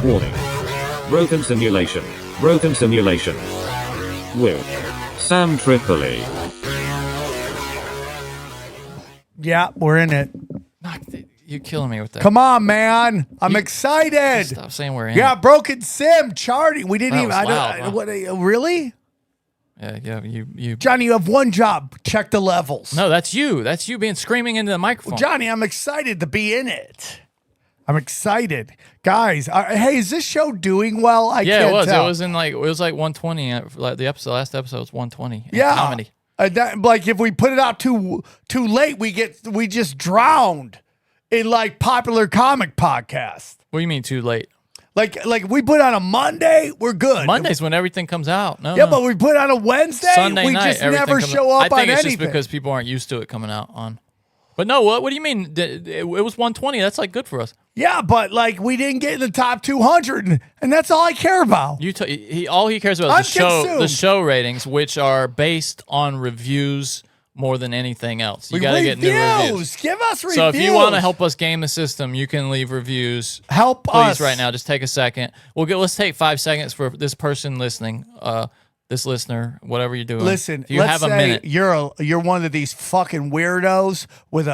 Warning. Broken simulation. Broken simulation. With Sam Tripoli. Yeah, we're in it. You're killing me with that. Come on, man. I'm excited. Stop saying we're in. Yeah, it. Broken Sim charting. We didn't That even. was loud, huh? What? Really? Yeah. You. Johnny, you have one job. Check the levels. No, that's you. That's you being screaming into the microphone. Johnny, I'm excited to be in it. I'm excited, guys. Hey, is this show doing well? I yeah, can't it was. tell. It was like 120. Like the last episode was 120. Yeah, comedy. Like if we put it out too late, we just drowned in like popular comic podcasts. What do you mean too late? Like we put on a Monday, we're good. Monday's when everything comes out. No, Yeah, but we put on a Wednesday, Sunday we night, just everything never comes show out. up on anything. I think it's just because people aren't used to it coming out on. But no, what do you mean? It was 120. That's like good for us. Yeah, but like we didn't get in the top 200, and that's all I care about. All he cares about is I'm the show ratings, which are based on reviews more than anything else. You got to get new reviews. Give us reviews. So if you want to help us game the system, you can leave reviews. Help please us right now. Just take a second. Let's take 5 seconds for this person listening. This listener, whatever you're doing. Listen, if you let's have a say minute. you're one of these fucking weirdos with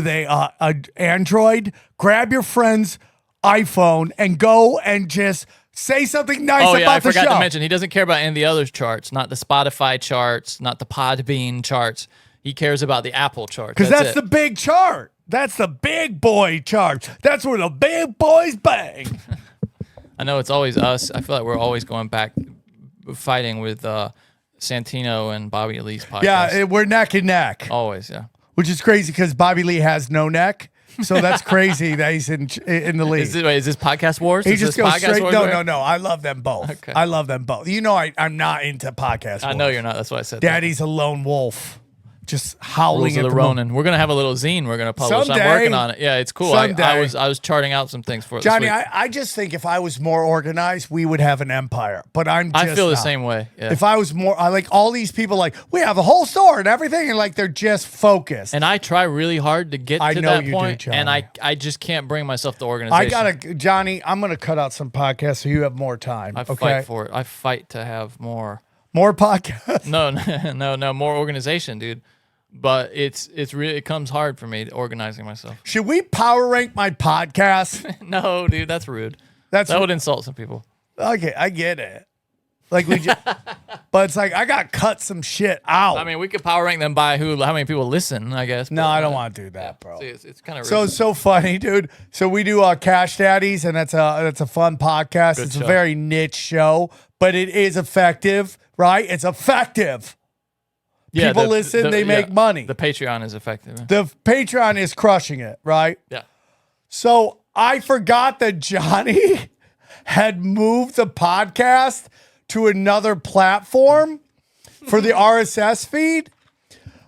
a Android. Grab your friend's iPhone and go and just say something nice about the show. I forgot to mention he doesn't care about any of the other charts, not the Spotify charts, not the Podbean charts. He cares about the Apple chart. Because that's the big chart. That's the big boy chart. That's where the big boys bang. I know it's always us. I feel like we're always going back, fighting with Santino and Bobby Lee's podcast. Yeah, we're neck and neck. Always, yeah. Which is crazy because Bobby Lee has no neck. So that's crazy that he's in the league. Is this podcast wars? He just goes straight. Wars No. I love them both. Okay. I love them both. You know, I'm not into podcast. I know you're not. That's why I said Daddy's a lone wolf. Just howling at the Ronin. We're gonna have a little zine we're gonna publish. Someday. I'm working on it. Yeah, it's cool. Someday. I was charting out some things for it. Johnny, this week. I just think if I was more organized, we would have an empire. But I feel the not. same way. Yeah. If I was more, I like all these people. Like we have a whole store and everything, and like they're just focused. And I try really hard to get to that point, do, and I just can't bring myself to organization. Johnny. I'm gonna cut out some podcasts so you have more time. I fight for it. I fight to have more podcasts. No, more organization, dude. But it's really, it comes hard for me organizing myself. Should we power rank my podcast? No, dude, that's rude. That would insult some people. Okay, I get it. Like we just, but it's like I got cut some shit out. I mean, we could power rank them by how many people listen, I guess. No, I don't want to do that, bro. See, it's kind of so it's so funny, dude. So we do Cash Daddies, and that's a fun podcast. It's a very niche show, but it is effective, right? It's effective. Yeah, people listen, they make money. The Patreon is effective. The Patreon is crushing it, right? Yeah. So I forgot that Johnny had moved the podcast to another platform for the RSS feed.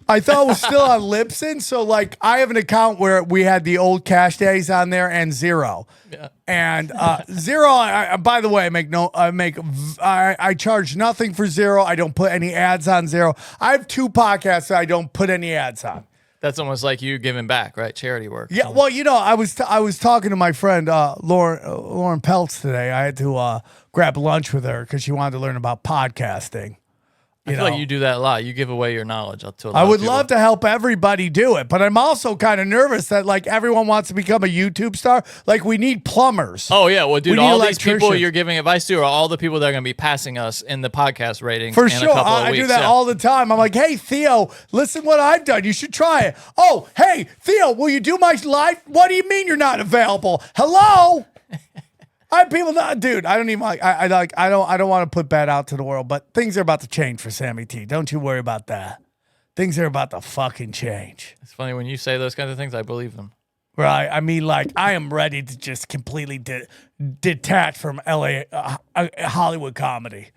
I thought it was still on Libsyn. So like I have an account where we had the old Cash Days on there and Zero. Yeah. And Zero, by the way, I charge nothing for Zero. I don't put any ads on Zero. I have 2 podcasts that I don't put any ads on. That's almost like you giving back, right? Charity work. Yeah, well, you know, I was talking to my friend Lauren Peltz today. I had to grab lunch with her because she wanted to learn about podcasting. I feel like you do that a lot. You give away your knowledge to a lot I would of people. love to help everybody do it, but I'm also kind of nervous that like everyone wants to become a YouTube star. Like we need plumbers. Oh yeah, well, dude, all these people electricians. you're giving advice to are all the people that are going to be passing us in the podcast rating For in sure. a couple of I weeks. do that all the time. I'm like, hey, Theo, listen what I've done. You should try it. Oh, hey, Theo, will you do my live? What do you mean you're not available? Hello? I have people not, dude. I don't even like. I don't want to put bad out to the world, but things are about to change for Sammy T. Don't you worry about that. Things are about to fucking change. It's funny when you say those kinds of things. I believe them. Right. I mean, like, I am ready to just completely detach from LA Hollywood comedy.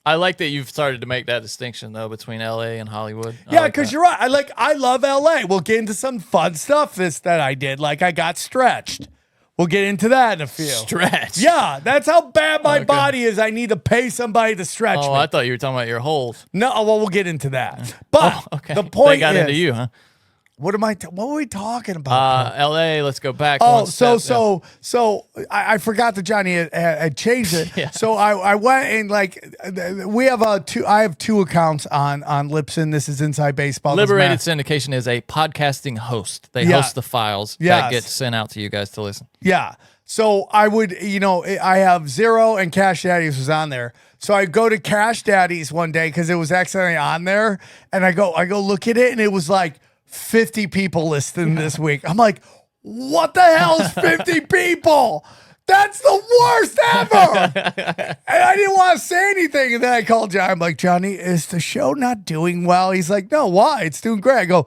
I like that you've started to make that distinction though between LA and Hollywood. Yeah, because you're right. I love LA. We'll get into some fun stuff that I did. Like I got stretched. We'll get into that in a few. Stretch. Yeah, that's how bad my body is. I need to pay somebody to stretch me. I thought you were talking about your holes. No, well, we'll get into that. But okay. the point they got is, into you, huh? What what were we talking about? L.A. Let's go back. Oh, one step. so I forgot that Johnny had changed it. Yeah. So I went and like we have I have 2 accounts on Libsyn. This is Inside Baseball. Liberated Syndication is a podcasting host. They host the files that get sent out to you guys to listen. Yeah. So I would, I have Zero and Cash Daddies was on there. So I go to Cash Daddies one day because it was accidentally on there, and I go look at it, and it was like 50 people listening this week. I'm like, what the hell is 50 people? That's the worst ever. And I didn't want to say anything. And then I called John. I'm like, Johnny, is the show not doing well? He's like, no, why? It's doing great. I go,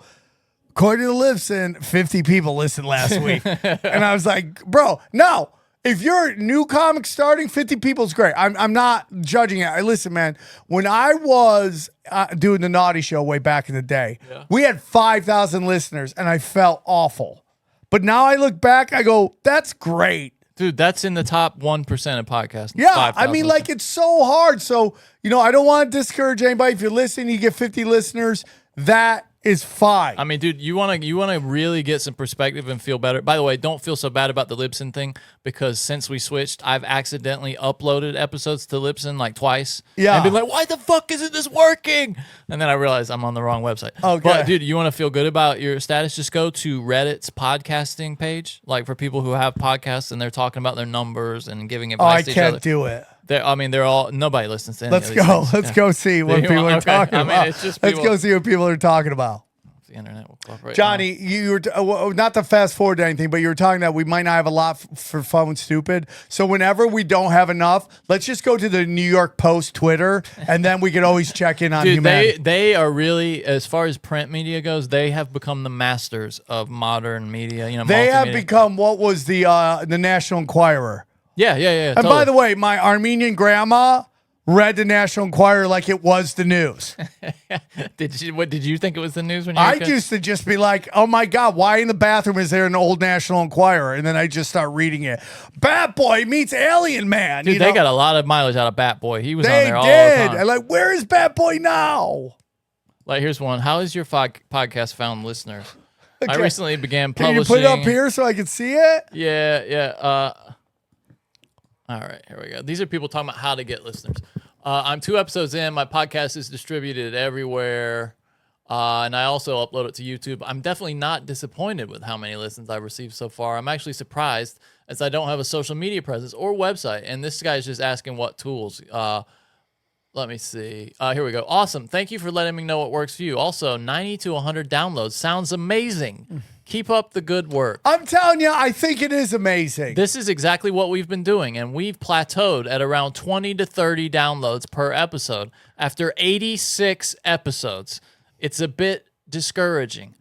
according to Libsyn, 50 people listened last week. And I was like, bro, no. If you're a new comic starting, 50 people is great. I'm not judging it. Listen, man, when I was doing the Naughty Show way back in the day, we had 5,000 listeners, and I felt awful. But now I look back, I go, that's great. Dude, that's in the top 1% of podcasts. Yeah, I mean, like, it's so hard. So, I don't want to discourage anybody. If you're listening, you get 50 listeners, that is fine. I mean, dude, you want to really get some perspective and feel better. By the way, don't feel so bad about the Libsyn thing, because since we switched, I've accidentally uploaded episodes to Libsyn like twice. Yeah. And been like, why the fuck isn't this working? And then I realized I'm on the wrong website. Okay. But dude, you want to feel good about your status? Just go to Reddit's podcasting page, like for people who have podcasts and they're talking about their numbers and giving advice to each other. I can't do it. They're all, nobody listens to any of these things. Let's go see what people are talking about. It's just Let's go see what people are talking about. The internet will cooperate. Johnny, you were not to fast forward to anything, but you were talking that we might not have a lot for Fun and Stupid. So whenever we don't have enough, let's just go to the New York Post Twitter, and then we can always check in on humanity. They are really, as far as print media goes, they have become the masters of modern media. They have become what was the National Enquirer. Yeah. And totally. by the way, my Armenian grandma read the National Enquirer like it was the news. Did you think it was the news when you were a kid? used to just be like, oh my God, why in the bathroom is there an old National Enquirer? And then I just start reading it. Bat Boy meets Alien Man. Dude, they got a lot of mileage out of Bat Boy. He was on there all the time. And like, where is Bat Boy now? Like, here's one. How is your podcast found listeners? Okay. I recently began Can publishing. you put it up here so I can see it? Yeah. All right, here we go. These are people talking about how to get listeners. I'm 2 episodes in. My podcast is distributed everywhere, and I also upload it to YouTube. I'm definitely not disappointed with how many listens I've received so far. I'm actually surprised, as I don't have a social media presence or website. And this guy's just asking what tools. Let me see. Here we go. Awesome. Thank you for letting me know what works for you. Also, 90 to 100 downloads. Sounds amazing. Keep up the good work. I'm telling you, I think it is amazing. This is exactly what we've been doing, and we've plateaued at around 20 to 30 downloads per episode after 86 episodes. It's a bit discouraging.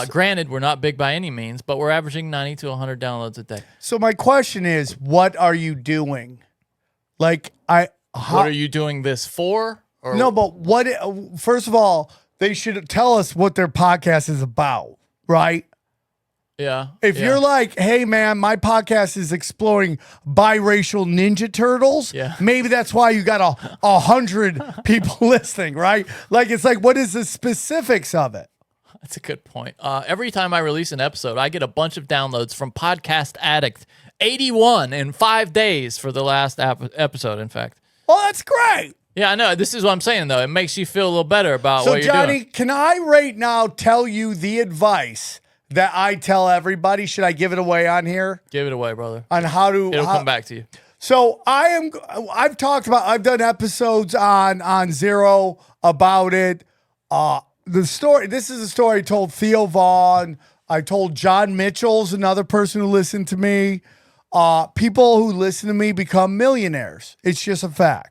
Granted, we're not big by any means, but we're averaging 90 to 100 downloads a day. So my question is, what are you doing? Like, what are you doing this for? Or? No, but first of all, they should tell us what their podcast is about, right? Yeah. If you're like, hey, man, my podcast is exploring biracial Ninja Turtles, maybe that's why you got 100 people listening, right? Like, it's like, what is the specifics of it? That's a good point. Every time I release an episode, I get a bunch of downloads from Podcast Addict. 81 in 5 days for the last episode, in fact. Well, that's great. Yeah, I know. This is what I'm saying, though. It makes you feel a little better about what you're doing. So, Johnny, can I right now tell you the advice that I tell everybody? Should I give it away on here? Give it away, brother. On how to... It'll come back to you. So, I've done episodes on Zero about it. The story, this is a story I told Theo Vaughn. I told John Mitchell's another person who listened to me. People who listen to me become millionaires. It's just a fact.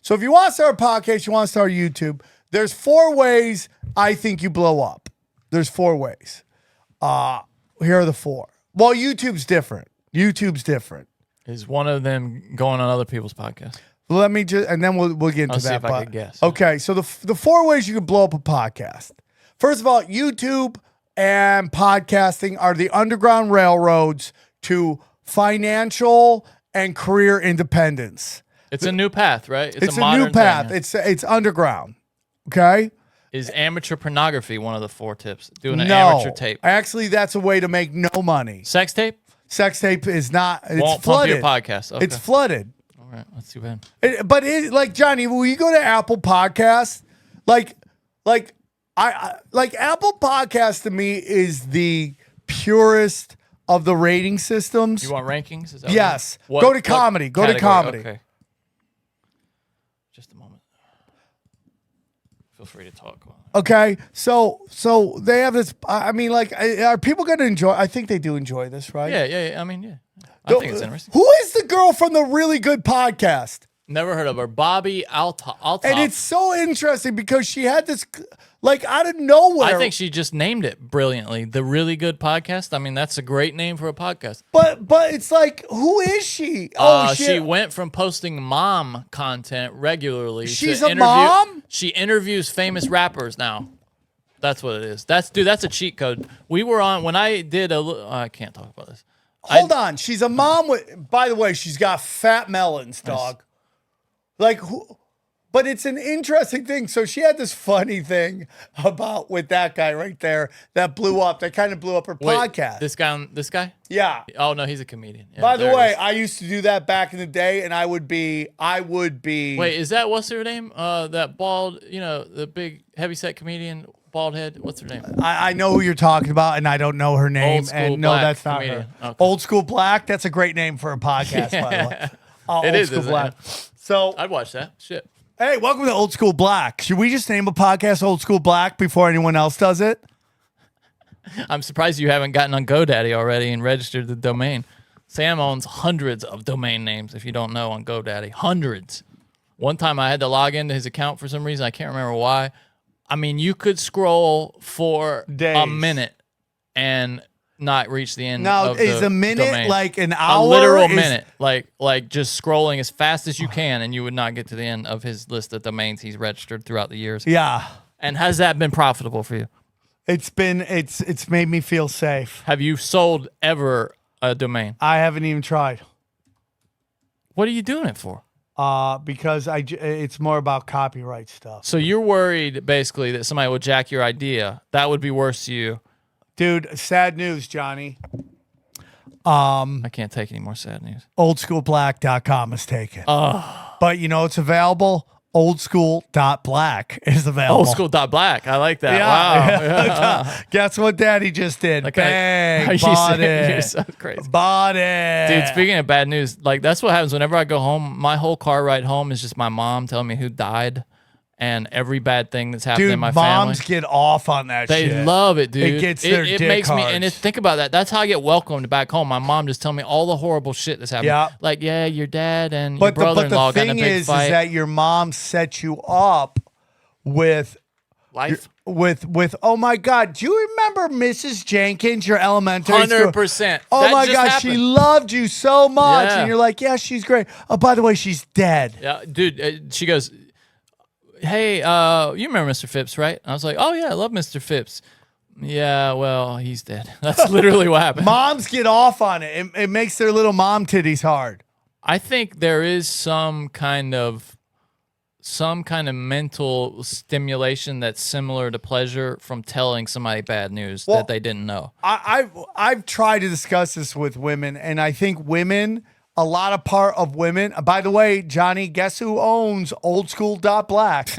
So if you want to start a podcast, you want to start YouTube, there's 4 ways I think you blow up. There's 4 ways. Here are the 4. Well, YouTube's different. Is one of them going on other people's podcasts? Let me just, and then we'll get into I'll that. See if I can guess. Okay, so the 4 ways you can blow up a podcast. First of all, YouTube and podcasting are the underground railroads to financial and career independence. It's a new path, right? It's a new path. Thing. It's underground. Okay. Is amateur pornography one of the 4 tips? Doing an No. amateur tape. Actually, that's a way to make no money. Sex tape? Sex tape is not. It's Won't pump flooded. your podcast. Okay. It's flooded. All right. That's too bad. But like Johnny, when you go to Apple Podcasts, like Apple Podcasts to me is the purest of the rating systems. You want rankings? Is that Yes. what- Go to what comedy. Go to category? comedy. Okay. Just a moment. Feel free to talk. Okay, so they have this. I mean, like, are people going to enjoy? I think they do enjoy this, right? Yeah. I mean, yeah. I think it's interesting. Who is the girl from the Really Good Podcast? Never heard of her. Bobby Althoff. And it's so interesting because she had this, like, out of nowhere. I think she just named it brilliantly. The Really Good Podcast. I mean, that's a great name for a podcast. But it's like, who is she? She went from posting mom content regularly. She's to a mom? She interviews famous rappers now. That's what it is. That's a cheat code. We were on when I did I can't talk about this. Hold on, she's a mom with. By the way, she's got fat melons, dog. Like who? But it's an interesting thing. So she had this funny thing about with that guy right there that blew up. That kind of blew up her podcast. This guy? Yeah. Oh no, he's a comedian. Yeah, By the there it way, is. I used to do that back in the day, and I would be. Wait, is that what's her name? That bald, the big heavyset comedian, bald head. What's her name? I know who you're talking about, and I don't know her name. Old School And no, Black that's not comedian. her. Okay. Old School Black. That's a great name for a podcast, by the way. Old is, School isn't Black. it? So, I'd watch that. Shit. hey, welcome to Old School Black. Should we just name a podcast Old School Black before anyone else does it? I'm surprised you haven't gotten on GoDaddy already and registered the domain. Sam owns hundreds of domain names, if you don't know, on GoDaddy. Hundreds. One time I had to log into his account for some reason. I can't remember why. I mean, you could scroll for Days. a minute and not reach the end Now, of is the a minute domain. like an hour? A literal Is- minute. Like just scrolling as fast as you can, and you would not get to the end of his list of domains he's registered throughout the years. Yeah. And has that been profitable for you? It's made me feel safe. Have you sold ever a domain? I haven't even tried. What are you doing it for? Because it's more about copyright stuff. So you're worried basically that somebody will jack your idea. That would be worse to you. Dude, sad news, Johnny. I can't take any more sad news. Oldschoolblack.com is taken. But you know it's available? Oldschool.black is available. Old school black. I like that. Yeah. Wow. Guess what Daddy just did? Like, Bang. are you Bought serious? You're it. so crazy. Bought it. Dude, speaking of bad news, like that's what happens whenever I go home. My whole car ride home is just my mom telling me who died and every bad thing that's happened Dude, in my family. moms get off on that They shit. love it, dude. It gets their it dick makes me, hard. and think about that. That's how I get welcomed back home. My mom just telling me all the horrible shit that's happened. Yeah. Like, yeah, your dad and your But brother-in-law the got in a thing big is fight. that your mom set you up with Life. with oh my God, do you remember Mrs. Jenkins, your elementary school? 100%. Oh That my just God, happened. she loved you so much, Yeah. and you're like, yeah, she's great. Oh, by the way, she's dead. Yeah, dude. She goes, "Hey, you remember Mr. Phipps, right?" I was like, "Oh yeah, I love Mr. Phipps." Yeah, well, he's dead. That's literally what happened. Moms get off on it. It makes their little mom titties hard. I think there is some kind of mental stimulation that's similar to pleasure from telling somebody bad news Well, that they didn't know. I've tried to discuss this with women, and I think women, a lot of part of women. By the way, Johnny, guess who owns oldschool.black?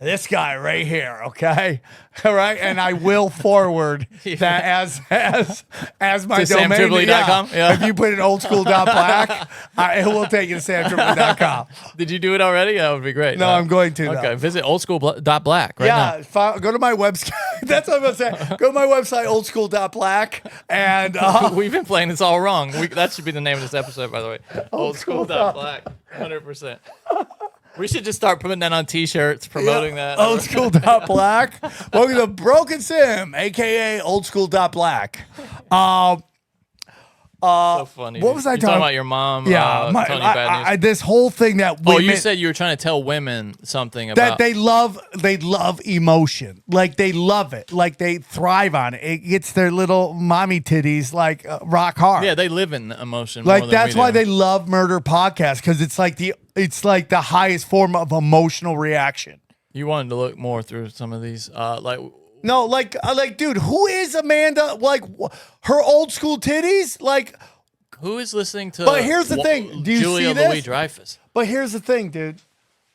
This guy right here, okay? All right, and I will forward that as my To domain. samtripoli.com? Yeah. If you put in oldschool.black, it will take you to samtripoli.com. Did you do it already? That would be great. No, I'm going to. Okay, though. visit oldschool.black right now. Yeah, go to my website. That's what I'm going to say. Go to my website, oldschool.black, and We've been playing this all wrong. That should be the name of this episode, by the way. Old school black, 100%. We should just start putting that on T-shirts, promoting that. Oldschool.black. Welcome to Broken Sim, aka Oldschool.black. So funny. what dude. was I You're talking- about your mom? Yeah, telling you bad news. this whole thing that women, Oh, you said you were trying to tell women something that about. they love emotion, like they love it, like they thrive on it. It gets their little mommy titties like rock hard. Yeah, they live in emotion. like more than that's we why do. they love murder podcasts because it's like the highest form of emotional reaction. You wanted to look more through some of these, No, like, dude, who is Amanda? Like, her old school titties? Like, who is listening to? But here's the thing. Do you Julia see this? Louis-Dreyfus. But here's the thing, dude.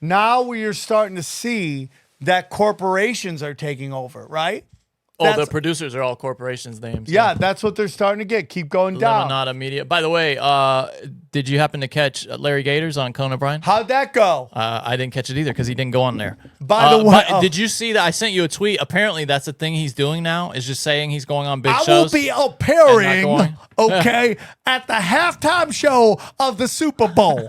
Now we are starting to see that corporations are taking over, right? The producers are all corporations' names. Yeah, that's what they're starting to get. Keep going down. Lemonada Media. By the way, did you happen to catch Larry Gators on Conan O'Brien? How'd that go? I didn't catch it either because he didn't go on there. By the way, did you see that? I sent you a tweet. Apparently, that's the thing he's doing now is just saying he's going on big I shows. will be appearing, okay, at the halftime show of the Super Bowl.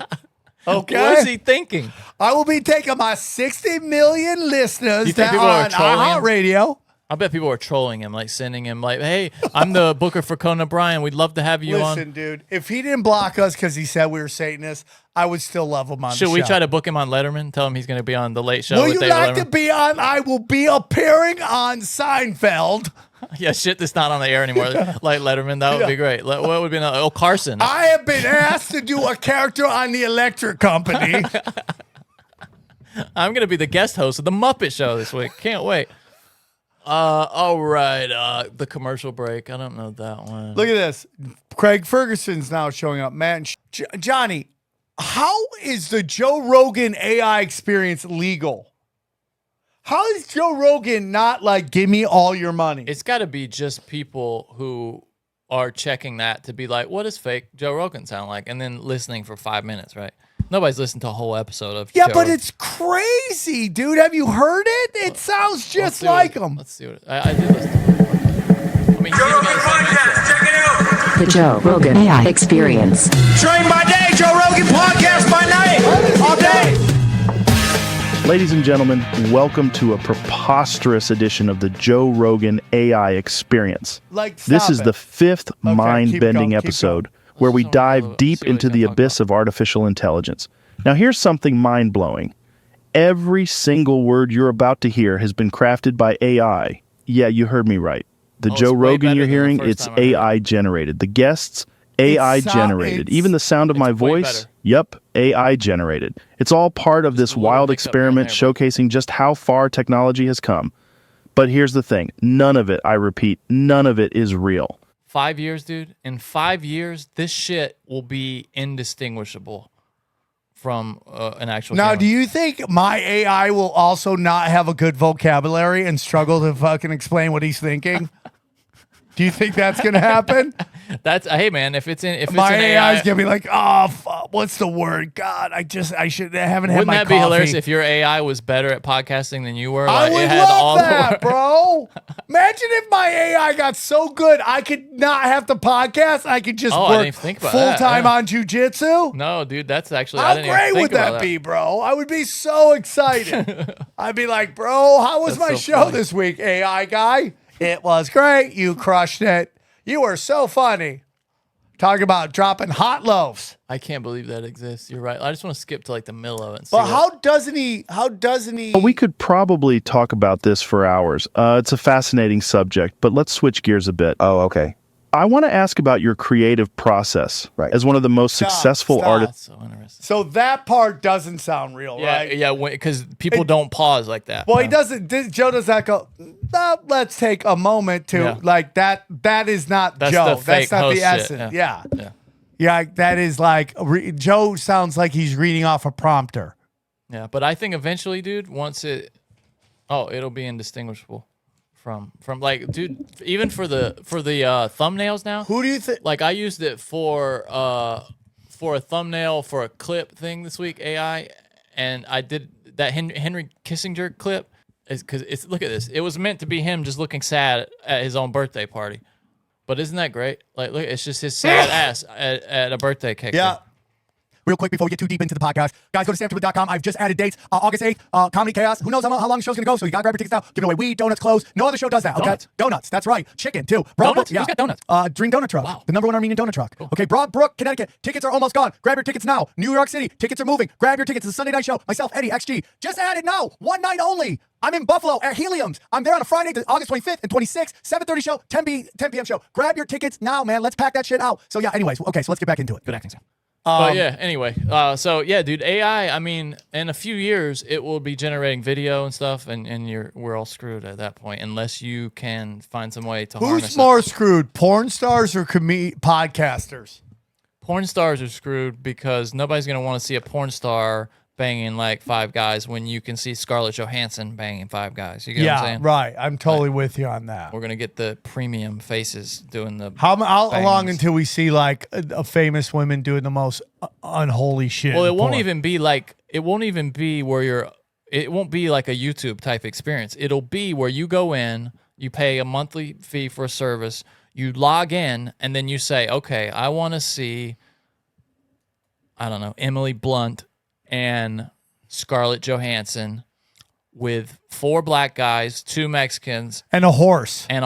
Okay. What is he thinking? I will be taking my 60 million listeners You think that people are on trolling him? iHeartRadio. I bet people are trolling him, like sending him, like, "Hey, I'm the booker for Conan O'Brien. We'd love to have you on." Listen, dude, if he didn't block us because he said we were Satanists, I would still love him on the show. Should we try to book him on Letterman? Tell him he's going to be on the Late Show. Will with you David like to Letterman? be on? I will be appearing on Seinfeld. Yeah, shit that's not on the air anymore. Like Letterman, that would be great. What would be another? Oh, Carson. I have been asked to do a character on the Electric Company. I'm going to be the guest host of the Muppet Show this week. Can't wait. All right. The commercial break. I don't know that one. Look at this. Craig Ferguson's now showing up. Man, Johnny, how is the Joe Rogan AI experience legal? How is Joe Rogan not like, give me all your money? It's got to be just people who are checking that to be like, what does fake Joe Rogan sound like? And then listening for 5 minutes, right? Nobody's listened to a whole episode of Yeah, Joe but Rogan. it's crazy, dude. Have you heard it? It sounds just like him. Let's see what I did listen to it. I mean, Joe Rogan Podcast, check it out. The Joe Rogan AI Experience. Train by day, Joe Rogan Podcast by night, all day. Ladies and gentlemen, welcome to a preposterous edition of the Joe Rogan AI Experience. This is the fifth mind-bending episode where we dive deep into the abyss of artificial intelligence. Now, here's something mind-blowing. Every single word you're about to hear has been crafted by AI. Yeah, you heard me right. The Joe Rogan you're hearing, it's AI generated. The guests, AI generated. Even the sound of my voice, yep, AI generated. It's all part of this wild experiment showcasing just how far technology has come. But here's the thing. None of it, I repeat, none of it is real. 5 years, dude. In 5 years, this shit will be indistinguishable from an actual Now, human. do you think my AI will also not have a good vocabulary and struggle to fucking explain what he's thinking? Do you think that's gonna happen? That's hey man, if it's my an AI is AI, gonna be like, oh, what's the word? God, I haven't had wouldn't my that coffee. be hilarious if your AI was better at podcasting than you were? I Like, would it had all love the that, words. bro. Imagine if my AI got so good, I could not have to podcast. I could just Oh, I work didn't even think about that, full-time yeah. on jujitsu. No, dude, that's actually I How didn't even great think would about that be, bro? I would be so excited. I'd be like, bro, how was That's my so show funny. this week, AI guy? It was great. You crushed it. You were so funny. Talking about dropping hot loaves. I can't believe that exists. You're right. I just want to skip to like the middle of it. And see But what- how doesn't he? We could probably talk about this for hours. It's a fascinating subject, but let's switch gears a bit. Oh, okay. I want to ask about your creative process. Right. As one of the most successful stop. artists. That's so interesting. So that part doesn't sound real, Yeah, right? yeah, because people don't pause like that. Well, he doesn't. Joe does that go. Let's take a moment to Yeah. like that. That is not That's Joe. the fake That's not host the shit, essence. yeah. Yeah. Yeah. Yeah, that is like Joe sounds like he's reading off a prompter. Yeah, but I think eventually, dude, it'll be indistinguishable from like, dude, even for the thumbnails now. Who do you think? Like I used it for a thumbnail for a clip thing this week, AI, and I did that Henry Kissinger clip is because it's look at this. It was meant to be him just looking sad at his own birthday party, but isn't that great? Like, look, it's just his sad ass at a birthday cake. Yeah. thing. Real quick before we get too deep into the podcast, guys, go to samtripoli.com. I've just added dates. August 8th, Comedy Chaos. Who knows how long the show's going to go, so you got to grab your tickets now. Giving away weed, donuts, clothes. No other show does that, okay? Donuts, that's right. Chicken, too. Donuts? Who's got donuts? Dream Donut Truck. Wow. The #1 Armenian donut truck. Okay, Broadbrook, Connecticut. Tickets are almost gone. Grab your tickets now. New York City, tickets are moving. Grab your tickets. It's a Sunday night show. Myself, Eddie, XG. Just added now. One night only. I'm in Buffalo at Helium's. I'm there on a Friday, August 25th and 26th, 7:30 show, 10 p.m. show. Grab your tickets now, man. Let's pack that shit out. So yeah, anyways, okay, so let's get back into it. Good acting, Sam. But yeah, anyway, so yeah, dude, AI. I mean, in a few years, it will be generating video and stuff, and we're all screwed at that point unless you can find some way to harness Who's more it. screwed, porn stars or podcasters? Porn stars are screwed because nobody's gonna want to see a porn star banging like 5 guys when you can see Scarlett Johansson banging 5 guys. You get what I'm saying? Right. I'm totally with you on that. We're gonna get the premium faces doing the. How bangs. long until we see like a famous women doing the most unholy shit? Well, in it won't porn? even be where you're. It won't be like a YouTube type experience. It'll be where you go in, you pay a monthly fee for a service, you log in, and then you say, okay, I want to see, I don't know, Emily Blunt and Scarlett Johansson with 4 black guys, 2 Mexicans, and a horse. and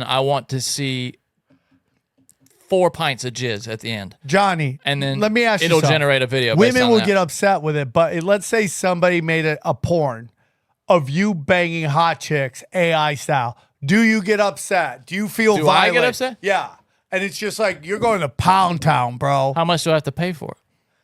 I want to see 4 pints of jizz at the end. Johnny, And then let me ask you it'll something. generate a video. Women based on will that. get upset with it, but let's say somebody made a porn of you banging hot chicks AI style. Do you get upset? Do you feel Do I violent? get upset? Yeah. And it's just like you're going to Pound Town, bro. How much do I have to pay for it?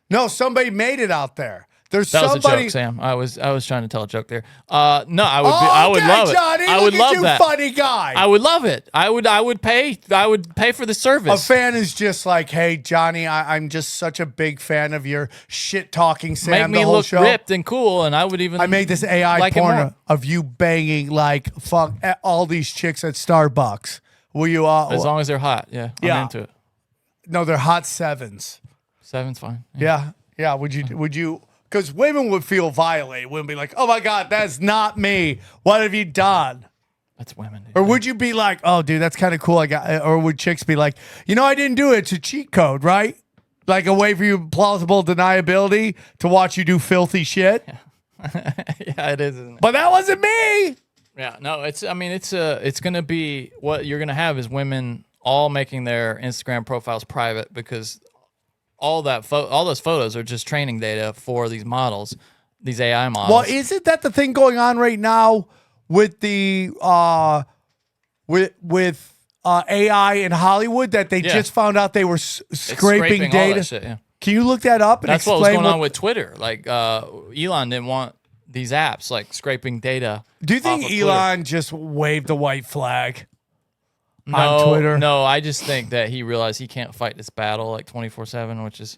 No, somebody made it out there. There's That was somebody. a joke, Sam. I was trying to tell a joke there. No, I would. Oh, I would okay, love it. Johnny, I would look at love you, that. funny guy. I would love it. I would pay. I would pay for the A service. fan is just like, hey, Johnny, I'm just such a big fan of your shit talking Sam Make the me whole look show. ripped and cool, and I would even. I made this AI like it porn more. of you banging like fuck all these chicks at Starbucks. Will you As long as they're hot, yeah, I'm Yeah. into it. No, they're hot 7s. 7's fine. Yeah. Yeah. Would you because women would feel violated, would be like, oh my God, that's not me. What have you done? That's women. Dude. Or would you be like, oh dude, that's kind of cool. Or would chicks be like, I didn't do it. It's a cheat code, right? Like a way for you plausible deniability to watch you do filthy shit. Yeah, it is. Isn't it? But that wasn't me. Yeah, no, it's. I mean, it's gonna be what you're gonna have is women all making their Instagram profiles private because all those photos are just training data for these models, these AI models. Well, isn't that the thing going on right now with the with AI in Hollywood that they Yeah. just found out they were It's scraping all data? that shit, yeah. Can you look that up and That's explain what was going on with Twitter. Like Elon didn't want these apps like scraping data. Do you think off of Twitter. Elon just waved the white flag No, on Twitter? No, I just think that he realized he can't fight this battle like 24/7, which is,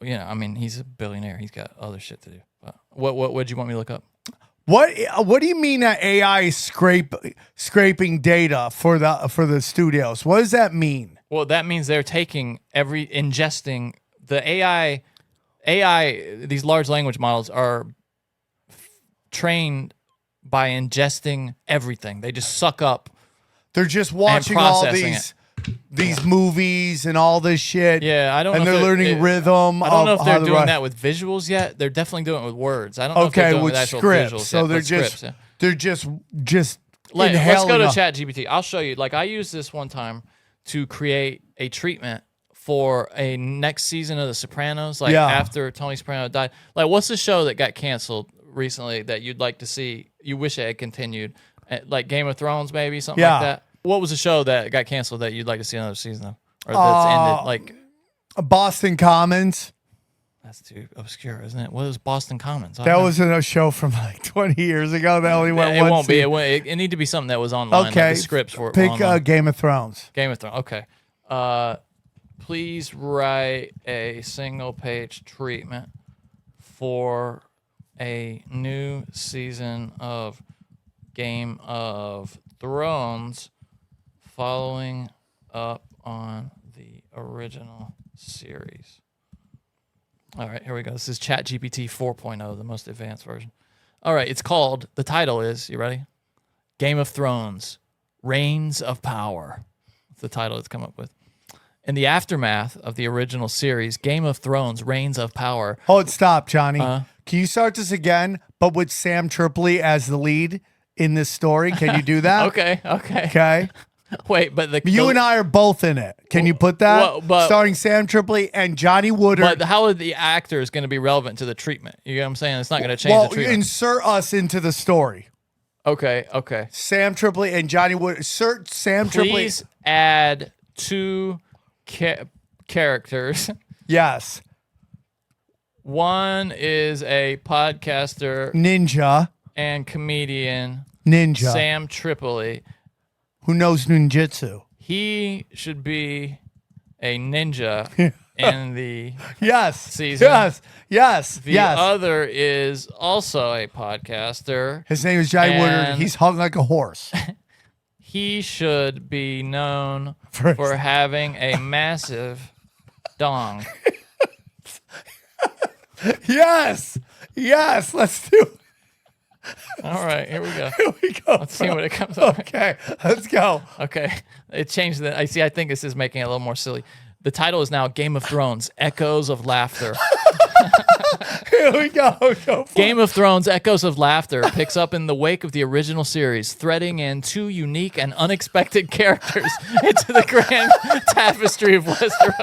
I mean, he's a billionaire. He's got other shit to do. But what did you want me to look up? What do you mean that AI is scraping data for the studios? What does that mean? Well, that means they're ingesting the AI. These large language models are trained by ingesting everything. They just suck up. They're just watching all processing these movies and all this shit. Yeah, I don't know. And if they're learning rhythm. I don't know if of they're how to doing write. that with visuals yet. They're definitely doing it with words. I don't know if they're Okay, doing it with with actual scripts. visuals. So yet, they're but just scripts, yeah. they're just Let's inhaling. go to a- ChatGPT. I'll show you. Like I used this one time to create a treatment for a next season of The Sopranos. Like Yeah. after Tony Soprano died. Like what's the show that got canceled recently that you'd like to see? You wish it had continued. Like Game of Thrones, maybe something Yeah. like that. What was the show that got canceled that you'd like to see another season of, or that's ended? Like Boston Commons. that's too obscure, isn't it? What is Boston Commons? That was in a show from like 20 years ago. That only went It one won't be. season. It need to be something that was online. Okay, Like the scripts were pick online. Game of Thrones. Game of Thrones. Okay. Please write a single page treatment for a new season of Game of Thrones following up on the original series. All right, here we go. This is ChatGPT 4.0, the most advanced version. All right, the title is, you ready? Game of Thrones, Reigns of Power. That's the title it's come up with. In the aftermath of the original series, Game of Thrones, Reigns of Power. Hold, stop, Johnny. Can you start this again, but with Sam Tripoli as the lead in this story? Can you do that? Okay. Okay. Wait, but You and I are both in it. Can you put that? Well, but- Starring Sam Tripoli and Johnny Woodard. But how are the actors going to be relevant to the treatment? You get what I'm saying? It's not going to change the treatment. insert us into the story. Okay. Sam Tripoli and Johnny Woodard. Insert Sam Tripoli. Please add 2 characters. Yes. One is a podcaster, Ninja. and comedian, Ninja. Sam Tripoli. Who knows ninjutsu? He should be a ninja in the Yes. season. Yes. The other is also a podcaster. His name is Jai Woodard. And- He's hung like a horse. He should be known for having a massive dong. Yes. Let's do it. All right, here we go. Here we go. Let's see what it comes up. Okay, let's go. Okay, it changed the. I see. I think this is making it a little more silly. The title is now Game of Thrones: Echoes of Laughter. Here we go. Game of Thrones: Echoes of Laughter picks up in the wake of the original series, threading in two unique and unexpected characters into the grand tapestry of Westeros.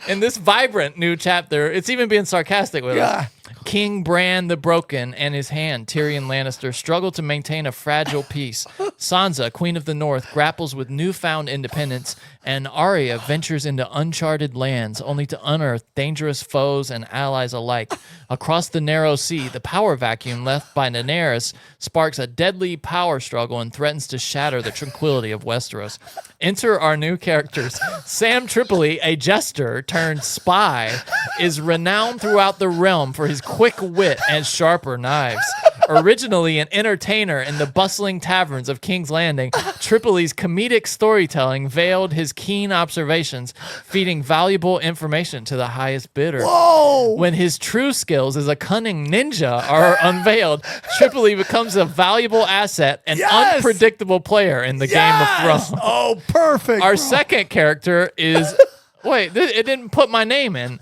In this vibrant new chapter, it's even being sarcastic with us. King Bran the Broken and his hand, Tyrion Lannister, struggle to maintain a fragile peace. Sansa, Queen of the North, grapples with newfound independence, and Arya ventures into uncharted lands, only to unearth dangerous foes and allies alike. Across the narrow sea, the power vacuum left by Daenerys sparks a deadly power struggle and threatens to shatter the tranquility of Westeros. Enter our new characters. Sam Tripoli, a jester turned spy, is renowned throughout the realm for his quick wit and sharper knives. Originally an entertainer in the bustling taverns of King's Landing, Tripoli's comedic storytelling veiled his keen observations, feeding valuable information to the highest bidder. Whoa! When his true skills as a cunning ninja are unveiled, Tripoli becomes a valuable asset and unpredictable player in the Game of Thrones. Oh, perfect. Our second character is... Wait, it didn't put my name in.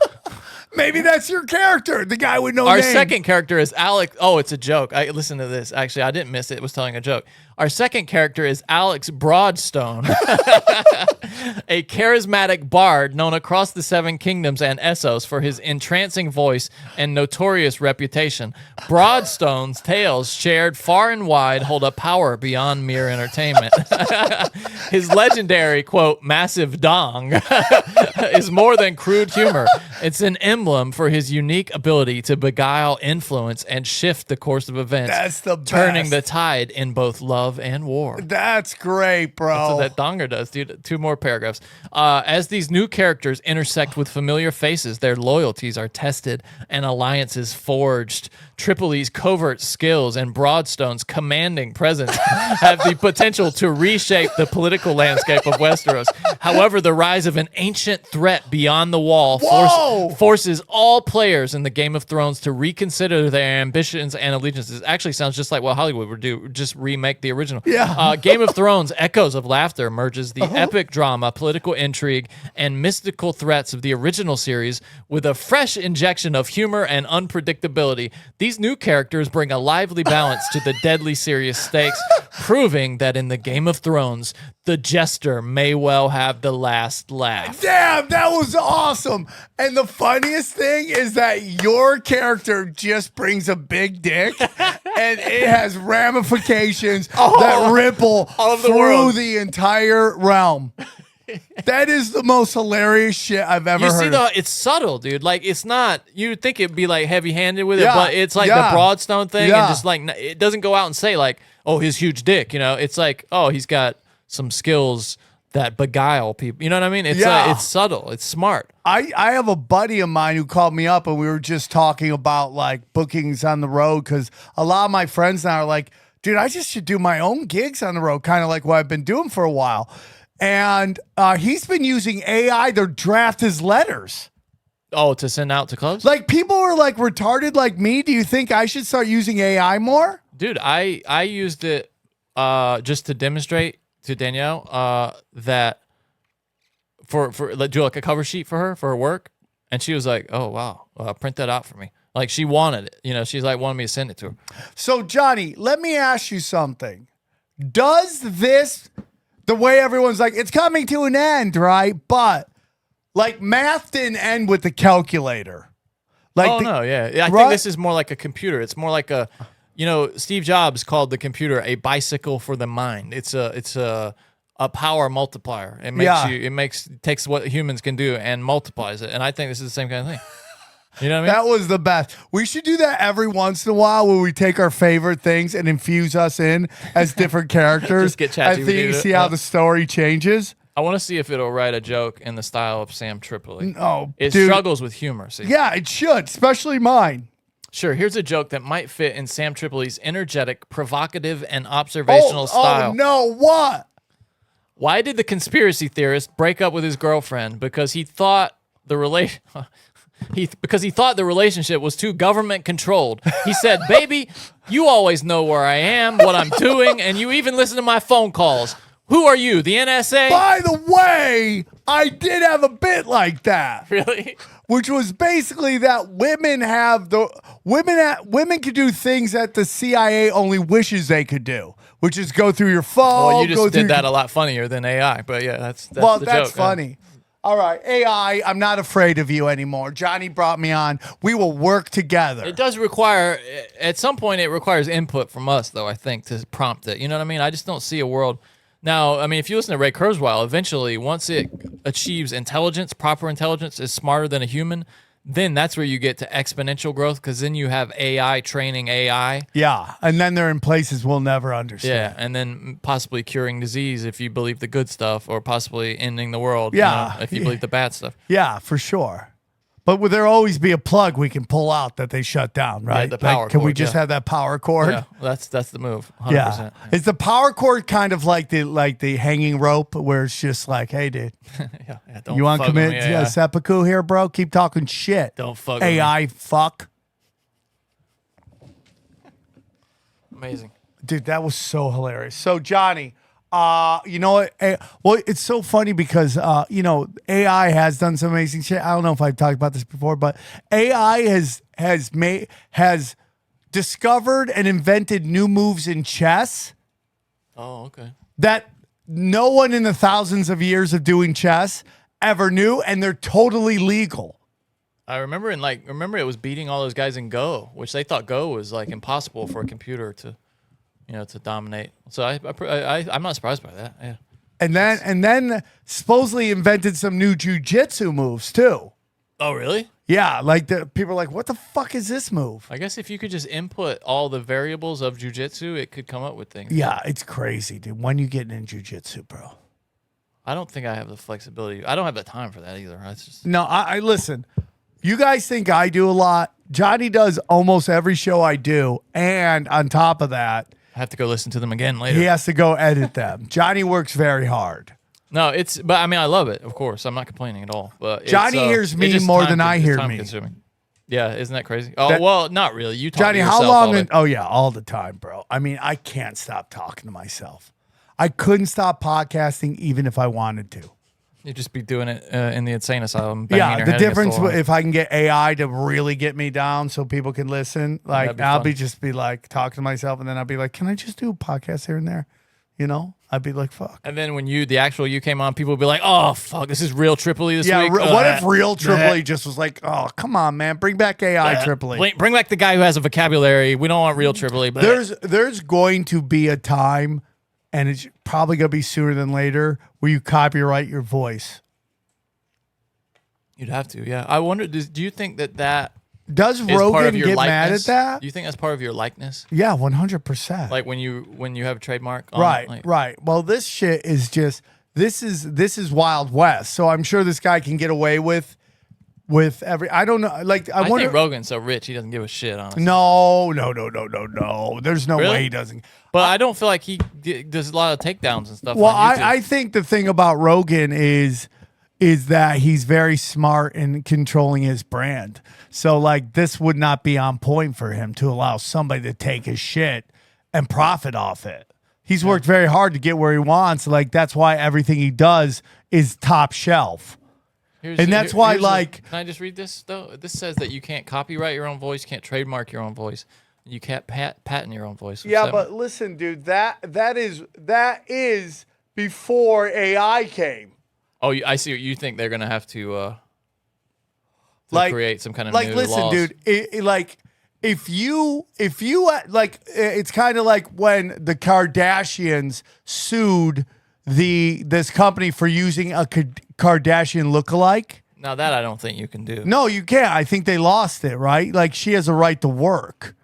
Maybe that's your character, the guy with no Our name. second character is Alex. Oh, it's a joke. Listen to this. Actually, I didn't miss it. It was telling a joke. Our second character is Alex Broadstone, a charismatic bard known across the Seven Kingdoms and Essos for his entrancing voice and notorious reputation. Broadstone's tales, shared far and wide, hold a power beyond mere entertainment. His legendary, quote, massive dong is more than crude humor. It's an emblem for his unique ability to beguile influence and shift the course of events. That's the best. Turning the tide in both love and war. That's great, bro. That's what that donger does, dude. Two more paragraphs. As these new characters intersect with familiar faces, their loyalties are tested and alliances forged. Tripoli's covert skills and Broadstone's commanding presence have the potential to reshape the political landscape of Westeros. However, the rise of an ancient threat beyond the wall forces all players in the Game of Thrones to reconsider their ambitions and allegiances. Actually sounds just like what Hollywood would do, just remake the original. Yeah. Game of Thrones, Echoes of Laughter merges the epic drama, political intrigue, and mystical threats of the original series with a fresh injection of humor and unpredictability. These new characters bring a lively balance to the deadly serious stakes, proving that in the Game of Thrones, the jester may well have the last laugh. Damn, that was awesome. And the funniest thing is that your character just brings a big dick and it has ramifications that ripple all over the through world. the entire realm. That is the most hilarious shit I've ever You heard. see, though, it's subtle, dude. Like, it's not, you'd think it'd be like heavy-handed with it, Yeah, but it's like yeah. the Broadstone thing, Yeah. and just like, it doesn't go out and say, like, oh, his huge dick, you know? It's like, oh, he's got some skills that beguile people. You know what I mean? It's it's subtle. It's smart. I have a buddy of mine who called me up and we were just talking about like bookings on the road because a lot of my friends now are like, dude, I just should do my own gigs on the road, kind of like what I've been doing for a while. And he's been using AI to draft his letters. Oh, to send out to clubs? Like people are like retarded like me. Do you think I should start using AI more? Dude, I used it just to demonstrate to Danielle that for do like a cover sheet for her work, and she was like, "Oh wow, print that out for me." Like she wanted it, you know. She's like wanted me to send it to her. So Johnny, let me ask you something. Does this, the way everyone's like, it's coming to an end, right? But like math didn't end with the calculator. Like no, yeah. I think this is more like a computer. It's more like a, you know, Steve Jobs called the computer a bicycle for the mind. It's a a power multiplier. It makes takes what humans can do and multiplies it. And I think this is the same kind of thing. You know what I mean? That was the best. We should do that every once in a while where we take our favorite things and infuse us in as different characters. Just get I ChatGPT think see how the story changes. I want to see if it'll write a joke in the style of Sam Tripoli. No, it dude. struggles with humor. See? Yeah, it should, especially mine. Sure, here's a joke that might fit in Sam Tripoli's energetic, provocative, and observational style. Oh, no, what? Why did the conspiracy theorist break up with his girlfriend? Because he thought the relationship was too government controlled. He said, "Baby, you always know where I am, what I'm doing, and you even listen to my phone calls. Who are you, the NSA?" By the way, I did have a bit like that. Really? Which was basically that women can do things that the CIA only wishes they could do, which is go through your phone. Well, you just did that a lot funnier than AI, but yeah, that's the joke. Funny. All right, AI, I'm not afraid of you anymore. Johnny brought me on. We will work together. It does require, at some point, it requires input from us, though, I think, to prompt it. You know what I mean? I just don't see a world. Now, I mean, if you listen to Ray Kurzweil, eventually, once it achieves intelligence, proper intelligence, is smarter than a human, then that's where you get to exponential growth, because then you have AI training AI. Yeah, and then they're in places we'll never understand. Yeah, and then possibly curing disease if you believe the good stuff, or possibly ending the world if you believe the bad stuff. Yeah, for sure. But will there always be a plug we can pull out that they shut down, right? Yeah, the power cord. Can we just have that power cord? Yeah, that's the move. 100%. Yeah. Is the power cord kind of like the hanging rope where it's just like, hey, dude, don't you want to commit me, seppuku here, bro? Keep talking shit. Don't fuck AI, with me. fuck. Amazing. Dude, that was so hilarious. So, Johnny, you know what? Well, it's so funny because, AI has done some amazing shit. I don't know if I've talked about this before, but AI has discovered and invented new moves in chess. Oh, okay. That no one in the thousands of years of doing chess ever knew, and they're totally legal. I remember it was beating all those guys in Go, which they thought Go was like impossible for a computer to dominate. So I'm not surprised by that. Yeah. And then supposedly invented some new jujitsu moves too. Oh, really? Yeah, like people are like, what the fuck is this move? I guess if you could just input all the variables of jujitsu, it could come up with things. Yeah, it's crazy, dude. When you getting in jujitsu, bro? I don't think I have the flexibility. I don't have the time for that either. No, I listen. You guys think I do a lot. Johnny does almost every show I do, and on top of that, I have to go listen to them again later. he has to go edit them. Johnny works very hard. No, but I mean, I love it. Of course, I'm not complaining at all. But Johnny hears me more than I hear me. Consuming. Yeah, isn't that crazy? Oh, well, not really. You talk Johnny, to how yourself long? Oh yeah, all the time, bro. I mean, I can't stop talking to myself. I couldn't stop podcasting even if I wanted to. You'd just be doing it in the insane asylum. Yeah, the difference if I can get AI to really get me down so people can listen, like I'll be like talking to myself, and then I'll be like, can I just do a podcast here and there? You know, I'd be like, fuck. And then when you came on, people would be like, oh, fuck, this is real Tripoli this week. What if real Tripoli just was like, oh, come on, man, bring back AI Tripoli. Bring back the guy who has a vocabulary. We don't want real Tripoli. There's going to be a time, and it's probably going to be sooner than later, where you copyright your voice. You'd have to, yeah. I wonder, do you think that does Rogan get mad at that? Do you think that's part of your likeness? Yeah, 100%. Like when you have a trademark on right, it? Like, right. Well, this shit is just this is Wild West. So I'm sure this guy can get away with every. I don't know. Like I wonder. think Rogan's so rich he doesn't give a shit. Honestly. No. There's no Really? way he doesn't. But I don't feel like he does a lot of takedowns and stuff. Well, on YouTube. I think the thing about Rogan is that he's very smart in controlling his brand. So like this would not be on point for him to allow somebody to take his shit and profit off it. He's worked very hard to get where he wants. Like that's why everything he does is top shelf. That's why can I just read this though? This says that you can't copyright your own voice, can't trademark your own voice. You can't patent your own voice. Yeah, but listen, dude, that is before AI came. Oh, I see what you think. They're gonna have to create some kind of new listen, laws. dude. If you it's kind of like when the Kardashians sued this company for using a Kardashian lookalike. Now that I don't think you can do. No, you can't. I think they lost it, right? Like she has a right to work.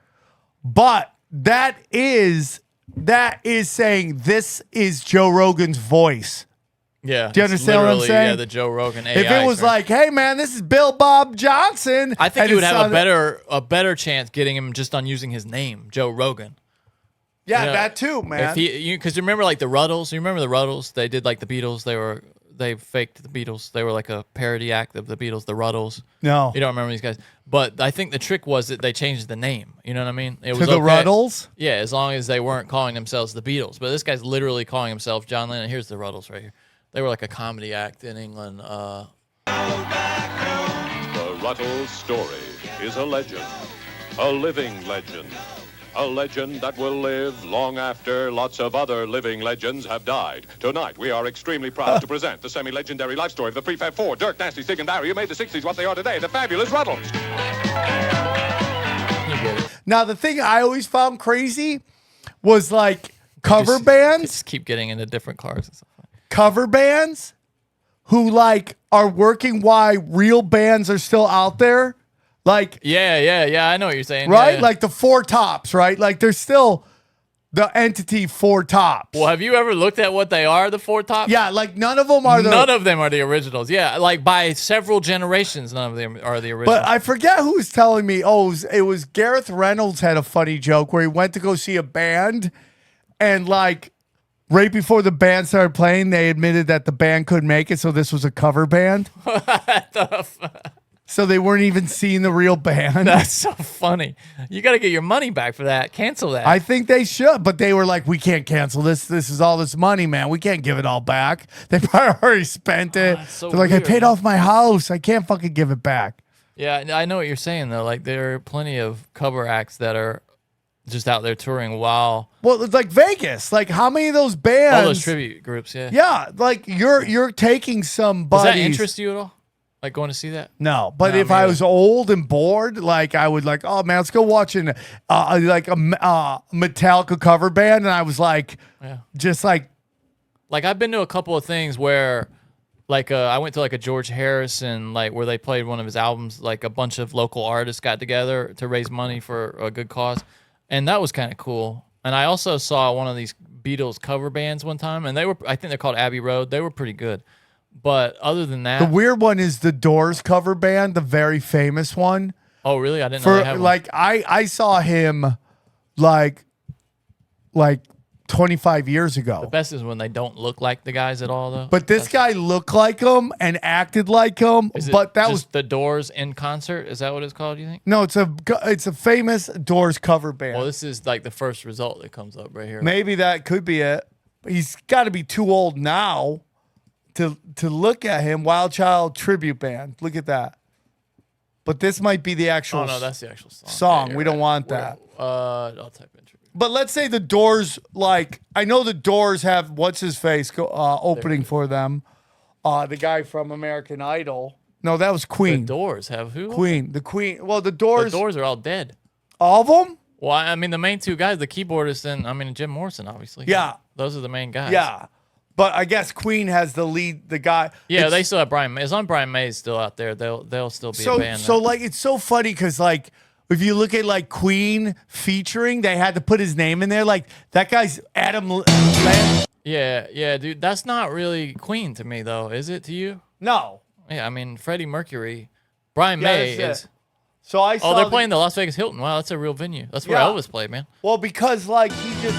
But that is saying this is Joe Rogan's voice. Yeah. Do you understand what I'm saying? Yeah, the Joe Rogan A.I. If it was like, hey man, this is Bill Bob Johnson, I think you would have a better chance getting him just on using his name, Joe Rogan. Yeah, You know, that too, man. Because you remember like the Ruddles. You remember the Ruddles? They did like the Beatles. They faked the Beatles. They were like a parody act of the Beatles, the Ruddles. No. You don't remember these guys. But I think the trick was that they changed the name. You know what I mean? It was to the Ruddles? Yeah, as long as they weren't calling themselves the Beatles. But this guy's literally calling himself John Lennon. Here's the Ruddles right here. They were like a comedy act in England. The Ruddles story is a legend, a living legend. A legend that will live long after lots of other living legends have died. Tonight, we are extremely proud to present the semi-legendary life story of the Prefab Four, Dirk, Nasty, Stig, and Barry, who made the 60s what they are today, the fabulous Ruddles. Now, the thing I always found crazy was like cover bands. Just keep getting into different cars and stuff. Cover bands who like are working while real bands are still out there. Like yeah, I know what you're saying. Right? Yeah. Like the Four Tops, right? Like there's still the entity Four Tops. Well, have you ever looked at what they are, the Four Tops? Yeah, like none of them are the originals. Yeah, like by several generations, none of them are the originals. But I forget who was telling me. Oh, it was Gareth Reynolds had a funny joke where he went to go see a band and like right before the band started playing, they admitted that the band couldn't make it, so this was a cover band. What the fuck? So they weren't even seeing the real band. That's so funny. You got to get your money back for that. Cancel that. I think they should, but they were like, we can't cancel this. This is all this money, man. We can't give it all back. They probably already spent it. So They're like, weird, I paid man. off my house. I can't fucking give it back. Yeah, I know what you're saying, though. Like, there are plenty of cover acts that are just out there touring while... Well, it's like Vegas. Like, how many of those bands... All those tribute groups, yeah. Yeah, like, you're taking somebody... Does that interest you at all? Like going to see that? No, but No, if me I either. was old and bored, like I would like, oh man, let's go watch like a Metallica cover band, and I was like, just like I've been to a couple of things where, like, I went to like a George Harrison, like where they played one of his albums. Like a bunch of local artists got together to raise money for a good cause, and that was kind of cool. And I also saw one of these Beatles cover bands one time, and I think they're called Abbey Road. They were pretty good. But other than that, the weird one is the Doors cover band, the very famous one. Oh, really? I didn't know they had one. Like I saw him like 25 years ago. The best is when they don't look like the guys at all, though. But this guy looked like him and acted like him. Is it But that just was the Doors in concert. Is that what it's called? You think? no, it's a famous Doors cover band. Well, this is like the first result that comes up right here. Maybe that could be it. He's got to be too old now to look at him. Wild Child tribute band. Look at that. But this might be the actual. Oh no, that's the actual song. song. Yeah, We don't want that. I'll type in tribute. But let's say the Doors, like I know the Doors have what's his face opening for them. The guy from American Idol. No, that was The Queen. Doors have who? Queen. The Queen. Well, the The Doors. Doors are all dead. All of them. Well, I mean, the main two guys, the keyboardist and Jim Morrison, obviously. Yeah. Those are the main guys. Yeah. But I guess Queen has the lead. The guy. Yeah, It's- they still have Brian May. As long as Brian May's still out there, they'll still be a band. So like it's so funny because like if you look at like Queen featuring, they had to put his name in there. Like that guy's Adam. Yeah, dude. That's not really Queen to me, though, is it to you? No. Yeah, I mean, Freddie Mercury, Brian Yeah, May that's is. it. So I saw. Oh, they're playing the Las Vegas Hilton. Wow, that's a real venue. That's where Yeah. Elvis played, man. Well, because like he just.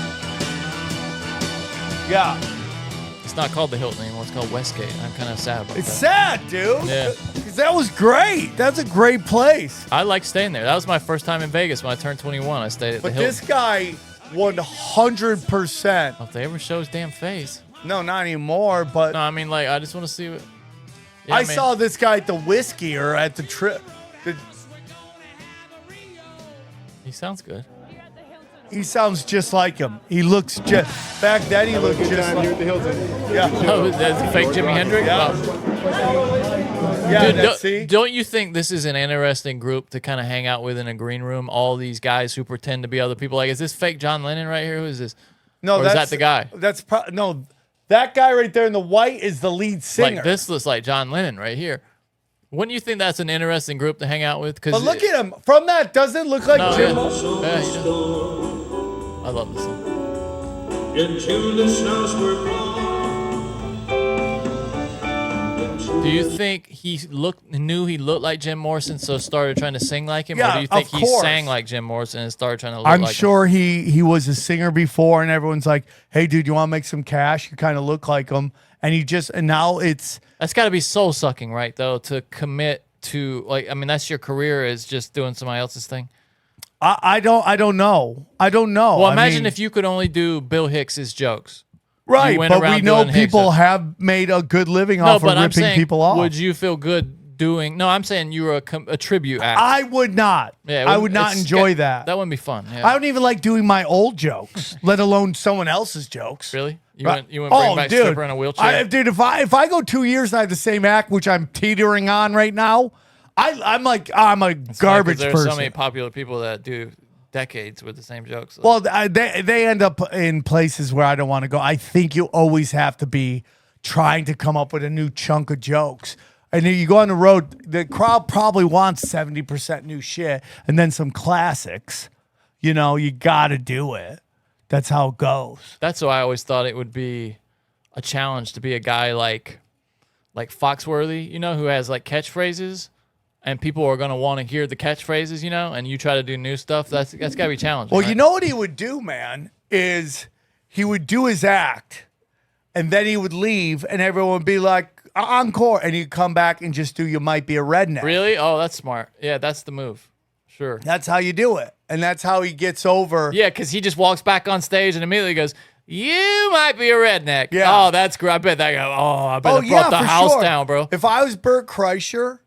Yeah. It's not called the Hilton anymore. It's called Westgate. I'm kind of sad about It's that. sad, dude. Yeah. 'Cause that was great. That's a great place. I like staying there. That was my first time in Vegas when I turned 21. I stayed at the But Hilton. this guy 100%. If they ever show his damn face. No, not anymore. But No, I mean, like, I just want to see what. Yeah, I man. saw this guy at the whiskey or at the trip. He sounds good. He sounds just like him. He looks just. Back then, he looked just like. Yeah. Oh, that's fake Jimi Hendrix? Yeah. Wow. Yeah. Dude, See. don't you think this is an interesting group to kind of hang out with in a green room? All these guys who pretend to be other people. Like, is this fake John Lennon right here? Who is this? No, or is that the guy? That's no. That guy right there in the white is the lead singer. Like this looks like John Lennon right here. Wouldn't you think that's an interesting group to hang out with? But look at him. From that, doesn't it look like Jim? Yeah, he does. I love this song. Into this house we're born. Do you think he knew he looked like Jim Morrison, so started trying to sing like him? Yeah, or do you think of he course. sang like Jim Morrison and started trying to look I'm like sure he was a singer before, and everyone's like, "Hey, dude, you want to make some cash? You kind of look like him." And now it's That's got to be soul sucking, right? Though, to commit to that's your career is just doing somebody else's thing. I don't know. Well, imagine if you could only do Bill Hicks's jokes. Right, went but we around know doing people Hicks. have made a good living No, off of but I'm ripping saying, people off. would you feel good doing? No, I'm saying you were a tribute act. I would not. Yeah, I would not it's enjoy that. That wouldn't be fun. Yeah. I don't even like doing my old jokes, let alone someone else's jokes. Really? You Right. wouldn't bring back stripper in a wheelchair? Dude, if I go 2 years and I have the same act, which I'm teetering on right now, I'm a garbage There's person. so many popular people that do decades with the same jokes. Well, they end up in places where I don't want to go. I think you always have to be trying to come up with a new chunk of jokes. And then you go on the road, the crowd probably wants 70% new shit and then some classics. You know, you got to do it. That's how it goes. That's why I always thought it would be a challenge to be a guy like Foxworthy, who has like catchphrases. And people are going to want to hear the catchphrases, and you try to do new stuff. That's got to be challenging. Well, right? you know what he would do, man, is he would do his act, and then he would leave, and everyone would be like, encore, and he'd come back and just do You Might Be a Redneck. Really? Oh, that's smart. Yeah, that's the move. Sure. That's how you do it. And that's how he gets over. Yeah, because he just walks back on stage and immediately goes, "You might be a redneck." Yeah. Oh, that's great. I bet that guy, I bet it brought the for house sure. down, bro. If I was Burt Kreischer,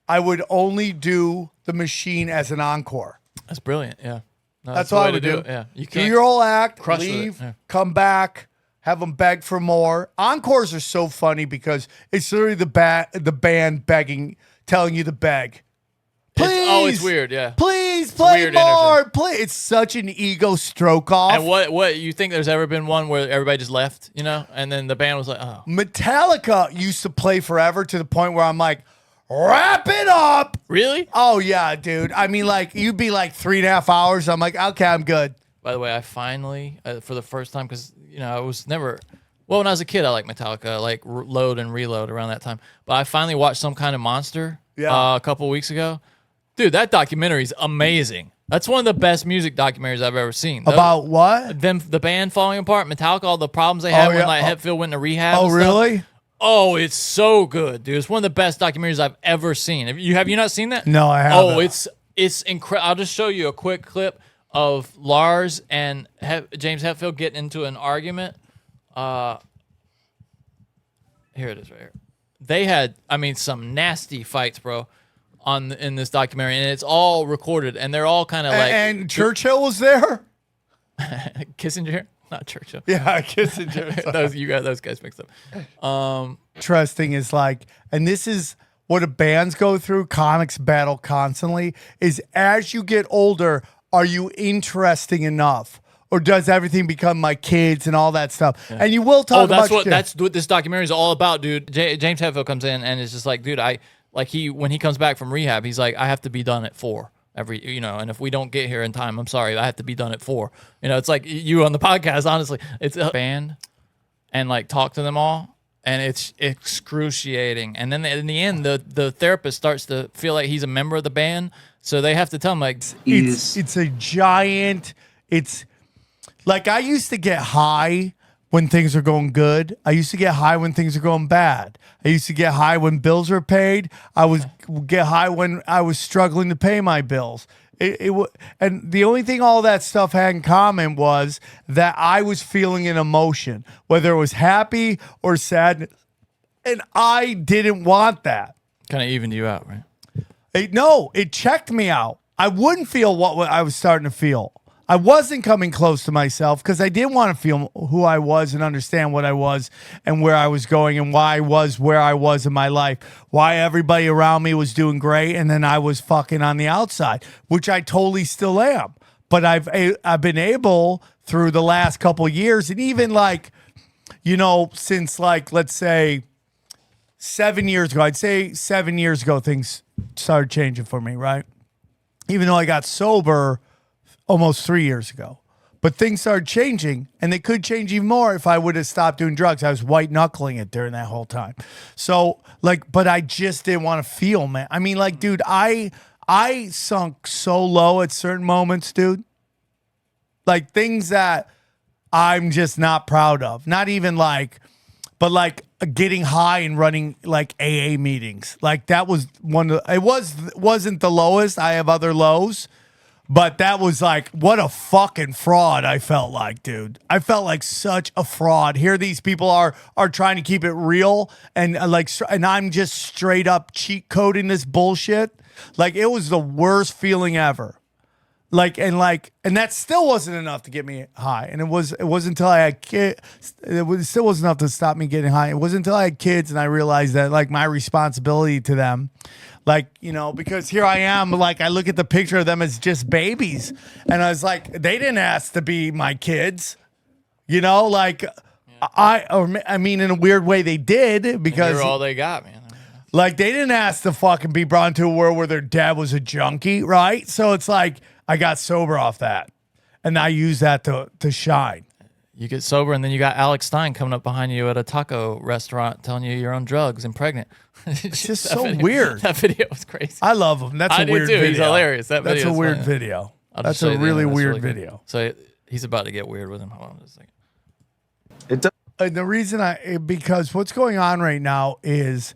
I would only do The Machine as an encore. That's brilliant. Yeah. No, That's the all way I would to do. it. Yeah. You Do can't your whole act, crush with it. leave, Yeah. come back, have them beg for more. Encores are so funny because it's literally the band begging, telling you to beg. Please, It's weird. Yeah. Please play weird more. energy. Play. It's such an ego stroke off. And what you think there's ever been one where everybody just left, and then the band was like, oh. Metallica used to play forever to the point where I'm like, wrap it up. Really? Oh, yeah, dude. I mean, like, you'd be like 3.5 hours. I'm like, okay, I'm good. By the way, I finally, for the first time, because, I was never, when I was a kid, I liked Metallica, like Load and Reload around that time. But I finally watched Some Kind of Monster a couple weeks ago. Dude, that documentary is amazing. That's one of the best music documentaries I've ever seen. About what? The band falling apart, Metallica, all the problems they had when Hetfield went to rehab. Oh, and stuff. really? Oh, it's so good, dude. It's one of the best documentaries I've ever seen. Have you not seen that? No, I haven't. Oh, it's incredible. I'll just show you a quick clip of Lars and James Hetfield getting into an argument. Here it is right here. They had, some nasty fights, bro, in this documentary, and it's all recorded, and they're all kind of like. And Churchill was there? Kissinger? Not Churchill. Yeah, Kissinger. You got those guys mixed up. Interesting is like, and this is what bands go through, comics battle constantly, is as you get older, are you interesting enough? Or does everything become my kids and all that stuff? Yeah. And you will talk about that's what this documentary is all about, dude. James Hetfield comes in and it's just like, dude, when he comes back from rehab, he's like, I have to be done at 4 and if we don't get here in time, I'm sorry, I have to be done at 4. It's like you on the podcast, honestly. It's a band and like talk to them all, and it's excruciating. And then in the end, the therapist starts to feel like he's a member of the band, so they have to tell him like it's a giant. It's like I used to get high when things are going good. I used to get high when things are going bad. I used to get high when bills were paid. I would get high when I was struggling to pay my bills. And the only thing all that stuff had in common was that I was feeling an emotion, whether it was happy or sad, and I didn't want that. Kind of evened you out, right? It checked me out. I wouldn't feel what I was starting to feel. I wasn't coming close to myself because I didn't want to feel who I was and understand what I was and where I was going and why I was where I was in my life, why everybody around me was doing great and then I was fucking on the outside, which I totally still am. but I've been able through the last couple of years, and even like, since like, let's say 7 years ago, I'd say 7 years ago, things started changing for me, right? Even though I got sober almost 3 years ago. But things started changing, and they could change even more if I would have stopped doing drugs. I was white knuckling it during that whole time. So like, but I just didn't want to feel, man. I mean, like, dude, I sunk so low at certain moments, dude. Like things that I'm just not proud of. Not even like, but like getting high and running like AA meetings. Like that was wasn't the lowest. I have other lows. But that was like, what a fucking fraud I felt like, dude. I felt like such a fraud. Here these people are trying to keep it real, and and I'm just straight up cheat coding this bullshit. Like it was the worst feeling ever. And that still wasn't enough to get me high. And it wasn't until I had kids. Still wasn't enough to stop me getting high. It wasn't until I had kids and I realized that like my responsibility to them, because here I am, like I look at the picture of them as just babies, and I was like, they didn't ask to be my kids, in a weird way they did, because you're all they got, man. Like they didn't ask to fucking be brought into a world where their dad was a junkie, right? So it's like I got sober off that, and I use that to shine. You get sober, and then you got Alex Stein coming up behind you at a taco restaurant telling you you're on drugs and pregnant. It's just so weird. That video was crazy. I love him. That's a weird too. video. He's hilarious. That's a weird video. That's a really weird video. So he's about to get weird with him. Hold on just a second. And the reason because what's going on right now is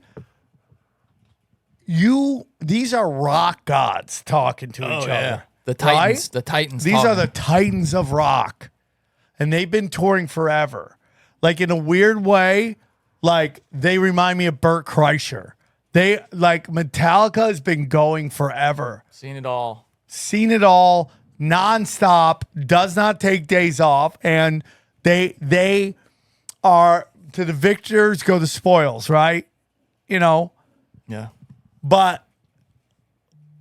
these are rock gods talking to each other. The Titans. Right? The Titans. These are the Titans of rock. And they've been touring forever. Like in a weird way, like they remind me of Burt Kreischer. They like Metallica has been going forever. Seen it all. Nonstop, does not take days off, and they are to the victors go the spoils, right? Yeah. But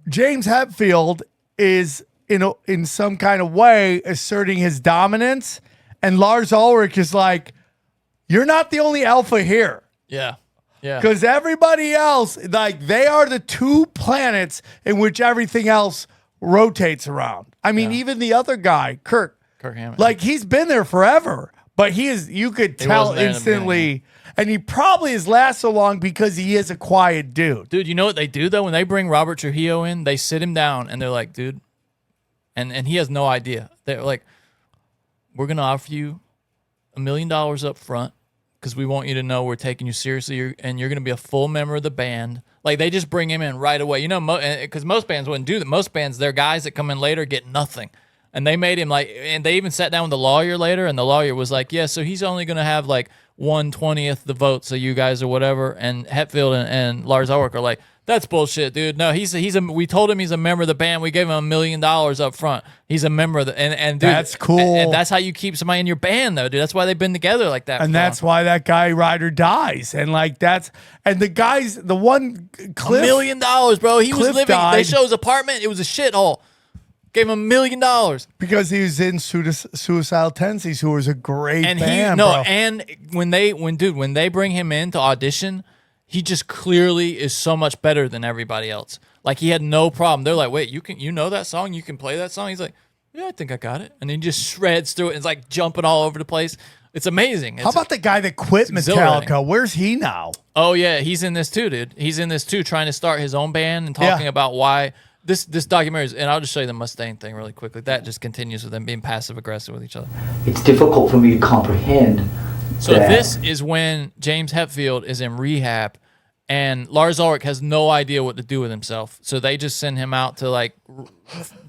James Hetfield is in some kind of way asserting his dominance, and Lars Ulrich is like, you're not the only alpha here. Yeah. Because everybody else, like, they are the two planets in which everything else rotates around. I mean, even the other guy, Kirk Hammett. like, he's been there forever, but you could tell instantly, and he probably has lasted so long because he is a quiet dude. Dude, you know what they do, though? When they bring Robert Trujillo in, they sit him down, and they're like, dude, and he has no idea. They're like, we're going to offer you $1 million up front because we want you to know we're taking you seriously, and you're going to be a full member of the band. Like, they just bring him in right away. Because most bands wouldn't do that. Most bands, their guys that come in later get nothing. And they made him like, and they even sat down with the lawyer later, and the lawyer was like, yeah, so he's only going to have like 1/20 the votes of you guys or whatever. And Hetfield and Lars Ulrich are like, that's bullshit, dude. No, we told him he's a member of the band. We gave him $1 million up front. He's a member of the, and dude, that's cool. And that's how you keep somebody in your band, though, dude. That's why they've been together like that. And that's why that guy Ryder dies. And like and the guys, the one Cliff, $1 million, bro. He was living. Died. They show his apartment. It was a shithole. Gave him $1 million because he was in Suicidal Tendencies, who was a great band. And when they bring him in to audition, he just clearly is so much better than everybody else. Like, he had no problem. They're like, wait, you know that song? You can play that song? He's like, yeah, I think I got it. And he just shreds through it and is like jumping all over the place. It's amazing. How about the guy that quit Metallica? Where's he now? Oh, yeah, he's in this too, dude. He's in this too, trying to start his own band and talking about why this documentary is, and I'll just show you the Mustaine thing really quickly. That just continues with them being passive aggressive with each other. It's difficult for me to comprehend. So this is when James Hetfield is in rehab, and Lars Ulrich has no idea what to do with himself. So they just send him out to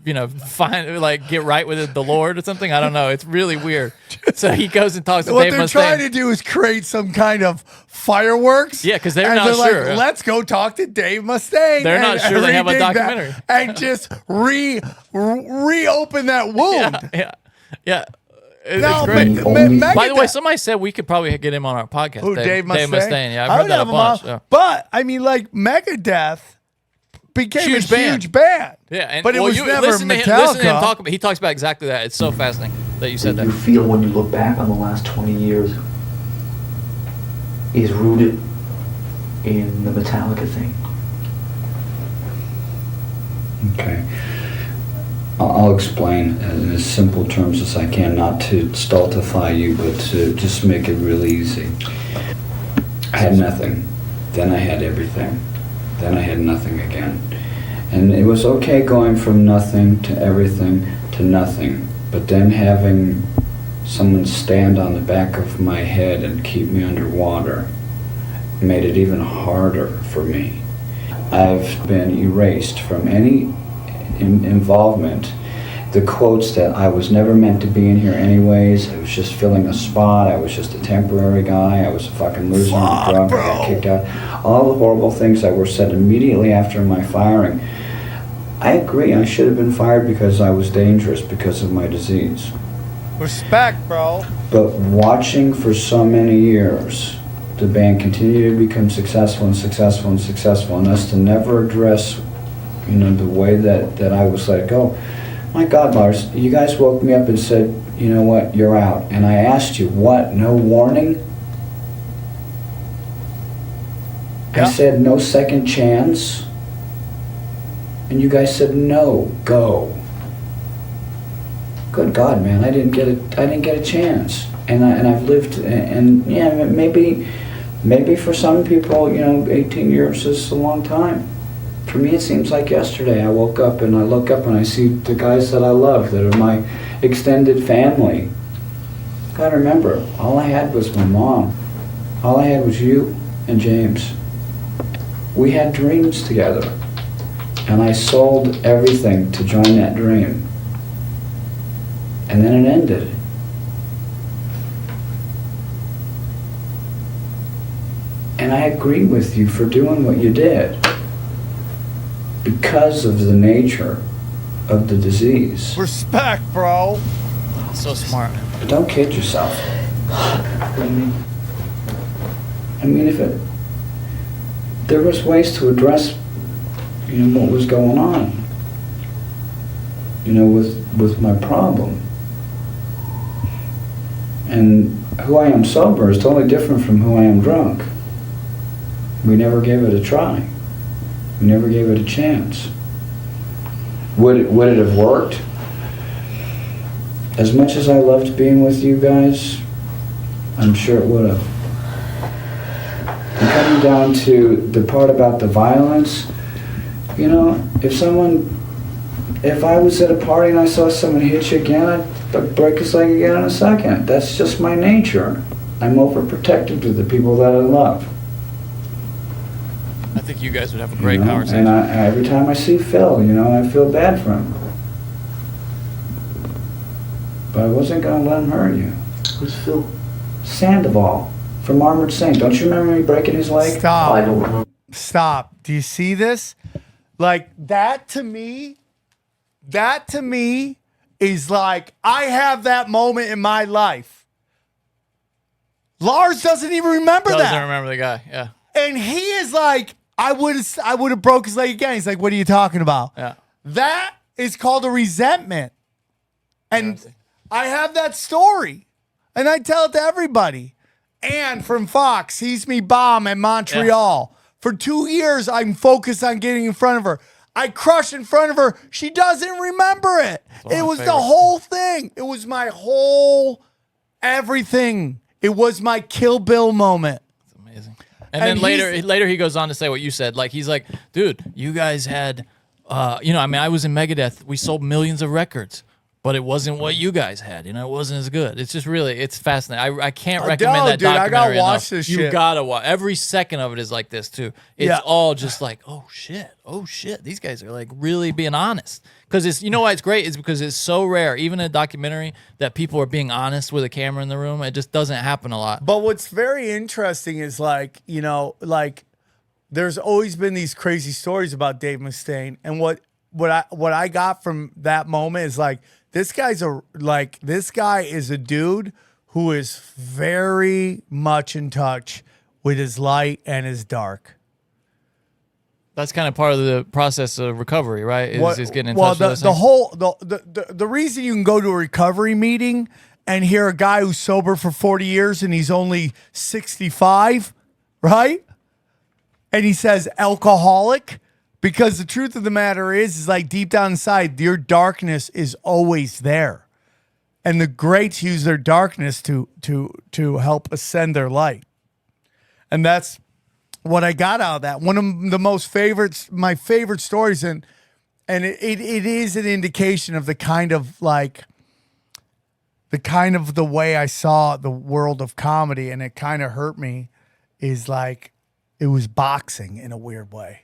get right with the Lord or something. I don't know. It's really weird. So he goes and talks to Dave Mustaine. What they're trying to do is create some kind of fireworks. Yeah, because they're not sure. Like, let's go talk to Dave Mustaine. They're not sure they have a documentary. And just reopen that wound. Yeah. It's great. By the way, somebody said we could probably get him on our podcast. Who, Dave Mustaine? Yeah, I've heard that a bunch. Yeah. But, I mean, like, Megadeth became Huge a band. huge band. Yeah, and but it was never listen to Metallica. him talk about. He talks about exactly that. It's so fascinating that you said that. You feel when you look back on the last 20 years is rooted in the Metallica thing. Okay. I'll explain in as simple terms as I can, not to stultify you, but to just make it really easy. I had nothing. Then I had everything. Then I had nothing again. And it was okay going from nothing to everything to nothing, but then having someone stand on the back of my head and keep me underwater made it even harder for me. I've been erased from any involvement. The quotes that I was never meant to be in here anyways, I was just filling a spot, I was just a temporary guy, I was a fucking loser and a drunk, I got kicked out. All the horrible things that were said immediately after my firing. I agree, I should have been fired because I was dangerous because of my disease. Respect, bro. But watching for so many years, the band continue to become successful and successful and successful, and us to never address, the way that I was let go. My God, Lars, you guys woke me up and said, you know what, you're out. And I asked you, what, no warning? Yeah. I said, no second chance? And you guys said, no, go. Good God, man, I didn't get a chance. And I've lived, and yeah, maybe for some people, 18 years is a long time. For me, it seems like yesterday. I woke up and I look up and I see the guys that I love, that are my extended family. Gotta remember, all I had was my mom. All I had was you and James. We had dreams together. And I sold everything to join that dream. And then it ended. And I agree with you for doing what you did because of the nature of the disease. Respect, bro. So smart. But don't kid yourself. I mean, there was ways to address, what was going on, with my problem. And who I am sober is totally different from who I am drunk. We never gave it a try. We never gave it a chance. Would it have worked? As much as I loved being with you guys, I'm sure it would have. And coming down to the part about the violence, if I was at a party and I saw someone hit you again, I'd break his leg again in a second. That's just my nature. I'm overprotective to the people that I love. I think you guys would have a great conversation. And every time I see Phil, I feel bad for him. But I wasn't going to let him hurt you. Who's Phil? Sandoval from Armored Saint. Don't you remember me breaking his leg? Stop. I don't remember. Stop. Do you see this? Like, that to me is like, I have that moment in my life. Lars doesn't even remember that. Doesn't remember the guy, yeah. And he is like, I would have broke his leg again. He's like, what are you talking about? Yeah. That is called a resentment. And I have that story. And I tell it to everybody. And from Fox sees me bomb at Montreal. Yeah. For 2 years, I'm focused on getting in front of her. I crush in front of her. She doesn't remember it. It was the whole thing. It was my whole everything. It was my Kill Bill moment. It's amazing. And then later he goes on to say what you said. Like, he's like, dude, you guys had, I was in Megadeth. We sold millions of records. But it wasn't what you guys had, it wasn't as good. It's just really, it's fascinating. I can't recommend that documentary I gotta watch enough. this You shit. gotta watch. Every second of it is like this too. It's all just like, oh shit. These guys are like really being honest. Because it's, why it's great is because it's so rare, even in a documentary, that people are being honest with a camera in the room. It just doesn't happen a lot. But what's very interesting is there's always been these crazy stories about Dave Mustaine, and what I got from that moment is like, this guy is a dude who is very much in touch with his light and his dark. That's kind of part of the process of recovery, right? Is getting in touch with those things? The reason you can go to a recovery meeting and hear a guy who's sober for 40 years and he's only 65, right? And he says alcoholic, because the truth of the matter is like deep down inside, your darkness is always there. And the greats use their darkness to help ascend their light. And that's what I got out of that. One of the my favorite stories, and it is an indication of the way I saw the world of comedy, and it kind of hurt me, is like it was boxing in a weird way.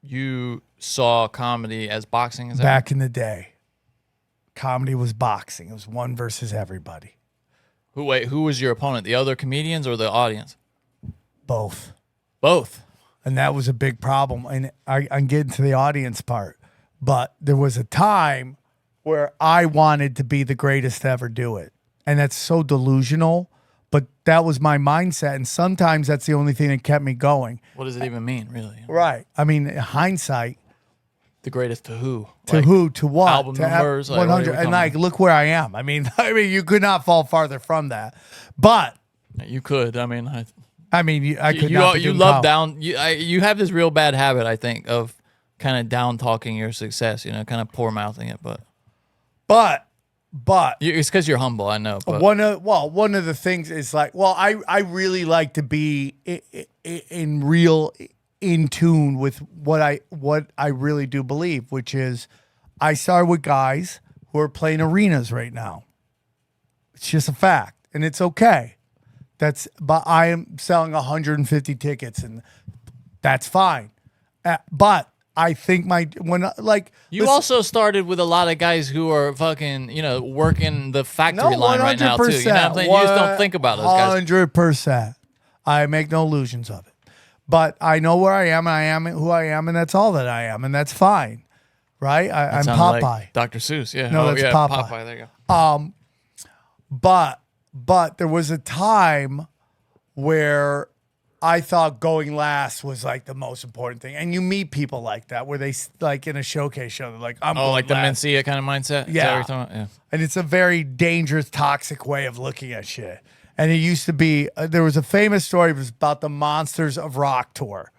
You saw comedy as boxing? Is that back in the day? Comedy was boxing. It was one versus everybody. Who was your opponent? The other comedians or the audience? Both. And that was a big problem. And I'm getting to the audience part. But there was a time where I wanted to be the greatest to ever do it. And that's so delusional. But that was my mindset. And sometimes that's the only thing that kept me going. What does it even mean, really? Right. I mean, in hindsight. The greatest to who? To who? To what? Album to numbers? 100. And like, look where I am. I mean, you could not fall farther from that. But. You could. I mean, I could not. You love down. You have this real bad habit, I think, of kind of down talking your success. You know, kind of poor mouthing it. But it's because you're humble. I know. But. One of the things is like, I really like to be in tune with what I really do believe, which is I started with guys who are playing arenas right now. It's just a fact, and it's okay. But I am selling 150 tickets, and that's fine. But I think you also started with a lot of guys who are fucking, working the factory line right now too. You know what I'm saying? You just don't think about those guys. 100%. I make no illusions of it. But I know where I am, and I am who I am, and that's all that I am, and that's fine. Right? I'm Popeye. Like Dr. Seuss, yeah. No, that's Popeye. Popeye. There you go. But there was a time where I thought going last was like the most important thing. And you meet people like that where they like in a showcase show, they're like, I'm going like last. the Mencia kind of mindset? Yeah. Is that what you're talking about? Yeah. And it's a very dangerous, toxic way of looking at shit. And it used to be, there was a famous story, it was about the Monsters of Rock tour.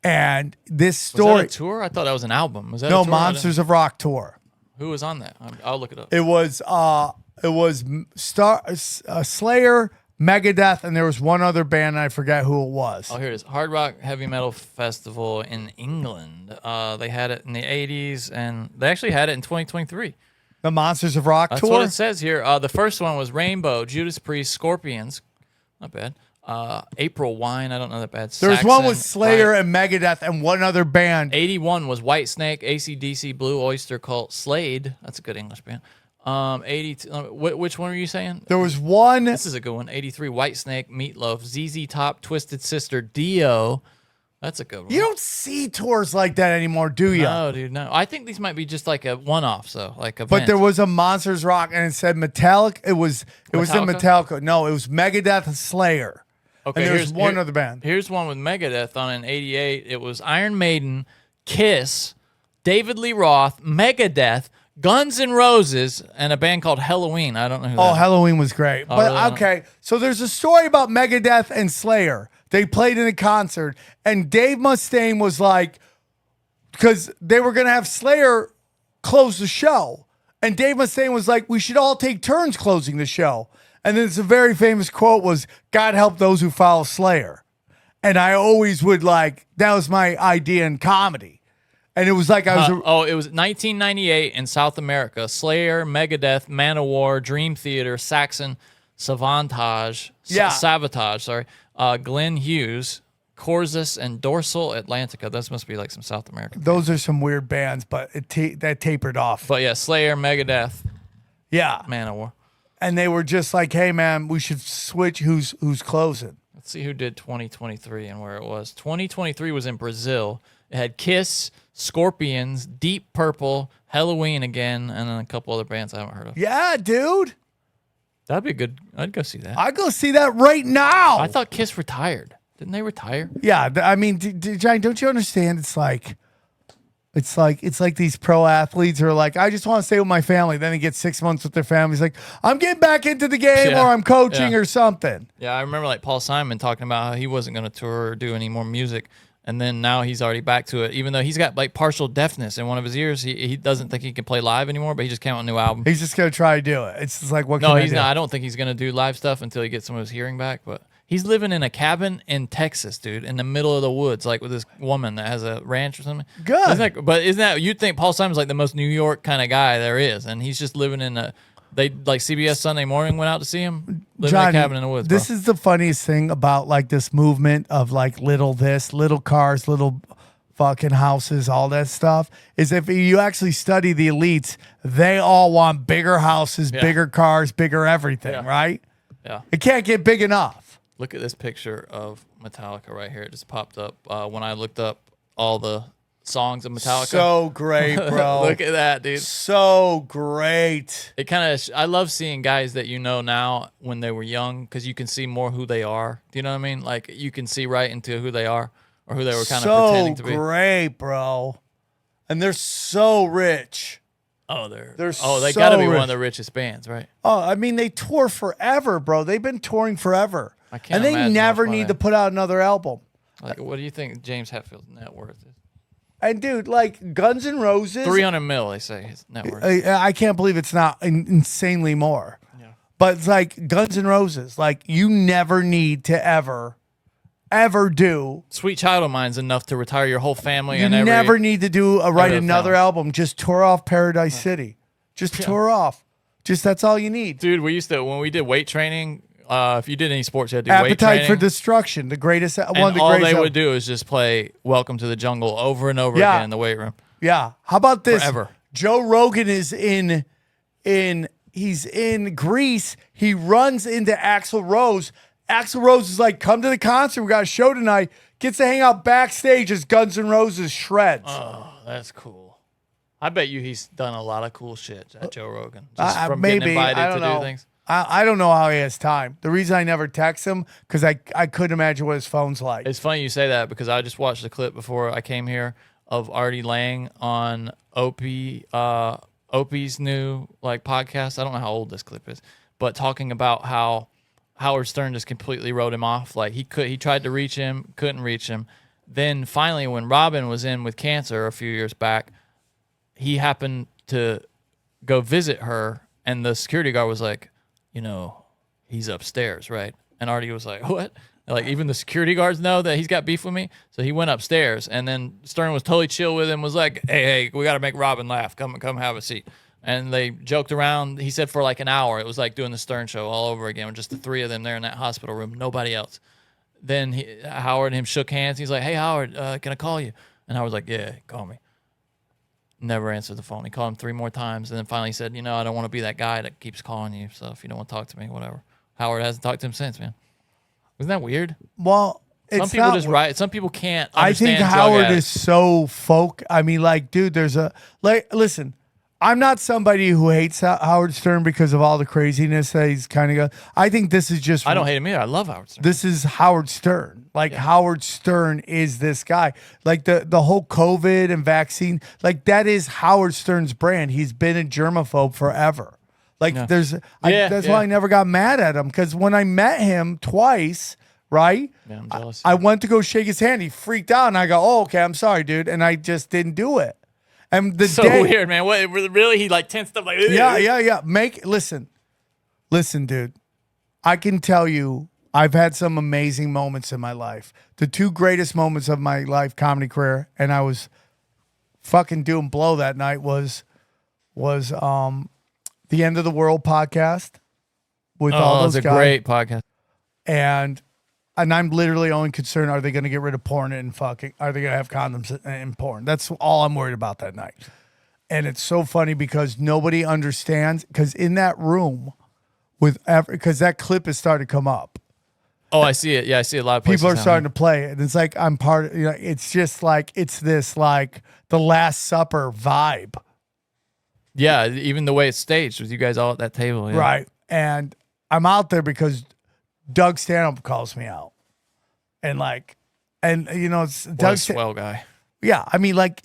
And this story. Was that a tour? I thought that was an album. Was that no, a tour? Monsters of Rock tour. Who was on that? I'll look it up. It was Slayer, Megadeth, and there was one other band, and I forget who it was. Oh, here it is. Hard Rock Heavy Metal Festival in England. They had it in the 80s, and they actually had it in 2023. The Monsters of Rock tour? tour? That's what it says here. The first one was Rainbow, Judas Priest, Scorpions. Not bad. April Wine. I don't know that bad. There's one with Slayer and Megadeth and one other band. 81 was Whitesnake, AC/DC, Blue Oyster Cult, Slade. That's a good English band. 82. Which one were you saying? There was one. This is a good one. 83. Whitesnake, Meatloaf, ZZ Top, Twisted Sister, Dio. That's a good one. You don't see tours like that anymore, do you? No, dude. No. I think these might be just like a one-off, so like a. But there was a Monsters Rock, and it said Metallica. It was in Metallica. No, it was Megadeth and Slayer. Okay, and there's one other band. Here's one with Megadeth on in 88. It was Iron Maiden, Kiss, David Lee Roth, Megadeth, Guns N' Roses, and a band called Helloween. I don't know who that is. Helloween was great. Oh, but really? okay, so there's a story about Megadeth and Slayer. They played in a concert, and Dave Mustaine was like, because they were going to have Slayer close the show. And Dave Mustaine was like, we should all take turns closing the show. And then it's a very famous quote was, God help those who follow Slayer. And I always would that was my idea in comedy. And it was like I was. It was 1998 in South America. Slayer, Megadeth, Manowar, Dream Theater, Saxon, Sabotage, Glenn Hughes, Corzus, and Dorsal Atlantica. Those must be like some South American. Those are some weird bands, but that tapered off. But yeah, Slayer, Megadeth, yeah, Manowar. And they were just like, hey, man, we should switch who's closing. Let's see who did 2023 and where it was. 2023 was in Brazil. It had Kiss, Scorpions, Deep Purple, Helloween again, and then a couple other bands I haven't heard of. Yeah, dude. That'd be good. I'd go see that. I'd go see that right now. I thought Kiss retired. Didn't they retire? Yeah, I mean, Johnny, don't you understand? It's like these pro athletes are like, I just want to stay with my family. Then they get 6 months with their families. Like, I'm getting back into the game, or I'm coaching or something. Yeah, I remember like Paul Simon talking about how he wasn't going to tour or do any more music. And then now he's already back to it, even though he's got like partial deafness in one of his ears. He doesn't think he can play live anymore, but he just came out with a new album. He's just gonna try to do it. It's just like, what? No, he's not. I don't think he's gonna do live stuff until he gets some of his hearing back. But he's living in a cabin in Texas, dude, in the middle of the woods, like with this woman that has a ranch or something. Good. Isn't that you'd think Paul Simon's like the most New York kind of guy there is, and he's just living in a. They like CBS Sunday Morning went out to see him living in a cabin in the woods. This is the funniest thing about like this movement of like little cars, little fucking houses, all that stuff, is if you actually study the elites, they all want bigger houses, bigger cars, bigger everything, right? Yeah. It can't get big enough. Look at this picture of Metallica right here. It just popped up when I looked up all the songs of Metallica. So great, bro. Look at that, dude. So great. It kind of, I love seeing guys that you know now when they were young, because you can see more who they are. Do you know what I mean? Like you can see right into who they are or who they were kind of pretending to be. So great, bro. And they're so rich. Oh, they so got to be rich. one of the richest bands, right? Oh, I mean, they tour forever, bro. They've been touring forever. I can't and they imagine never how fun need to put out another album. Like, what do you think James Hetfield's net worth is? And dude, like Guns N' Roses, 300 mil, they say his net worth. I can't believe it's not insanely more. Yeah. But it's like Guns N' Roses, like you never need to ever do. Sweet Child of Mine's enough to retire your whole family. You and never need to write another album. Just tour off Paradise City. Just tour off. Just that's all you need. Dude, we used to, when we did weight training, if you did any sports, you had to do weight Appetite training. for Destruction, the greatest one. And of the all greatest they would do is just play Welcome to the Jungle over and over again in the weight room. Yeah. How about this? Forever. Joe Rogan is he's in Greece. He runs into Axl Rose. Axl Rose is like, come to the concert. We got a show tonight. Gets to hang out backstage as Guns N' Roses shreds. Oh, that's cool. I bet you he's done a lot of cool shit at Joe Rogan. Just from maybe, getting invited I don't to know. do things. I don't know how he has time. The reason I never text him, because I couldn't imagine what his phone's like. It's funny you say that, because I just watched the clip before I came here of Artie Lang on Opie's new like podcast. I don't know how old this clip is, but talking about how Howard Stern just completely wrote him off. Like he tried to reach him, couldn't reach him. Then finally, when Robin was in with cancer a few years back, he happened to go visit her, and the security guard was like, you know, he's upstairs, right? And Artie was like, what? Like, even the security guards know that he's got beef with me? So he went upstairs, and then Stern was totally chill with him, was like, hey, we got to make Robin laugh. Come have a seat. And they joked around. He said for like an hour. It was like doing the Stern show all over again with just the three of them there in that hospital room, nobody else. Then Howard and him shook hands. He's like, hey, Howard, can I call you? And Howard's like, yeah, call me. Never answered the phone. He called him 3 more times, and then finally he said, you know, I don't want to be that guy that keeps calling you, so if you don't want to talk to me, whatever. Howard hasn't talked to him since, man. Isn't that weird? Well, some people just write. Some people can't understand. I think Howard is so folk. I mean, like, dude, listen, I'm not somebody who hates Howard Stern because of all the craziness that he's kind of got. I think this is just. I don't hate him either. I love Howard Stern. This is Howard Stern. Like, Howard Stern is this guy. Like, the whole COVID and vaccine, like, that is Howard Stern's brand. He's been a germaphobe forever. Like, that's why I never got mad at him. Because when I met him twice, right? Yeah, I'm jealous. I went to go shake his hand. He freaked out, and I go, oh, okay, I'm sorry, dude. And I just didn't do it. And the so weird, man. What, really? He like tensed up like. Yeah. Listen, dude. I can tell you, I've had some amazing moments in my life. The 2 greatest moments of my life comedy career, and I was fucking doing blow that night was the End of the World podcast with all those guys. It's a great podcast. And I'm literally only concerned, are they going to get rid of porn and fucking, are they going to have condoms and porn? That's all I'm worried about that night. And it's so funny because nobody understands, because in that room, because that clip is starting to come up. Oh, I see it. Yeah, I see a lot of places. People are starting to play it. And it's like, I'm part of, it's just like, it's this like the Last Supper vibe. Yeah, even the way it's staged with you guys all at that table. Yeah. Right. And I'm out there because Doug Stanhope calls me out. and like, and you know, it's What a Doug. swell guy. Yeah, I mean, like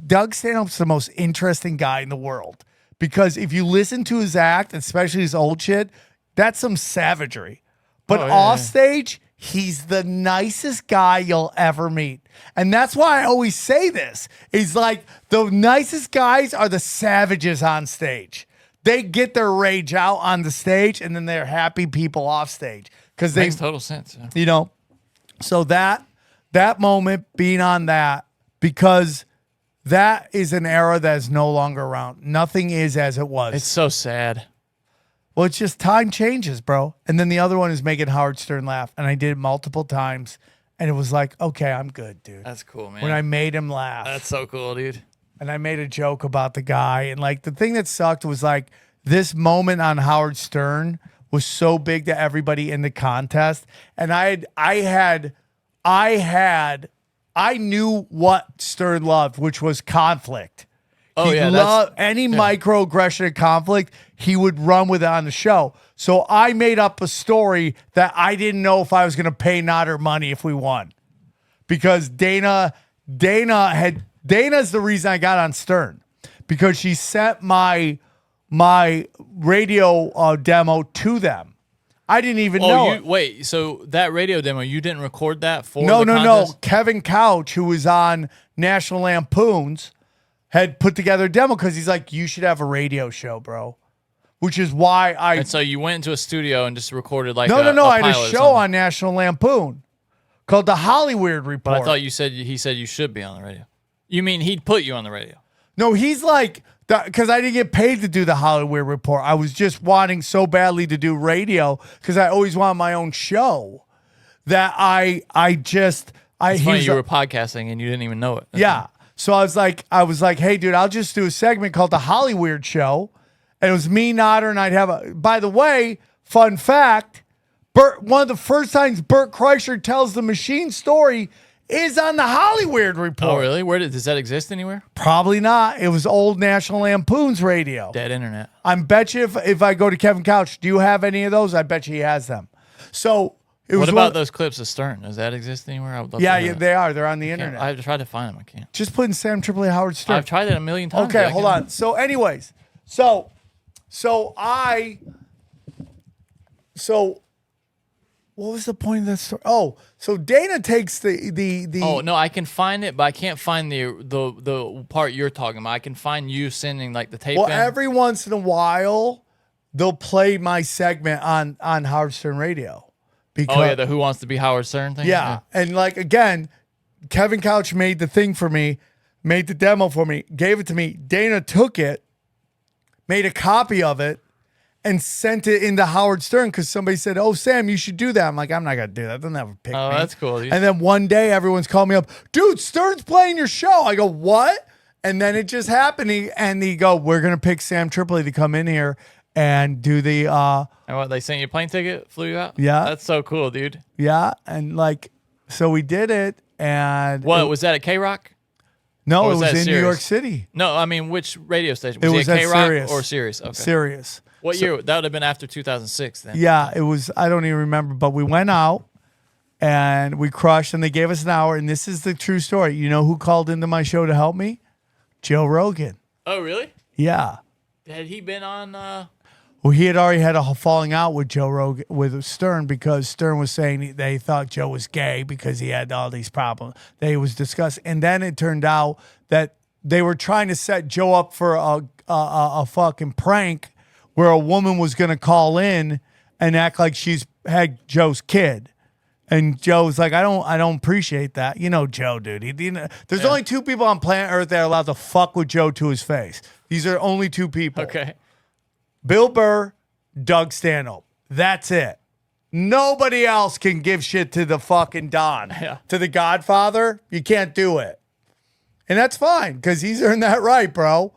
Doug Stanhope's the most interesting guy in the world because if you listen to his act, especially his old shit, that's some savagery. But off stage, he's the nicest guy you'll ever meet. And that's why I always say this. Is like the nicest guys are the savages on stage. They get their rage out on the stage and then they're happy people off stage. Because they makes total sense. Yeah. You know, so that moment being on that, because that is an era that is no longer around. Nothing is as it was. It's so sad. Well, it's just time changes, bro. And then the other one is making Howard Stern laugh. And I did it multiple times. And it was like, okay, I'm good, dude. That's cool, man. When I made him laugh. That's so cool, dude. And I made a joke about the guy. And like the thing that sucked was like this moment on Howard Stern was so big to everybody in the contest. And I knew what Stern loved, which was conflict. Oh, He yeah. loved any microaggression and conflict, he would run with it on the show. So I made up a story that I didn't know if I was going to pay Nodder money if we won. Because Dana's the reason I got on Stern. Because she sent my radio demo to them. I didn't even know it. Wait, so that radio demo, you didn't record that for No. the contest? Kevin Couch, who was on National Lampoons, had put together a demo because he's like, you should have a radio show, bro. Which is why And so you went into a studio and just recorded like No, a I had pilot a or show something. on National Lampoon called The Hollywood Report. But I thought he said you should be on the radio. You mean he'd put you on the radio? No, he's like, because I didn't get paid to do The Hollywood Report. I was just wanting so badly to do radio because I always wanted my own show that I It's funny you were podcasting and you didn't even know it. Yeah. So I was like, hey, dude, I'll just do a segment called The Hollywood Show. And it was me, Nodder, and I'd have by the way, fun fact, one of the first times Bert Kreischer tells the machine story is on The Hollywood Report. Oh, really? Does that exist anywhere? Probably not. It was old National Lampoon's radio. Dead internet. I bet you if I go to Kevin Couch, do you have any of those? I bet you he has them. So What about those clips of Stern? Does that exist anywhere? I would love to hear that. they are. They're on the internet. I've tried to find them. I can't. Just put in Sam Tripoli Howard Stern. I've tried it a million times. Okay, hold on. So, anyways, so what was the point of that story? Oh, so Dana takes the. Oh no, I can find it, but I can't find the part you're talking about. I can find you sending like the tape. Well, in. every once in a while, they'll play my segment on Howard Stern Radio. Because, the Who Wants to Be Howard Stern thing. Yeah, and like again, Kevin Couch made the thing for me, made the demo for me, gave it to me. Dana took it, made a copy of it, and sent it into Howard Stern because somebody said, "Oh, Sam, you should do that." I'm like, I'm not gonna do that. They'll never pick me. Oh, that's cool. Dude. And then one day, everyone's calling me up, dude. Stern's playing your show. I go, what? And then it just happened. And they go, we're gonna pick Sam Tripoli to come in here and do the. And what, they sent you a plane ticket, flew you out? Yeah. That's so cool, dude. Yeah, and like, so we did it, and What was that at K-Rock? No, Or it was that in New Sirius? York City. No, I mean which radio station? It Was was it at K-Rock Sirius. or Sirius? Okay. Sirius. What year? That would have been after 2006 then. Yeah, it was. I don't even remember, but we went out and we crushed, and they gave us an hour. And this is the true story. You know who called into my show to help me? Joe Rogan. Oh, really? Yeah. Had he been on? Well, he had already had a falling out with Joe Rogan, with Stern, because Stern was saying they thought Joe was gay because he had all these problems that he was discussing. And then it turned out that they were trying to set Joe up for a fucking prank where a woman was going to call in and act like she's had Joe's kid. And Joe was like, I don't appreciate that. You know Joe, dude. There's only two people on planet Earth that are allowed to fuck with Joe to his face. These are only two people. Okay. Bill Burr, Doug Stanhope. That's it. Nobody else can give shit to the fucking Don. Yeah. To the Godfather, you can't do it. And that's fine, because he's earned that right, bro.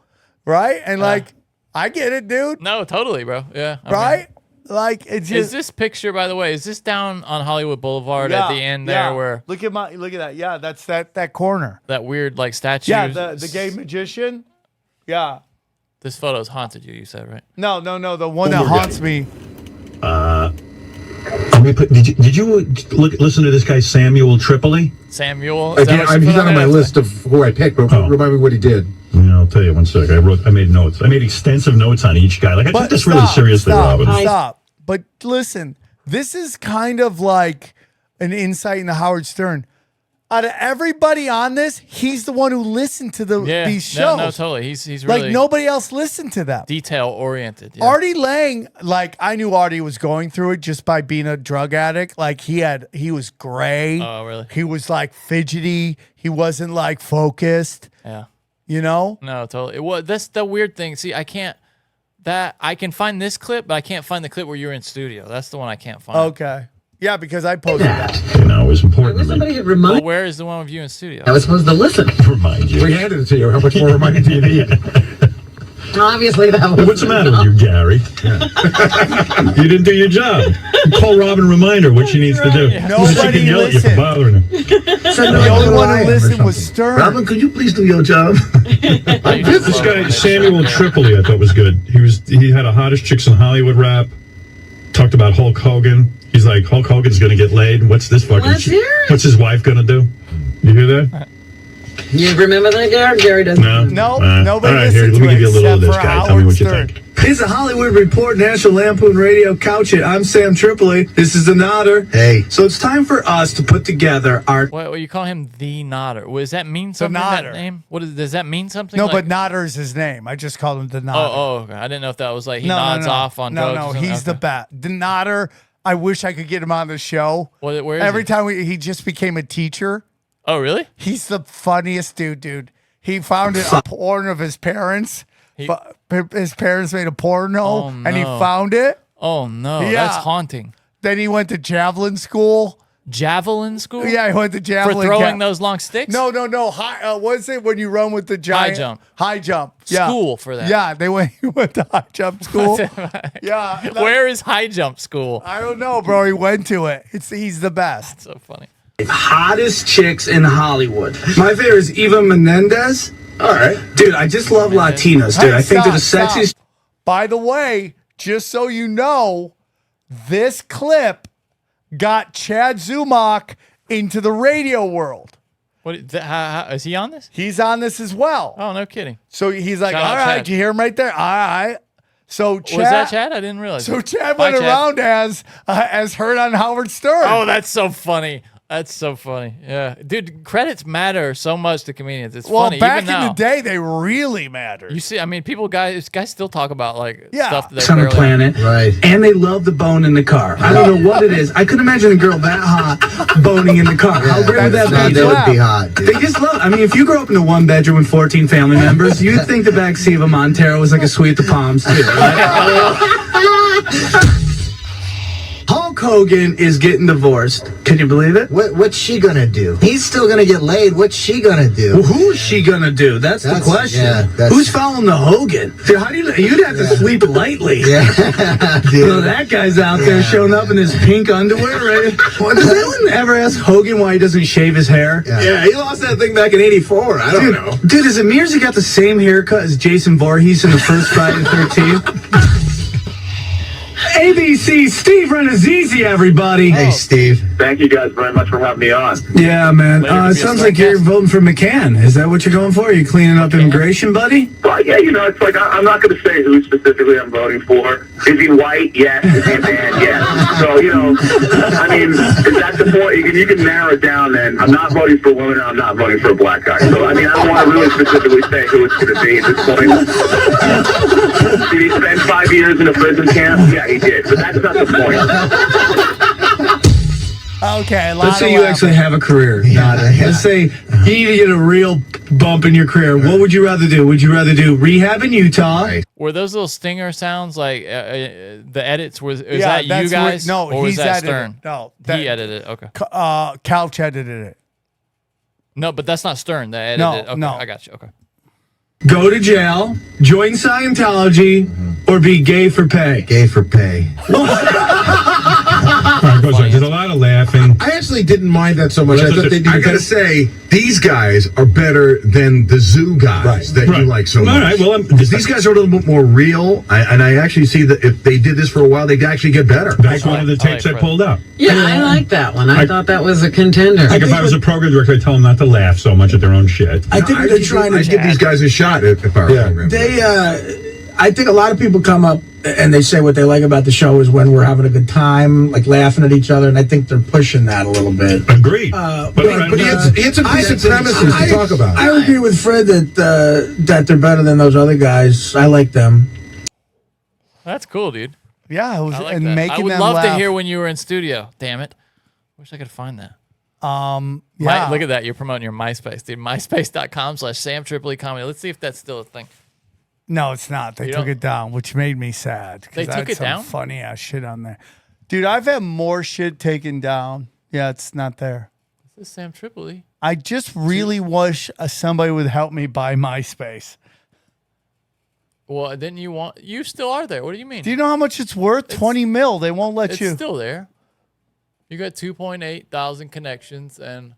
Right? And like, I get it, dude. No, totally, bro. Yeah. I Right? mean, like, it's just. is this picture, by the way, is this down on Hollywood Boulevard at the end there where Look at that. Yeah, that's that corner. that weird like statue? Yeah, the gay magician. Yeah. This photo's haunted you said, right? No. The one that haunts me. Did you listen to this guy Samuel Tripoli? Samuel? He's not on my list of who I picked, but remind me what he did. Yeah, I'll tell you one sec. I made notes. I made extensive notes on each guy. Like, I took this really seriously, Robin. Stop. But listen, this is kind of like an insight into Howard Stern. Out of everybody on this, he's the one who listened to these shows. No, totally. He's really like nobody else listened to them. Detail oriented. Yeah. Artie Lang, like I knew Artie was going through it just by being a drug addict. Like he was gray. Oh, really? He was like fidgety. He wasn't like focused. Yeah. You know? No, totally. Well, that's the weird thing. See, I can find this clip, but I can't find the clip where you're in studio. That's the one I can't find. Okay. Yeah, because I posted that. You know, it was important. Well, where is the one with you in studio? I was supposed to listen. Remind you. We handed it to you. How much more reminding do you need? Obviously, that was. What's the matter with you, Gary? You didn't do your job. Call Robin, remind her what she needs to do. Yeah. Nobody yell at you for bothering her. The only one who listened was Stern. Robin, could you please do your job? This guy Samuel Tripoli, I thought was good. He had a hottest chicks in Hollywood rap. Talked about Hulk Hogan. He's like, Hulk Hogan's gonna get laid. What's this fucking? What's his wife gonna do? You hear that? You remember that, Gary? Gary doesn't. No, nobody all right, here, let me give you a little of this guy. Tell me what you think. It's a Hollywood Report, National Lampoon Radio Couch It. I'm Sam Tripoli. This is the Nodder. Hey. So it's time for us to put together our... What you call him the Nodder? Does that mean something? That name? Does that mean something? No, but Nodder is his name. I just called him the Nodder. Oh, okay. I didn't know if that was like he nods off on drugs. No, he's the best. The Nodder. I wish I could get him on the show. Where is Every he? time he just became a teacher. Oh, really? He's the funniest dude. He found a porn of his parents. His parents made a porno, and he found it. Oh, no. Yeah. That's haunting. Then he went to javelin school. Javelin school? Yeah, he went to javelin. For throwing those long sticks? No. What is it when you run with the giant? High jump. High jump. Yeah. School for that. Yeah, he went to high jump school. Yeah. Where is high jump school? I don't know, bro. He went to it. He's the best. That's so funny. Hottest chicks in Hollywood. My favorite is Eva Menendez. All right. Dude, I just love Latinas, dude. I think they're the sexiest. By the way, just so you know, this clip got Chad Zumach into the radio world. What is he on this? He's on this as well. Oh, no kidding. So he's like, Shout all out right, Chad. you hear him right there? All right. So Chad, was that Chad? I didn't realize. So that. Chad Bye, went Chad. around as heard on Howard Stern. Oh, that's so funny. That's so funny. Yeah. Dude, credits matter so much to comedians. It's funny. Back Even in now. the day, they really mattered. You see, I mean, guys still talk about like stuff that on they're the planet, right? And they love the bone in the car. I don't know what it is. I couldn't imagine a girl that hot boning in the car. How great would that be? That would be hot. Dude. They just love. I mean, if you grew up in a one bedroom with 14 family members, you'd think the backseat of a Montero was like a Sweet the Palms too. Right? Hulk Hogan is getting divorced. Can you believe it? What's she gonna do? He's still gonna get laid. What's she gonna do? Well, who is she gonna do? That's the question. Yeah, who's following the Hogan? Dude, how do you'd have to sleep lightly. Yeah, dude. Well, that guy's out there showing up in his pink underwear, right? Does anyone ever ask Hogan why he doesn't shave his hair? Yeah, he lost that thing back in '84. I don't know. Dude, is it Mears got the same haircut as Jason Voorhees in the first Friday the 13th? ABC, Steve Renazizi, everybody. Hey, Steve. Thank you guys very much for having me on. Yeah, man. It sounds like you're voting for McCann. Is that what you're going for? Are you cleaning up immigration, buddy? Well, yeah, it's like I'm not going to say who specifically I'm voting for. Is he white? Yes. Is he a man? Yes. So, I mean, if that's the point, you can narrow it down then. I'm not voting for women, or I'm not voting for a black guy. So, I mean, I don't want to really specifically say who it's going to be at this point. Did he spend 5 years in a prison camp? Yeah, he did. But that's not the point. Okay, let's say you actually have a career. Let's say you need to get a real bump in your career. What would you rather do? Would you rather do rehab in Utah? Were those little stinger sounds like the edits? Is that you guys? No, or was he's that edited. Stern? No, he edited it. Okay. Couch edited it. No, but that's not Stern. That edited it. Okay, no. I got you. Okay. Go to jail, join Scientology, or be gay for pay? Gay for pay. right, goes on. There's a lot of laughing. I actually didn't mind that so much. I thought they did. I gotta say, these guys are better than the zoo guys that you like so much. All right, well, these guys are a little bit more real, and I actually see that if they did this for a while, they'd actually get better. That's one of the tapes I pulled up. Yeah, I like that one. I thought that was a contender. Like if I was a program director, I'd tell them not to laugh so much at their own shit. I think they're trying to give these guys a shot if I were a program director. I think a lot of people come up and they say what they like about the show is when we're having a good time, like laughing at each other, and I think they're pushing that a little bit. Agreed. But he had some decent premises to talk about. I agree with Fred that they're better than those other guys. I like them. That's cool, dude. Yeah, it was, I like and that. making I would them love laugh. to hear when you were in studio. Damn it. Wish I could find that. Yeah. Look at that. You're promoting your MySpace, dude. MySpace.com/Sam Tripoli Comedy. Let's see if that's still a thing. No, it's not. They took it down, which made me sad. They took it down? Funny ass shit on there, dude. I've had more shit taken down. Yeah, it's not there. This is Sam Tripoli. I just really wish somebody would help me buy MySpace. Well, didn't you want? You still are there. What do you mean? Do you know how much it's worth? 20 mil. They won't let you. It's still there. You got 2.8 thousand connections, and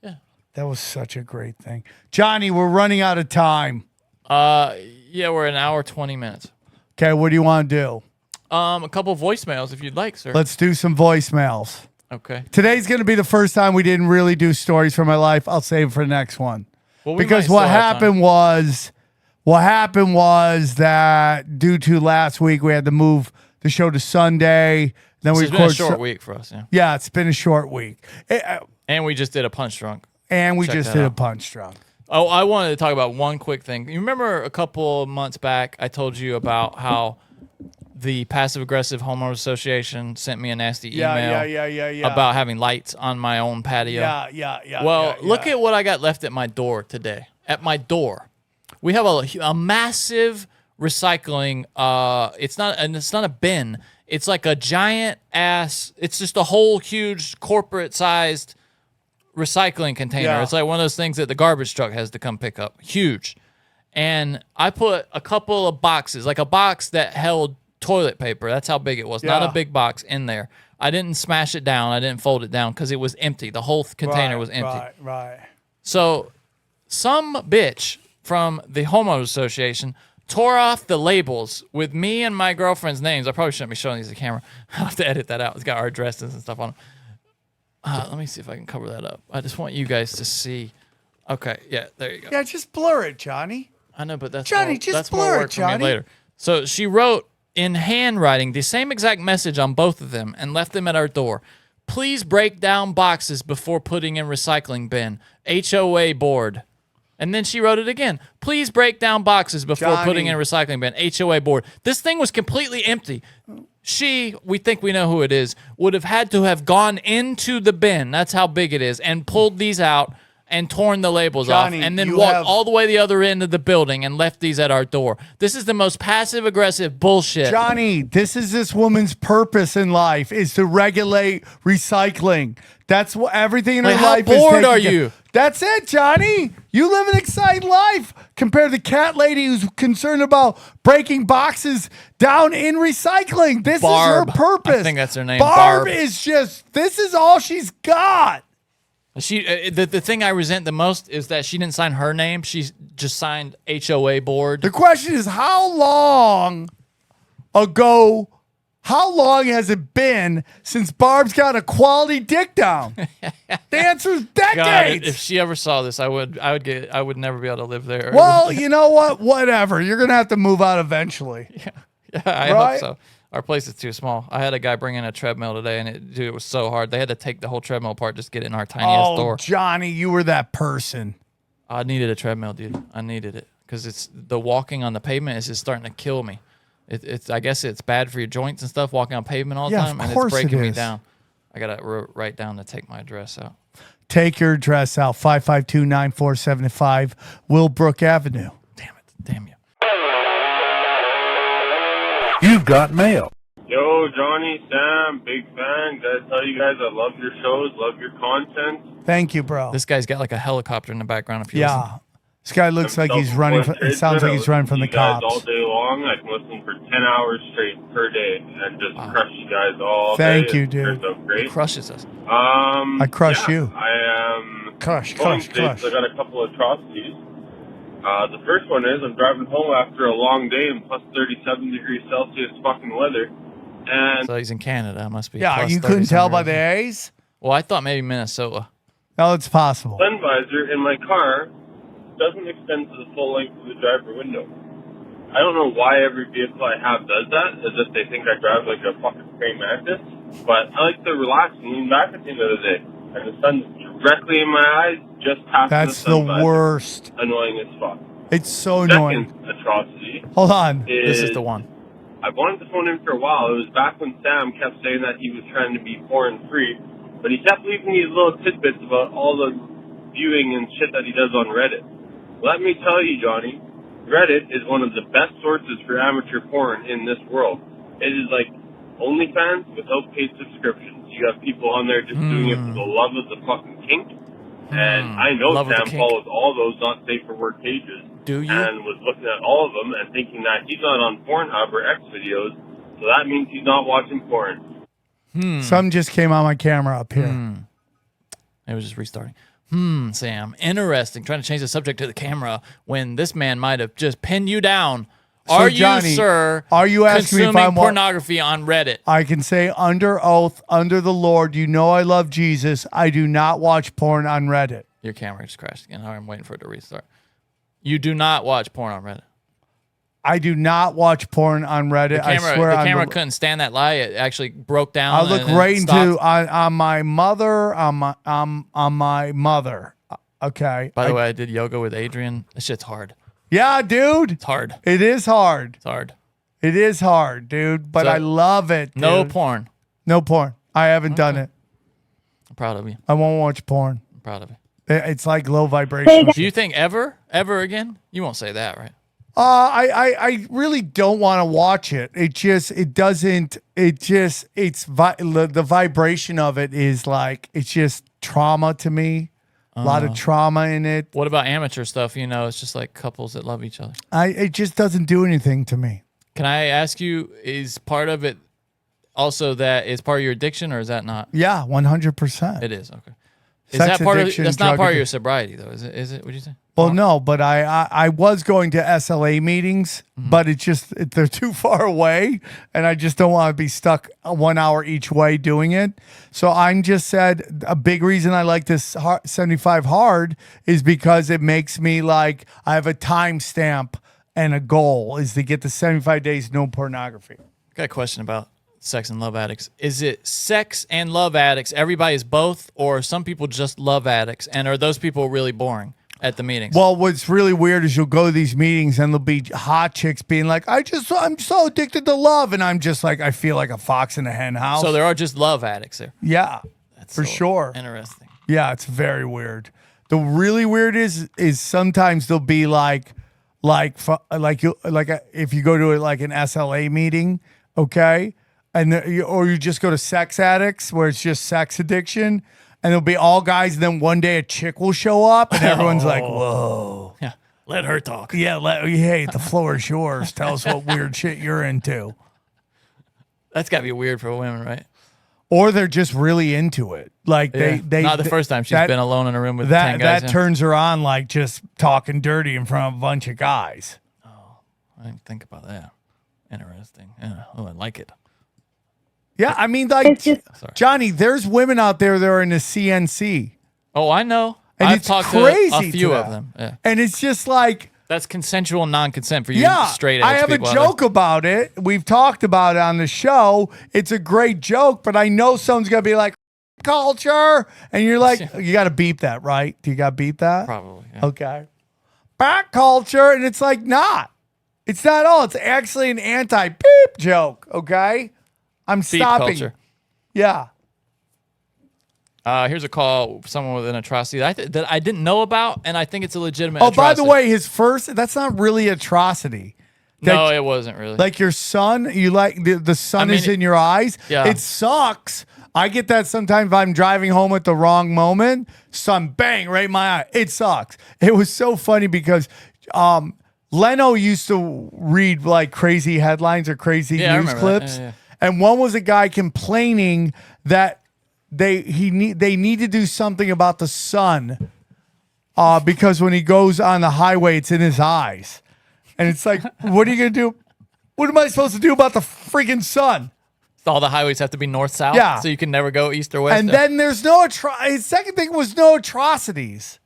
yeah, that was such a great thing. Johnny, we're running out of time. Yeah, we're an hour 20 minutes. Okay, what do you want to do? A couple voicemails if you'd like, sir. Let's do some voicemails. Okay. Today's going to be the first time we didn't really do stories from my life. I'll save it for the next one. Well, we because might what still have happened was that due to last week we had to move the show to Sunday. Then It's been a short week for us. Yeah. Yeah, it's been a short week. And we just did a punch drunk. And we Check just that did a out. punch drunk. Oh, I wanted to talk about one quick thing. You remember a couple months back, I told you about how the Passive Aggressive Homeowners Association sent me a nasty email Yeah. about having lights on my own patio. Yeah. Well, look at what I got left at my door today. At my door, we have a massive recycling. It's not a bin. It's like a giant ass. It's just a whole huge corporate sized recycling container. Yeah. It's like one of those things that the garbage truck has to come pick up. Huge. And I put a couple of boxes, like a box that held toilet paper. That's how big it was. Not Yeah. a big box in there. I didn't smash it down. I didn't fold it down because it was empty. The whole container was empty. Right. So some bitch from the homeowners association tore off the labels with me and my girlfriend's names. I probably shouldn't be showing these to the camera. I'll have to edit that out. It's got our addresses and stuff on them. Let me see if I can cover that up. I just want you guys to see. Okay, yeah, there you go. Yeah, just blur it, Johnny. I know, but that's Johnny, more, just that's blur more it, work for me Johnny. later. So she wrote in handwriting the same exact message on both of them and left them at our door. Please break down boxes before putting in recycling bin. HOA board. And then she wrote it again. Please break down boxes before putting in recycling bin. HOA board. This thing was completely empty. We think we know who it is, would have had to have gone into the bin. That's how big it is. And pulled these out and torn the labels off. And then walked all the way the other end of the building and left these at our door. This is the most passive-aggressive bullshit. Johnny, this is this woman's purpose in life is to regulate recycling. That's what everything in her life is. How bored taking are care- you? That's it, Johnny. You live an exciting life compared to the cat lady who's concerned about breaking boxes down in recycling. This Barb. is her purpose. I think that's her name. Barb Barb. is just, this is all she's got. The thing I resent the most is that she didn't sign her name. She just signed HOA board. The question is, how long has it been since Barb's got a quality dick down? The answer is decades. God, if she ever saw this, I would never be able to live there. Well, you know what? Whatever. You're gonna have to move out eventually. Yeah, I hope so. Our place is too small. I had a guy bring in a treadmill today, and it was so hard. They had to take the whole treadmill apart just to get it in our tiny ass door. Johnny, you were that person. I needed a treadmill, dude. I needed it because it's the walking on the pavement is just starting to kill me. I guess it's bad for your joints and stuff walking on pavement all the time, and it's breaking me down. I gotta write down to take my address out. Take your address out. 552-9475 Willbrook Avenue. Damn you. You've got mail. Yo, Johnny, Sam, big fan. Gotta tell you guys, I love your shows, love your content. Thank you, bro. This guy's got like a helicopter in the background. If you listen. This guy looks like he's running. It sounds like he's running from the cops. All day long, I can listen for 10 hours straight per day and just crush you guys all Thank day. you, dude. You're so great. It crushes us. I crush you. I am Crush. I got a couple of atrocities. The first one is I'm driving home after a long day in plus 37 degrees Celsius fucking weather. And So he's in Canada. It must be. Yeah, plus you couldn't tell by 30 the A's? Well, I thought maybe Minnesota. No, it's possible. sun visor in my car doesn't extend to the full length of the driver window. I don't know why every vehicle I have does that, as if they think I drive like a fucking praying mantis. But I like to relax and lean back at the end of the day. And the sun's directly in my eyes, just past That's the sun the visor. worst. Annoying as fuck. It's so Second annoying. atrocity. Hold on. This is the one. I wanted to phone in for a while. It was back when Sam kept saying that he was trying to be porn-free. But he kept leaving these little tidbits about all the viewing and shit that he does on Reddit. Let me tell you, Johnny, Reddit is one of the best sources for amateur porn in this world. It is like OnlyFans without paid subscriptions. You have people on there just doing it for the love of the fucking kink. And I know Love of the Sam kink. follows all those not safe for work pages. Do you? And was looking at all of them and thinking that he's not on Pornhub or X videos, so that means he's not watching porn. Some just came on my camera up here. It was just restarting. Sam. Interesting. Trying to change the subject to the camera when this man might have just pinned you down. So, Are Johnny, you, sir, are you asking me if consuming I'm pornography on Reddit? I can say under oath, under the Lord, you know I love Jesus. I do not watch porn on Reddit. Your camera just crashed again. I'm waiting for it to restart. You do not watch porn on Reddit. I do not watch porn on Reddit. The camera, I swear the camera couldn't stand that lie. It actually broke down. I look and then right stopped. into on my mother, on my mother. Okay. By the way, I did yoga with Adrian. This shit's hard. Yeah, dude. It's hard. It is hard. It's hard. It is hard, dude. But So, I love it. No dude. porn. No porn. I haven't done it. I'm proud of you. I won't watch porn. I'm proud of you. It's like low vibration. Do you think ever again? You won't say that, right? I really don't want to watch it. The vibration of it is like, it's just trauma to me. A lot of trauma in it. What about amateur stuff? You know, it's just like couples that love each other. It just doesn't do anything to me. Can I ask you, is part of it also that is part of your addiction, or is that not? Yeah, 100%. It is, okay. Is Sex that part addiction, of that's not drug part of your addiction. sobriety though, is it? Is it? Would you say? Well, no, but I was going to SLA meetings, but they're too far away, and I just don't want to be stuck 1 hour each way doing it. So I just said a big reason I like this 75 hard is because it makes me like I have a time stamp and a goal is to get the 75 days no pornography. Got a question about sex and love addicts. Is it sex and love addicts? Everybody is both, or some people just love addicts? And are those people really boring at the meetings? Well, what's really weird is you'll go to these meetings and there'll be hot chicks being like, I'm so addicted to love. And I'm just like, I feel like a fox in a hen house. So there are just love addicts there. Yeah, That's for so sure. Interesting. Yeah, it's very weird. The really weird is sometimes they'll be if you go to like an SLA meeting, okay, and or you just go to sex addicts where it's just sex addiction, and there'll be all guys, and then one day a chick will show up, and everyone's like, "Whoa, Yeah, let her talk. yeah, hey, the floor is yours. Tell us what weird shit you're into." That's got to be weird for women, right? Or they're just really into it. Like Yeah. they Not the first time she's been alone in a room with 10 guys. That turns her on, like just talking dirty in front of a bunch of guys. I didn't think about that. Interesting. Yeah. Oh, I like it. Yeah, I mean, like, Johnny, there's women out there that are in the CNC. Oh, I know. And I've it's talked crazy to a few to of them. them. Yeah. And it's just like, That's consensual non-consent for you yeah, straight edge I have a people out joke about it. We've talked about it on the show. It's a great joke, but I know someone's going to be like, culture. And you're like, you got to beep that, right? Do you got to beep that? Probably. Yeah. Okay. Back culture. And it's like, not. It's not all. It's actually an anti-beep joke, okay? I'm Beep stopping. culture. Yeah. Here's a call. Someone with an atrocity that I didn't know about, and I think it's a legitimate. Oh, by the atrocity. way, his first, that's not really atrocity. No, it wasn't really. Like your son, you like the sun is in your eyes. Yeah. It sucks. I get that sometimes if I'm driving home at the wrong moment. Sun bang right in my eye. It sucks. It was so funny because Leno used to read like crazy headlines or crazy Yeah, I news remember that. clips. Yeah, yeah. and one was a guy complaining that they need to do something about the sun, because when he goes on the highway, it's in his eyes, and it's like, what are you gonna do? What am I supposed to do about the freaking sun? All the highways have to be north-south, Yeah. so you can never go east or west. And then there's no his second thing was no atrocities.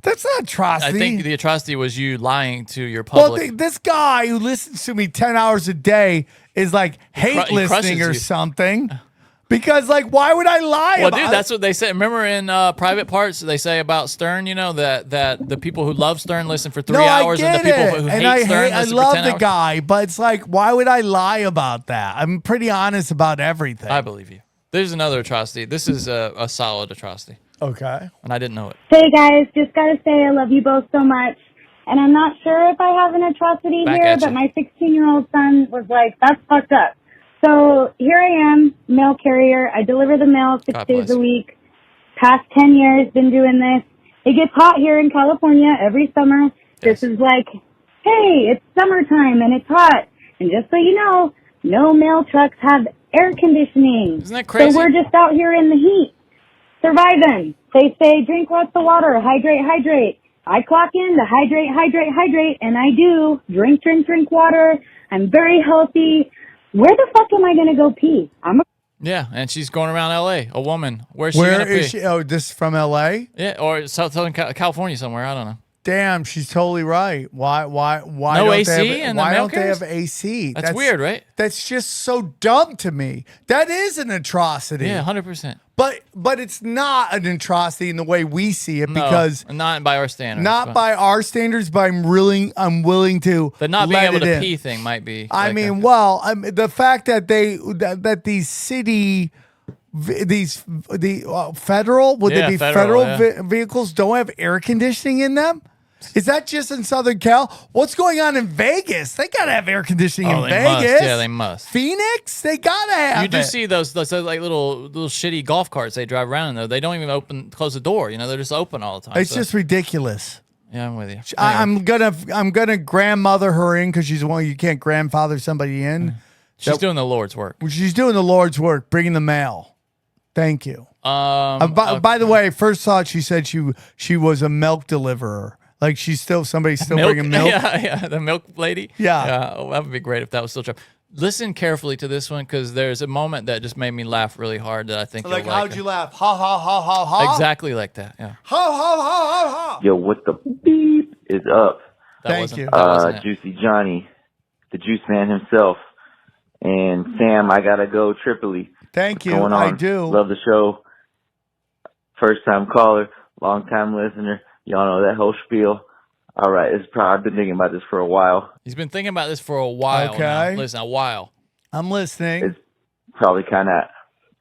That's not atrocity. I think the atrocity was you lying to your public. Well, this guy who listens to me 10 hours a day is like hate he listening crushes or you. something. Because, like, why would I lie Well, about dude, it? that's what they say. Remember in Private Parts, they say about Stern, you know, that the people who love Stern listen for 3 hours, and the people who hate Stern I listen love for 10 the hours. guy, but it's like, why would I lie about that? I'm pretty honest about everything. I believe you. There's another atrocity. This is a solid atrocity. Okay. And I didn't know it. Hey guys, just gotta say I love you both so much. And I'm not sure if I have an atrocity Back here, at but you. my 16-year-old son was like, that's fucked up. So here I am, mail carrier. I deliver the mail 6 God days bless a you. week. Past 10 years, been doing this. It gets hot here in California every summer. This is like, hey, it's summertime and it's hot. And just so you know, no mail trucks have air conditioning. Isn't that crazy? So we're just out here in the heat, surviving. They say drink lots of water, hydrate, hydrate. I clock in to hydrate, hydrate, hydrate, and I do. Drink, drink, drink water. I'm very healthy. Where the fuck am I going to go pee? Yeah, and she's going around L.A., a woman. Where's she going to pee? Where is she? Oh, this is from L.A.? Yeah, or Southern California somewhere. I don't know. Damn, she's totally right. Why No don't AC they have, in the why mail don't they carriers? have AC? That's weird, right? That's just so dumb to me. That is an atrocity. Yeah, 100%. But it's not an atrocity in the way we see it, because not by our standards. not by our standards, but I'm willing to. The not being let able it to in. pee thing might be. I like mean, the fact that these city. Federal, would they be federal vehicles don't have air conditioning in them? Is that just in Southern Cal? What's going on in Vegas? They gotta have air conditioning in they Vegas. must. Yeah, they must. Phoenix, they gotta have. You do it. see those like little shitty golf carts they drive around in there. They don't even close the door. You know, they're just open all the time. It's just ridiculous. Yeah, I'm with you. I'm gonna grandmother her in, because she's one you can't grandfather somebody in. She's doing the Lord's work. She's doing the Lord's work, bringing the mail. Thank you. By the way, first thought she said she was a milk deliverer. Like somebody's still bringing milk. Yeah, the milk lady. Yeah. Oh, that would be great if that was still true. Listen carefully to this one, because there's a moment that just made me laugh really hard that I think Like, you'll how'd like. you laugh? Ha ha ha ha ha. Exactly like that. Yeah. Ha ha ha ha ha. Yo, what the beep is up? Thank you. Juicy Johnny, the Juice Man himself, and Sam. I gotta go Tripoli. Thank you. What's going on? I do. Love the show. First time caller, long time listener. Y'all know that whole spiel. All right, I've been thinking about this for a while. He's been thinking about this for a while. Okay. Now. Listen, a while. I'm listening. It's probably kind of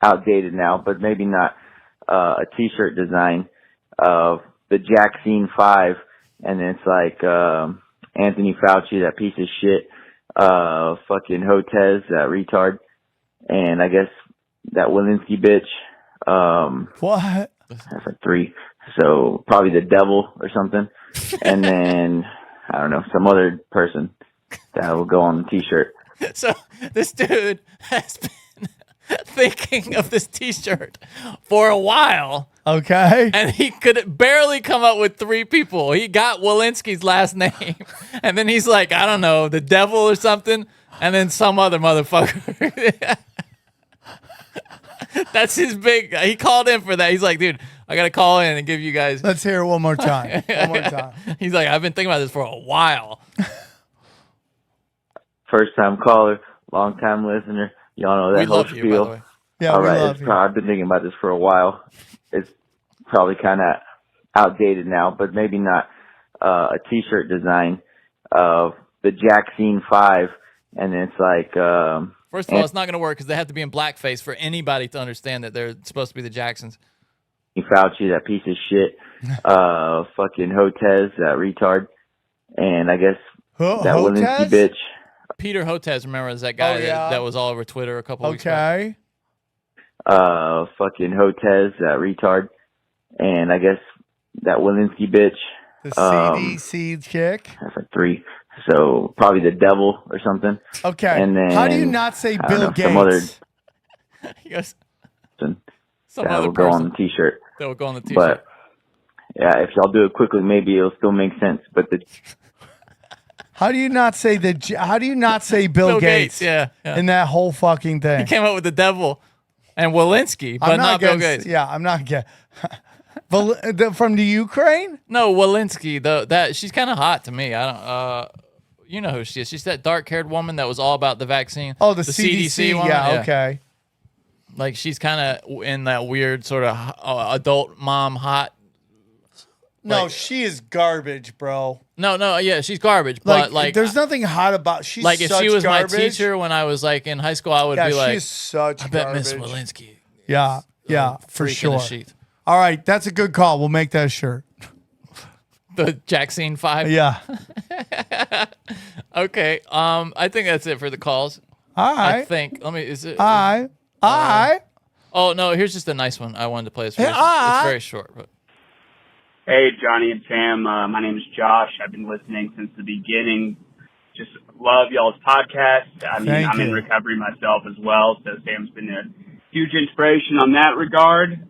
outdated now, but maybe not. A T-shirt design of the Jackson 5, and it's like Anthony Fauci, that piece of shit, fucking Hotez, that retard, and I guess that Walensky bitch. What? That's like 3. So probably the devil or something. And then, I don't know, some other person that will go on the T-shirt. So this dude has been thinking of this T-shirt for a while. Okay. And he could barely come up with 3 people. He got Walensky's last name. And then he's like, I don't know, the devil or something. And then some other motherfucker. That's his big. He called in for that. He's like, dude, I got to call in and give you guys. Let's hear it one more time. One more time. He's like, I've been thinking about this for a while. First time caller, long time listener. Y'all know that We whole love you, by the spiel. way. Yeah, all we right, love you. I've been thinking about this for a while. It's probably kind of outdated now, but maybe not. A T-shirt design of the Jackson 5, and it's like. First of all, it's not going to work because they have to be in blackface for anybody to understand that they're supposed to be the Jacksons. Fauci, that piece of shit, fucking Hotez, that retard, and I guess that Walensky bitch. Peter Hotez, remember, is that guy that was all over Twitter a couple weeks ago. Okay. Fucking Hotez, that retard, and I guess that Walensky bitch. The CDC chick. That's like 3. So probably the devil or something. Okay. And then How do you not say I don't Bill know, Gates? some other He goes, that other will go on person. the T-shirt. That will go on the T-shirt. But yeah, if y'all do it quickly, maybe it'll still make sense. But How do you not say Bill Gates? Yeah. In that whole fucking thing. He came up with the devil and Walensky, but not Bill Gates. Yeah, I'm not getting. From the Ukraine? No, Walensky. That she's kind of hot to me. I don't. You know who she is? She's that dark-haired woman that was all about the vaccine. Oh, the CDC woman. Yeah, okay. Like she's kind of in that weird sort of adult mom hot. No, like, she is garbage, bro. No, yeah, she's garbage. But like, there's nothing hot about. She's like if such she was garbage. my teacher when I was like in high school, I would be like, she's such. I bet Miss garbage. Walensky. Yeah, for freak in a sure. sheet. All right, that's a good call. We'll make that a shirt. The Jackson 5. Yeah. Okay. I think that's it for the calls. All right. I think. Let me. Is it? All right. Oh no! Here's just a nice one. I wanted to play. It's very, Hey, it's very short. But Hey, Johnny and Sam. My name is Josh. I've been listening since the beginning. Just love y'all's podcast. I mean, Thank I'm in you. recovery myself as well, so Sam's been a huge inspiration on that regard.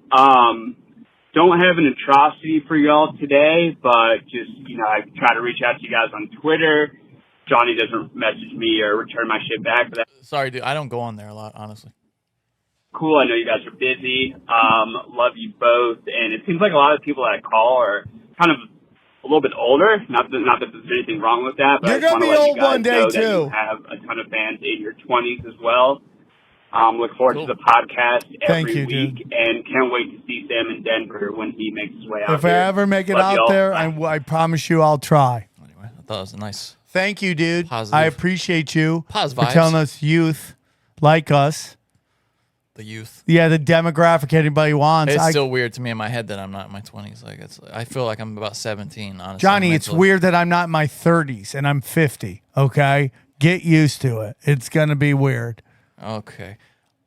Don't have an atrocity for y'all today, but just, I try to reach out to you guys on Twitter. Johnny doesn't message me or return my shit back. But sorry, dude. I don't go on there a lot, honestly. cool. I know you guys are busy. Love you both. And it seems like a lot of people that I call are kind of a little bit older. Not that there's anything wrong with that, but You're I just gonna want to be let old you guys one day, know that too. you have a ton of fans in your 20s as well. Look forward to the podcast Thank every you, week, dude. and can't wait to see Sam in Denver when he makes his way out If I here. ever make it Love out y'all. there, I promise you I'll try. I thought it was a nice. Thank you, dude. Positive. I appreciate you Positive for telling us youth like us. The youth. Yeah, the demographic anybody wants. It's still weird to me in my head that I'm not in my 20s. Like I feel like I'm about 17. Honestly, Johnny, it's mentally. weird that I'm not in my 30s and I'm 50. Okay, get used to it. It's gonna be weird. Okay.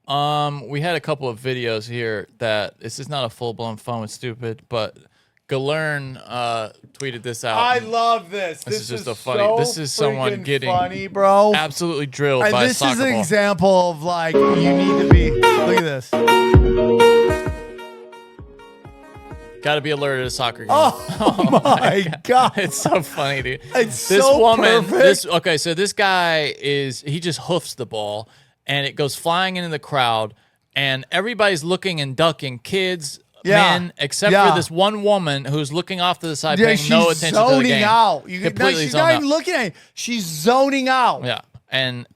We had a couple of videos here that this is not a full blown phone with stupid, but Galern tweeted this out. I love this. This is just a funny. so this is someone freaking getting funny, bro. absolutely drilled And by a this soccer is an ball. example of like you need to be. Look at this. Got to be alerted to soccer game. Oh, my God. It's so funny, dude. It's this so woman. perfect. So this guy he just hoofs the ball and it goes flying into the crowd and everybody's looking and ducking, kids, men, except for this one woman who's looking off to the side, paying no attention to the zoning game. out. Completely She's zoned not out. even looking at it. She's zoning out. Yeah, and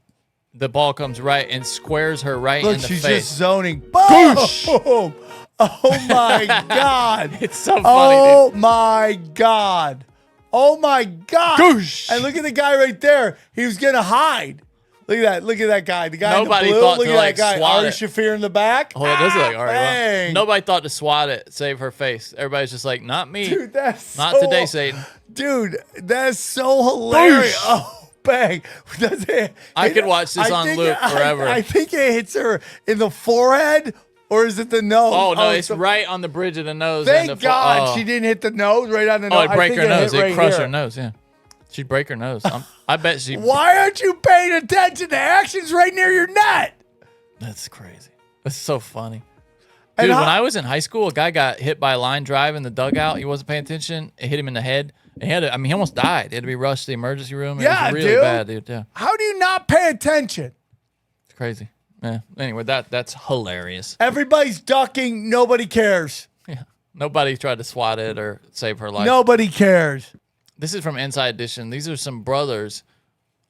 the ball comes right and squares her right Look, in the she's face. just zoning. Boom! Oh my God! It's so funny, Oh dude. my God! Oh my God! Goosh. And look at the guy right there. He was gonna hide. Look at that. Look at that guy. The guy Nobody in the blue. thought Look to, at like, that guy. swat Ari it. Shaffir in the back. Oh, that does look like all right. Bang. Well, nobody thought to swat it, save her face. Everybody's just like, not me. Dude, that's not so- today, Satan. Dude, that's so hilarious. Boosh. Oh, bang. Does it- I could watch this on think loop forever. I think it hits her in the forehead, or is it the nose? Oh no, it's the- right on the bridge of the nose. Thank and the God oh. she didn't hit the nose right on the nose. Oh, it'd break I think her nose. hit It'd right crush here. her nose. Yeah, she'd break her nose. I bet she. Why aren't you paying attention to actions right near your net? That's crazy. That's so funny. And Dude, how- when I was in high school, a guy got hit by a line drive in the dugout. He wasn't paying attention. It hit him in the head. And he almost died. He had to be rushed to the emergency room. It Yeah, was really dude. bad, dude. Yeah, How do you not pay attention? it's crazy. Yeah. Anyway, that's hilarious. Everybody's ducking. Nobody cares. Yeah. Nobody tried to swat it or save her life. Nobody cares. This is from Inside Edition. These are some brothers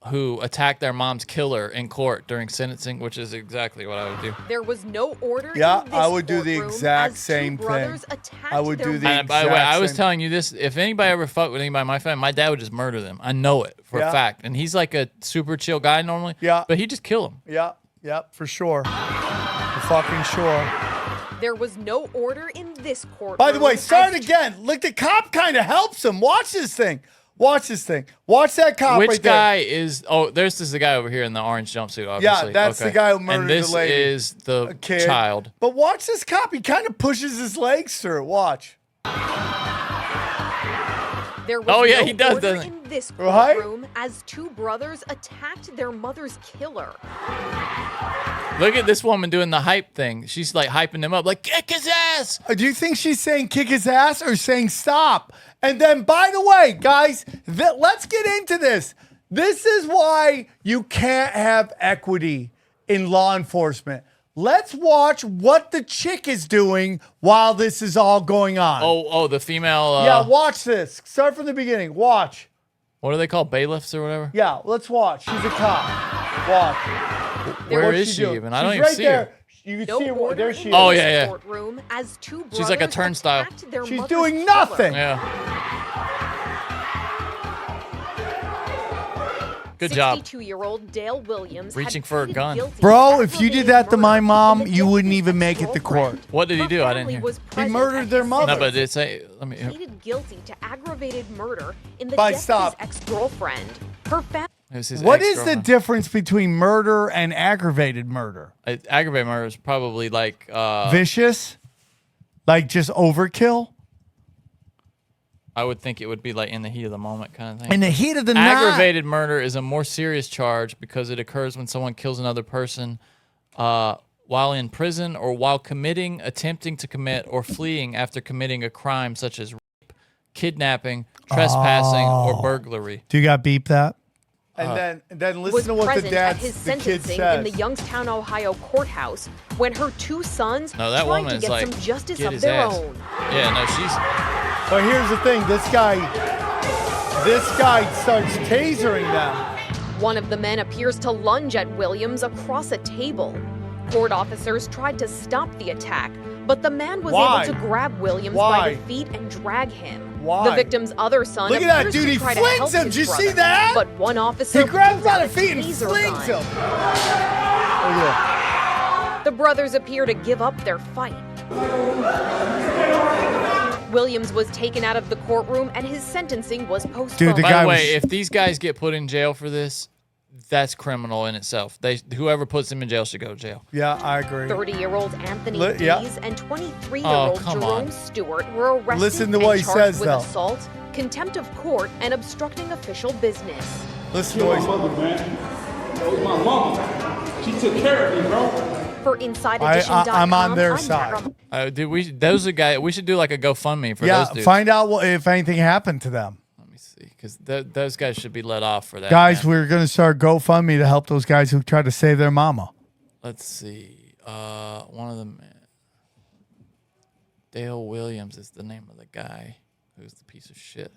who attacked their mom's killer in court during sentencing, which is exactly what I would do. There was no order. Yeah, in this I would do the courtroom exact as two same thing. brothers attacked I would their do the And by the way, exact I was same- telling you this. If anybody ever fucked with anybody in my family, my dad would just murder them. I know it for Yeah. a fact. And he's like a super chill guy normally. Yeah. But he just kill him. Yeah, for sure. For fucking sure. There was no order in this courtroom. By the way, start as again. Look, the cop kind of helps him. Watch this thing. Watch this thing. Watch that cop Which right there. guy is? Oh, this is the guy over here in the orange jumpsuit. Obviously. that's the guy who murdered And this the lady. is the A kid. child. But watch this cop. He kind of pushes his legs through. Watch. There was Oh, yeah, no he does, order doesn't he? in this Right? courtroom as two brothers attacked their mother's killer. Look at this woman doing the hype thing. She's like hyping him up, like, kick his ass. Do you think she's saying kick his ass or saying stop? And then, by the way, guys, let's get into this. This is why you can't have equity in law enforcement. Let's watch what the chick is doing while this is all going on. Oh, the female. Yeah, watch this. Start from the beginning. Watch. What are they called? Bailiffs or whatever? Yeah, let's watch. She's a cop. Watch. Where is she even? I don't even see her. You can see her. There she is. Oh, yeah. Courtroom as two She's like a brothers turnstile. attacked their She's mother's doing killer. nothing. Yeah. Good job. 62-year-old Dale Williams Reaching had for a pleaded gun. guilty Bro, to if you did aggravated that to my murder mom, in the you death wouldn't of even his make it to girlfriend. court. What did he Her do? I didn't family hear. was He present murdered at their his mother. No, but it say. Let me. pleaded guilty to aggravated murder in the Bye, death stop. of his ex-girlfriend. Her family. What is the difference between murder and aggravated murder? Aggravated murder is probably like Vicious? Like just overkill? I would think it would be like in the heat of the moment kind of thing. In the heat of the night. Aggravated murder is a more serious charge because it occurs when someone kills another person while in prison or while committing, attempting to commit, or fleeing after committing a crime such as rape, kidnapping, trespassing, or burglary. Do you got beep that? And then listen was to what the present at his kid sentencing says. in the Youngstown, Ohio courthouse when her two sons No, that tried woman to is get like, some justice get of his their ass. own. Yeah, no, she's. But here's the thing, this guy starts tasering them. One of the men appears to lunge at Williams across a table. Court officers tried to stop the attack, but the man was Why? able to grab Williams Why? by the feet and drag him. Why? The victim's other son Look at that, appears dude, to he try to flings help him. his Did you brother, see that? But one officer He grabs pulls by out the a feet and taser flings gun. him. The brothers appear to give up their fight. Williams was taken out of the courtroom and his sentencing was postponed. By the way, if these guys get put in jail for this, that's criminal in itself. Whoever puts them in jail should go to jail. Yeah, I agree. 30-year-old Anthony Yeah. Dees and 23-year-old Oh, come Jerome on. Stewart were arrested Listen to and what he charged says, with though. assault, contempt of court, and obstructing official business. Listen to what he mother, man. That was my mama. She took care of me, bro. For InsideEdition.com, I'm on their I'm side. Those are guys. We should do like a GoFundMe for those dudes. Find out if anything happened to them. Because those guys should be let off for that. Guys, man. we're going to start GoFundMe to help those guys who try to save their mama. Let's see. One of them. Dale Williams is the name of the guy who's the piece of shit.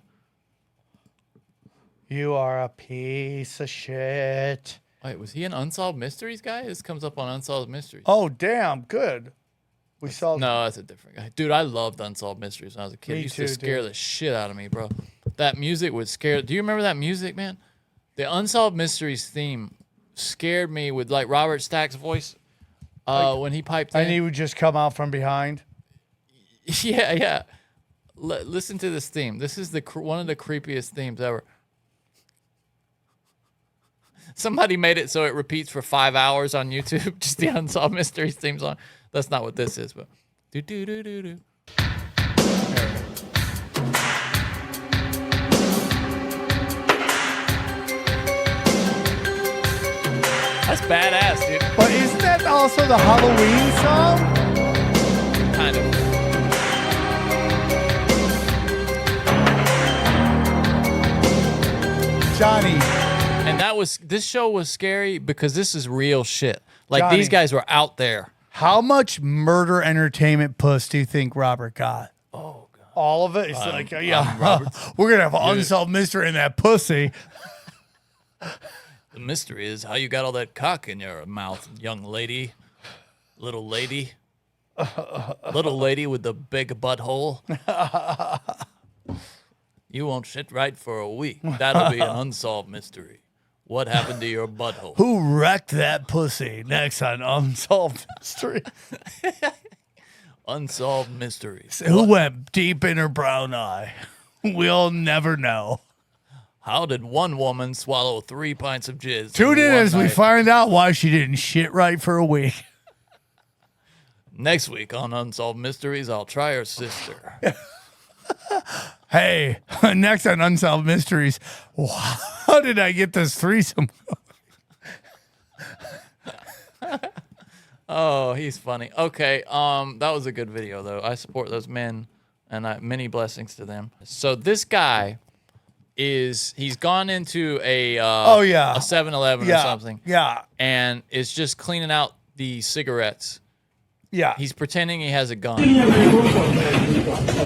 You are a piece of shit. Wait, was he an Unsolved Mysteries guy? This comes up on Unsolved Mysteries. Oh, damn. Good. We saw. No, that's a different guy. Dude, I loved Unsolved Mysteries when I was a kid. Me It used too, to scare dude. the shit out of me, bro. That music would scare. Do you remember that music, man? The Unsolved Mysteries theme scared me with like Robert Stack's voice when he piped in. And he would just come out from behind. Yeah. Listen to this theme. This is one of the creepiest themes ever. Somebody made it so it repeats for 5 hours on YouTube. Just the Unsolved Mysteries theme song. That's not what this is, but do do do do do. That's badass, dude. But isn't that also the Halloween song? Kind of. Johnny. And this show was scary because this is real shit. Like Johnny. these guys were out there. How much murder entertainment puss do you think Robert got? Oh, God. All of it? It's I'm yeah, we're going to have an unsolved mystery in that pussy. The mystery is how you got all that cock in your mouth, young lady. Little lady. Little lady with the big butthole. You won't shit right for a week. That'll be an unsolved mystery. What happened to your butthole? Who wrecked that pussy? Next on Unsolved Mystery. Unsolved mysteries. Who went deep in her brown eye? We'll never know. How did one woman swallow 3 pints of jizz? Tune in one as we night? find out why she didn't shit right for a week. Next week on Unsolved Mysteries, I'll try her sister. Hey, Next on Unsolved Mysteries, how did I get this threesome? Oh, he's funny. Okay, that was a good video though. I support those men, and many blessings to them. So this guy he's gone into a a 7-Eleven or something. Yeah. And is just cleaning out the cigarettes. Yeah. He's pretending he has a gun.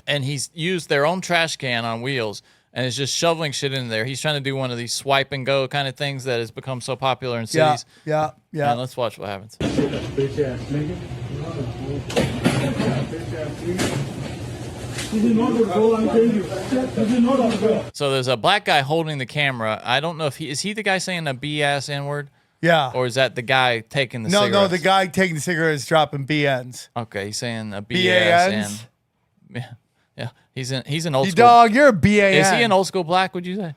And he's used their own trash can on wheels and is just shoveling shit in there. He's trying to do one of these swipe and go kind of things that has become so popular in cities. Yeah. And let's watch what happens. So there's a black guy holding the camera. I don't know if is he the guy saying a B-ass N-word? Yeah. Or is that the guy taking the cigarettes? No, the guy taking the cigarettes dropping BNs. Okay, he's saying a B-ass and yeah. He's an old school. Dog, you're a BAN. Is he an old school black, would you say?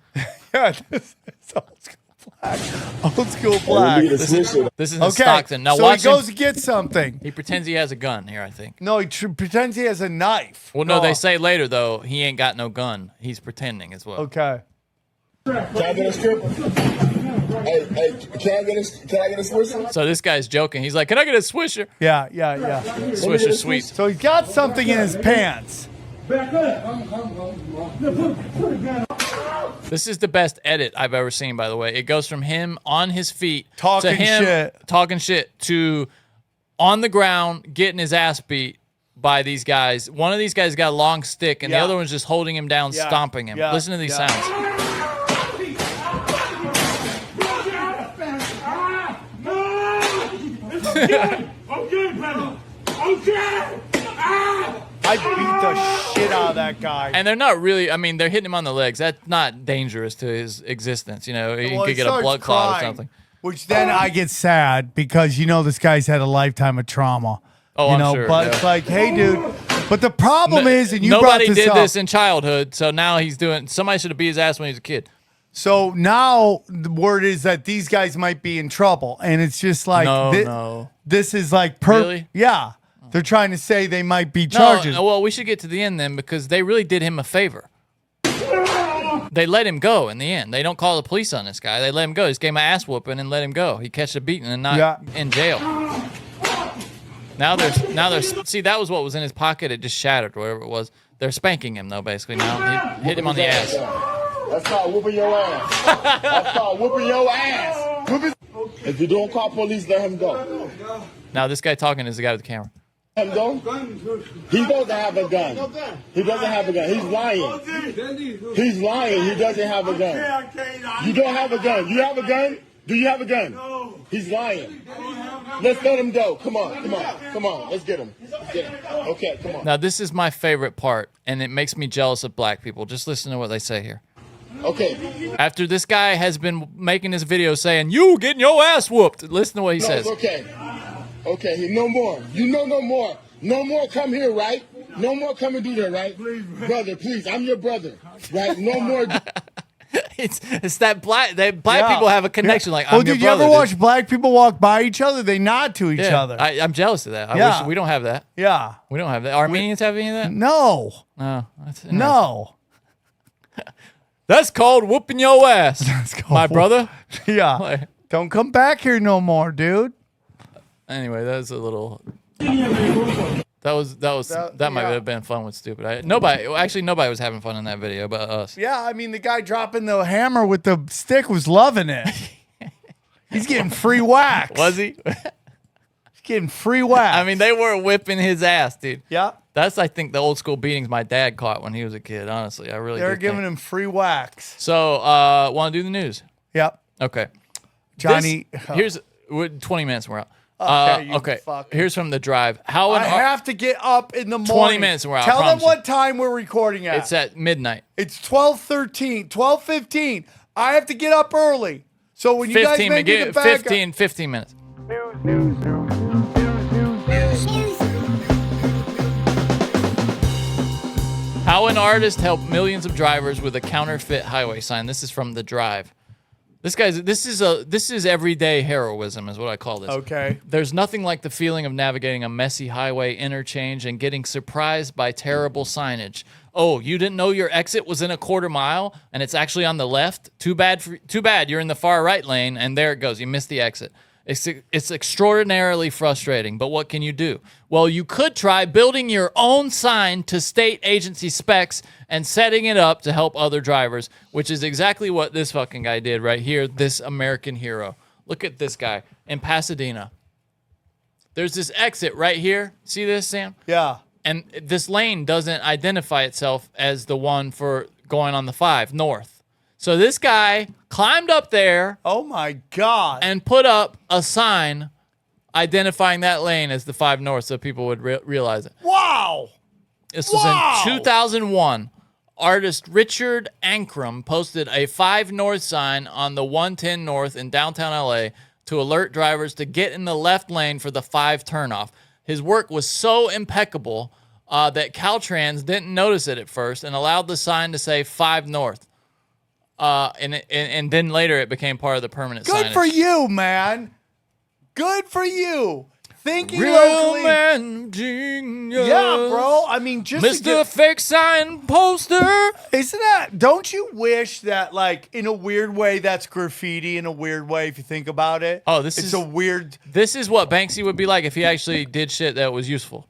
Yeah, this is old school black. Old school black. This is in Stockton. Now so watch he goes to get something. He pretends he has a gun here, I think. No, he pretends he has a knife. Well, no, they say later, though, he ain't got no gun. He's pretending as well. Okay. Can I get a strip? Hey, can I get a swisher? So this guy's joking. He's like, "Can I get a swisher?" Yeah. Swisher sweet. So he's got something in his pants. This is the best edit I've ever seen, by the way. It goes from him on his feet talking to him shit. talking shit to on the ground getting his ass beat by these guys. One of these guys got a long stick, and the other one's just holding him down, stomping him. Listen to these sounds. I beat the shit out of that guy. And they're not really, I mean, they're hitting him on the legs. That's not dangerous to his existence. You know, he could get a blood clot or something. Which then I get sad because, this guy's had a lifetime of trauma. Oh, I'm sure. But it's like, hey, dude. But the problem is, and you nobody brought this did up. this in childhood, so now he's doing, somebody should have beat his ass when he was a kid. So now the word is that these guys might be in trouble. And it's just like, this is like, Really? Yeah. They're trying to say they might be charges. No, well, we should get to the end then because they really did him a favor. They let him go in the end. They don't call the police on this guy. They let him go. He just gave him an ass whooping and let him go. He catch a beating and not in jail. Now there's see, that was what was in his pocket. It just shattered, whatever it was. They're spanking him though, basically now. Hit him on the ass. That's called whooping your ass. That's called whooping your ass. If you don't call police, let him go. Now this guy talking is the guy with the camera. He doesn't have a gun. He doesn't have a gun. He's lying. He's lying. He doesn't have a gun. You don't have a gun. You have a gun? Do you have a gun? No. He's lying. Let's let him go. Come on. Let's get him. Okay, come on. Now this is my favorite part, and it makes me jealous of black people. Just listen to what they say here. Okay. After this guy has been making this video saying, "You getting your ass whooped," listen to what he says. Okay. Okay, no more. No more. No more come here, right? No more come and do that, right? Please, brother, please. I'm your brother, right? No more. It's that black people have a connection. Like, did you ever watch black people walk by each other? They nod to each other. I'm jealous of that. I wish we don't have that. Yeah. We don't have that. Armenians have any of that? No. No. That's no. That's called whooping your ass. That's called my brother. Yeah. Don't come back here no more, dude. Anyway, that was a little. That might have been fun with stupid. Nobody was having fun in that video but us. Yeah, I mean the guy dropping the hammer with the stick was loving it. He's getting free whack. Was he? He's getting free whack. I mean, they were whipping his ass, dude. Yeah. That's, I think, the old school beatings my dad caught when he was a kid. Honestly, I really. They're giving him free whacks. So, want to do the news? Yep. Okay. Johnny, here's 20 minutes. We're out. Okay. Here's from the drive. I have to get up in the morning. 20 minutes and we're out. Tell them what time we're recording at. It's at midnight. It's 12:13, 12:15. I have to get up early. So when you guys make it 15 minutes. How an artist helped millions of drivers with a counterfeit highway sign. This is from the drive. This is everyday heroism is what I call this. Okay. There's nothing like the feeling of navigating a messy highway interchange and getting surprised by terrible signage. oh, you didn't know your exit was in a quarter mile and it's actually on the left? Too bad. You're in the far right lane, and there it goes. You missed the exit. It's extraordinarily frustrating, but what can you do? Well, you could try building your own sign to state agency specs and setting it up to help other drivers, which is exactly what this fucking guy did right here, this American hero. Look at this guy in Pasadena. There's this exit right here. See this, Sam? Yeah. And this lane doesn't identify itself as the one for going on the 5 north. So this guy climbed up there. Oh my God. And put up a sign identifying that lane as the 5 north so people would realize it. Wow. This was in 2001. Artist Richard Ankrum posted a 5 north sign on the 110 north in downtown LA to alert drivers to get in the left lane for the 5 turnoff. His work was so impeccable that Caltrans didn't notice it at first and allowed the sign to say 5 north. And then later it became part of the permanent signage. Good for you, man. Good for you. Thinking Real locally. man genius. Yeah, bro. I mean, just Mr. Fake Sign Poster. Isn't that? Don't you wish that, like, in a weird way, that's graffiti? In a weird way, if you think about it. Oh, it's a weird. This is what Banksy would be like if he actually did shit that was useful.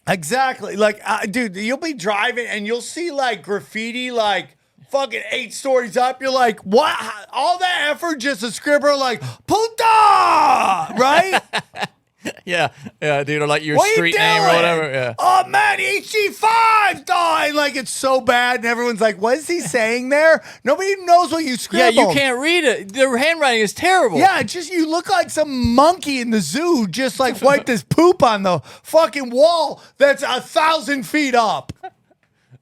Exactly. Like, dude, you'll be driving and you'll see like graffiti, like fucking 8 stories up. You're like, what? All that effort just a scribbler like puta, right? Yeah, dude, or like your What you street name or doing? whatever. Yeah. Oh man, HG5 died. Like it's so bad, and everyone's like, "What is he saying there?" Nobody knows what you scribbled. Yeah, you can't read it. Their handwriting is terrible. Yeah, just you look like some monkey in the zoo, just like wiped his poop on the fucking wall that's 1,000 feet up.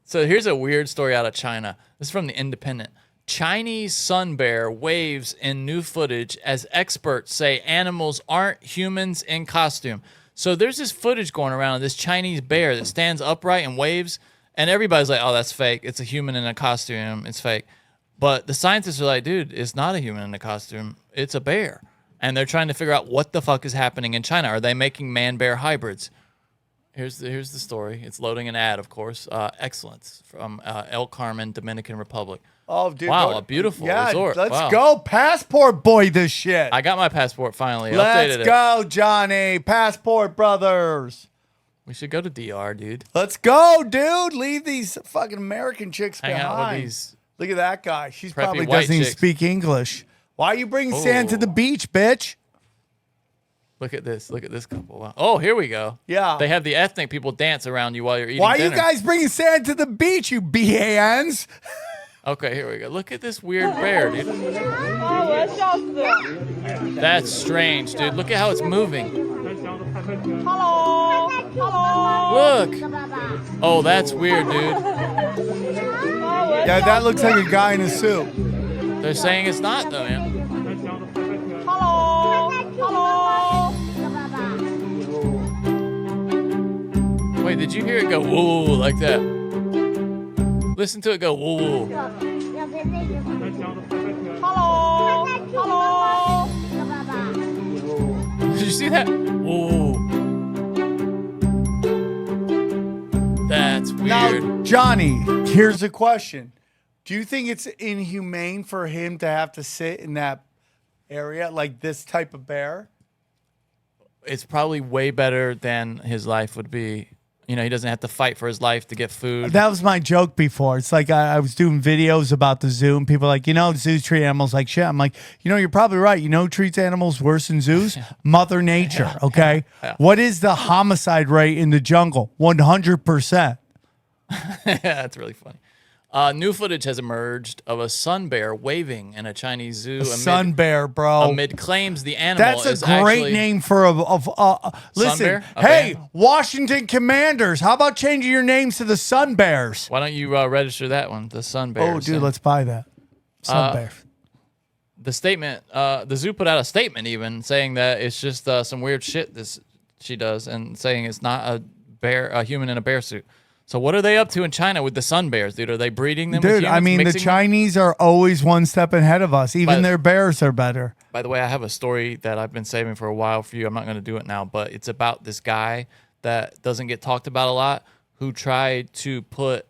So here's a weird story out of China. This is from The Independent. Chinese sun bear waves in new footage as experts say animals aren't humans in costume. So there's this footage going around of this Chinese bear that stands upright and waves, and everybody's like, oh, that's fake. It's a human in a costume. It's fake. But the scientists are like, dude, it's not a human in a costume. It's a bear. And they're trying to figure out what the fuck is happening in China. Are they making man-bear hybrids? Here's the story. It's loading an ad, of course. Excellence from El Carmen, Dominican Republic. Oh, dude. Wow, a beautiful resort. Let's go passport boy this shit. I got my passport finally. Let's go, Johnny. Passport brothers. We should go to DR, dude. Let's go, dude. Leave these fucking American chicks Hang behind. out with these Look at that guy. She's preppy probably white doesn't even chicks. speak English. Why are you bringing sand to the beach, bitch? Look at this. Look at this couple. Wow. Oh, here we go. Yeah. They have the ethnic people dance around you while you're eating Why are dinner. you guys bringing sand to the beach, you BANs? Okay, here we go. Look at this weird bear, dude. That's strange, dude. Look at how it's moving. Hello. Look. Oh, that's weird, dude. Yeah, that looks like a guy in a suit. They're saying it's not, though, man. Wait, did you hear it go woo like that? Listen to it go woo. Did you see that? Woo. That's weird. Now, Johnny, here's a question. Do you think it's inhumane for him to have to sit in that area like this type of bear? It's probably way better than his life would be. You know, he doesn't have to fight for his life to get food. That was my joke before. It's like I was doing videos about the zoo, and people are like, you know, zoos treat animals like shit. I'm like, you know, you're probably right. You know who treats animals worse than zoos? Mother Nature, okay? Yeah. What is the homicide rate in the jungle? 100%. That's really funny. New footage has emerged of a sun bear waving in a Chinese zoo. Sun bear, bro. Amid claims the animal That's is a great actually name for listen, bear? A hey, band? Washington Commanders, how about changing your names to the Sun Bears? Why don't you register that one, the sun bear? Oh, dude, let's buy that. Sun Bear. The statement, the zoo put out a statement even saying that it's just some weird shit she does, and saying it's not a human in a bear suit. So what are they up to in China with the sun bears, dude? Are they breeding them with Dude, humans, I mean, the mixing them? Chinese are always one step ahead of us. Even their bears are better. By the way, I have a story that I've been saving for a while for you. I'm not going to do it now, but it's about this guy that doesn't get talked about a lot who tried to put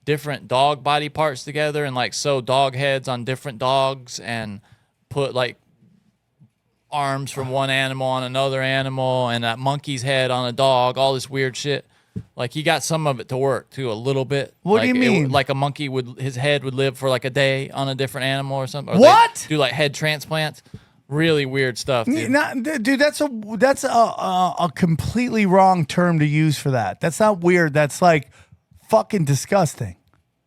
different dog body parts together and like sew dog heads on different dogs and put like arms from one animal on another animal and a monkey's head on a dog, all this weird shit. Like he got some of it to work too, a little bit. What do you mean? Like a monkey his head would live for like a day on a different animal or something. Or What? Do like head transplants. Really weird stuff, dude. Dude, that's a completely wrong term to use for that. That's not weird. That's like fucking disgusting.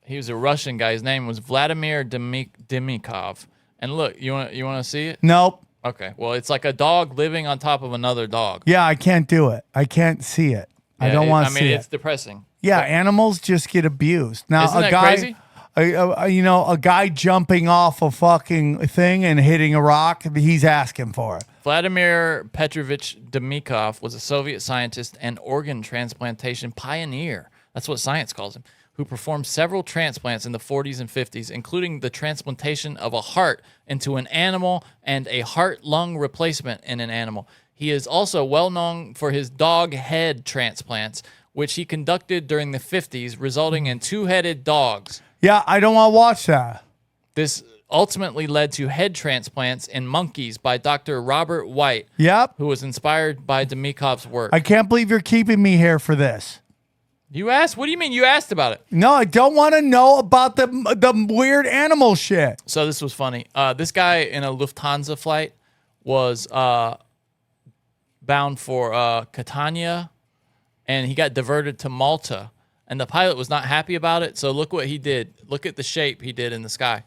He was a Russian guy. His name was Vladimir Demikov. And look, you want to see it? Nope. Okay. Well, it's like a dog living on top of another dog. Yeah, I can't do it. I can't see it. I don't want to see it. I mean, it's depressing. Yeah, animals just get abused. Now, Isn't that guy, crazy? A guy jumping off a fucking thing and hitting a rock, he's asking for it. Vladimir Petrovich Demikov was a Soviet scientist and organ transplantation pioneer. That's what science calls him, who performed several transplants in the 40s and 50s, including the transplantation of a heart into an animal and a heart-lung replacement in an animal. He is also well known for his dog head transplants, which he conducted during the 50s, resulting in two-headed dogs. Yeah, I don't want to watch that. This ultimately led to head transplants in monkeys by Dr. Robert White, Yep. who was inspired by Demikov's work. I can't believe you're keeping me here for this. You asked? What do you mean you asked about it? No, I don't want to know about the weird animal shit. So this was funny. This guy in a Lufthansa flight was bound for Catania, and he got diverted to Malta. And the pilot was not happy about it, so look what he did. Look at the shape he did in the sky.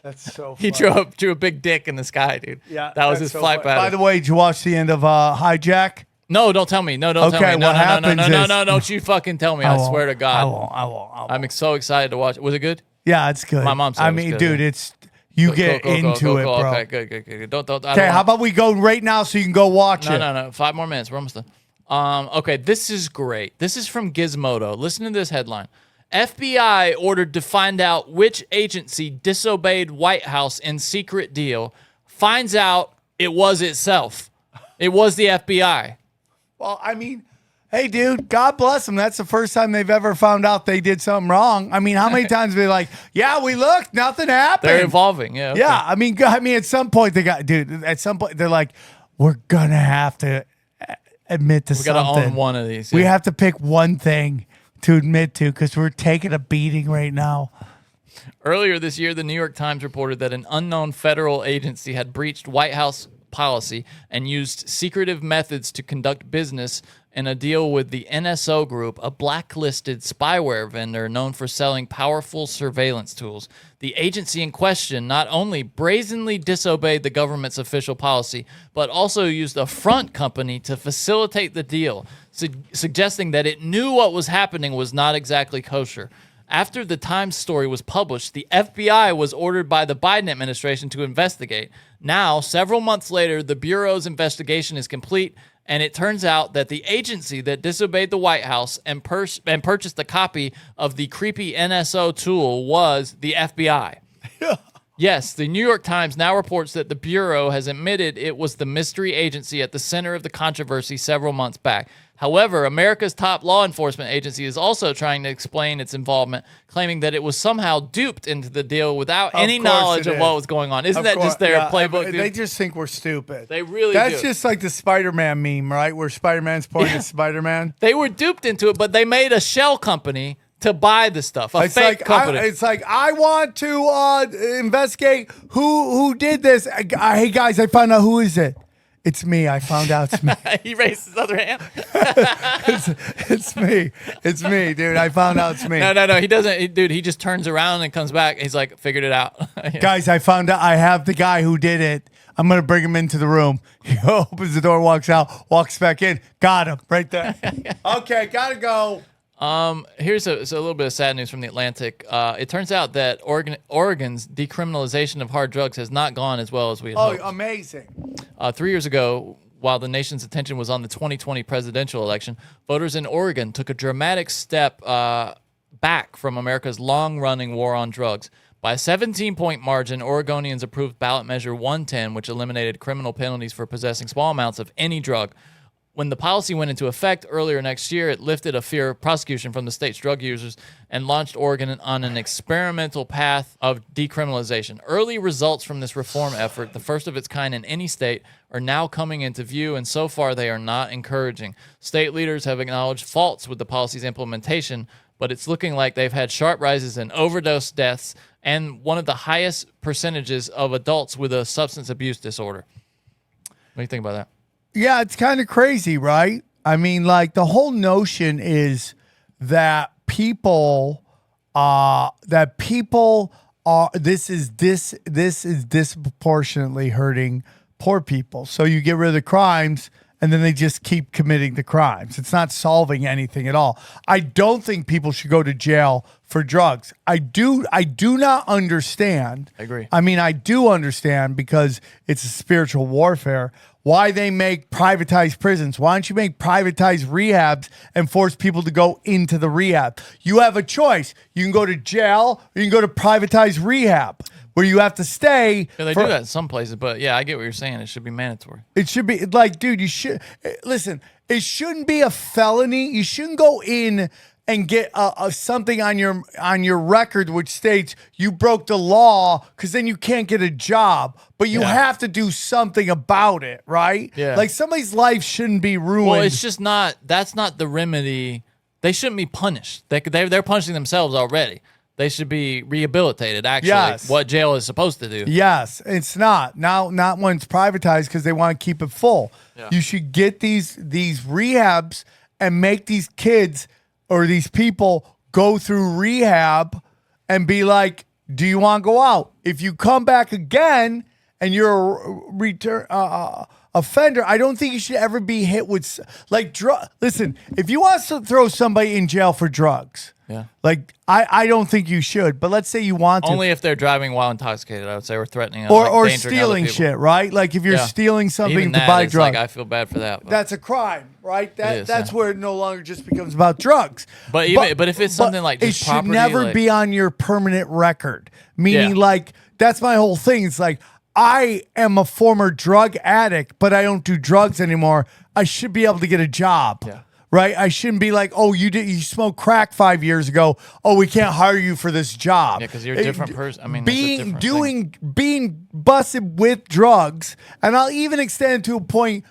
That's so funny. He drew a big dick in the sky, dude. Yeah, that was his flight pattern. By the way, did you watch the end of Hijack? No, don't tell me. No, don't tell me. No, what happens no, don't you fucking tell me. I swear to God. I won't. I'm so excited to watch it. Was it good? Yeah, it's good. My mom said it was good, dude, yeah. it's you get into it, bro. Okay, good. Don't. Okay, how about we go right now so you can go watch it? No. 5 more minutes. We're almost done. Okay, this is great. This is from Gizmodo. Listen to this headline. FBI ordered to find out which agency disobeyed White House in secret deal. Finds out it was itself. It was the FBI. Well, I mean, hey, dude, God bless them. That's the first time they've ever found out they did something wrong. I mean, how many times are they like, yeah, we looked, nothing happened. They're evolving, yeah. Okay. Yeah, I mean, at some point at some point they're like, we're gonna have to admit to something. We gotta own one of these. Yeah. We have to pick one thing to admit to because we're taking a beating right now. Earlier this year, the New York Times reported that an unknown federal agency had breached White House policy and used secretive methods to conduct business in a deal with the NSO Group, a blacklisted spyware vendor known for selling powerful surveillance tools. The agency in question not only brazenly disobeyed the government's official policy, but also used a front company to facilitate the deal, suggesting that it knew what was happening was not exactly kosher. After the Times story was published, the FBI was ordered by the Biden administration to investigate. Now, several months later, the Bureau's investigation is complete, and it turns out that the agency that disobeyed the White House and purchased a copy of the creepy NSO tool was the FBI. Yes, the New York Times now reports that the Bureau has admitted it was the mystery agency at the center of the controversy several months back. However, America's top law enforcement agency is also trying to explain its involvement, claiming that it was somehow duped into the deal without any knowledge of what was going on. Isn't that just their playbook, dude? They just think we're stupid. They really That's do. just like the Spider-Man meme, right? Where Spider-Man's pointing at Spider-Man. They were duped into it, but they made a shell company to buy the stuff, a fake company. It's like, I want to investigate who did this. Hey, guys, I found out who is it. It's me. I found out it's me. He raised his other hand. It's me. It's me, dude. I found out it's me. No. He doesn't. Dude, he just turns around and comes back. He's like, figured it out. Guys, I found out I have the guy who did it. I'm going to bring him into the room. He opens the door, walks out, walks back in. Got him right there. Okay, got to go. Here's a little bit of sad news from The Atlantic. It turns out that Oregon's decriminalization of hard drugs has not gone as well as we had hoped. Amazing. 3 years ago, while the nation's attention was on the 2020 presidential election, voters in Oregon took a dramatic step back from America's long-running war on drugs. By a 17-point margin, Oregonians approved ballot measure 110, which eliminated criminal penalties for possessing small amounts of any drug. When the policy went into effect earlier next year, it lifted a fear of prosecution from the state's drug users and launched Oregon on an experimental path of decriminalization. Early results from this reform effort, the first of its kind in any state, are now coming into view, and so far they are not encouraging. State leaders have acknowledged faults with the policy's implementation, but it's looking like they've had sharp rises in overdose deaths and one of the highest percentages of adults with a substance abuse disorder. What do you think about that? Yeah, it's kind of crazy, right? I mean, like the whole notion is that people are this is disproportionately hurting poor people. So you get rid of the crimes and then they just keep committing the crimes. It's not solving anything at all. I don't think people should go to jail for drugs. I do not understand. I agree. I mean, I do understand because it's a spiritual warfare. Why they make privatized prisons. Why don't you make privatized rehabs and force people to go into the rehab? You have a choice. You can go to jail or you can go to privatized rehab where you have to stay. Yeah, they do that in some places, but yeah, I get what you're saying. It should be mandatory. It should be like, dude, you should listen. It shouldn't be a felony. You shouldn't go in and get something on your record which states you broke the law, because then you can't get a job. But you have to do something about it, right? Yeah. Like somebody's life shouldn't be ruined. Well, it's just not. That's not the remedy. They shouldn't be punished. They're punishing themselves already. They should be rehabilitated. Actually, what jail is supposed to do. Yes, it's not not when it's privatized because they want to keep it full. Yeah. You should get these rehabs and make these kids or these people go through rehab and be like, do you want to go out? If you come back again and you're a return offender, I don't think you should ever be hit with like listen, if you want to throw somebody in jail for drugs, like I don't think you should. But let's say you want to. Only if they're driving while intoxicated, I would say, or threatening or stealing shit, right? Like if you're stealing something even to buy drugs. Like, I feel bad for that. That's a crime, right? That's where it no longer just becomes about drugs. But if it's something like just it should property, never be on your permanent record. Meaning, like that's my whole thing. It's like I am a former drug addict, but I don't do drugs anymore. I should be able to get a job. Yeah. Right? I shouldn't be like, oh, you smoked crack 5 years ago. Oh, we can't hire you for this job. Yeah, because you're a different person. I mean, being busted with drugs, and I'll even extend it to a point,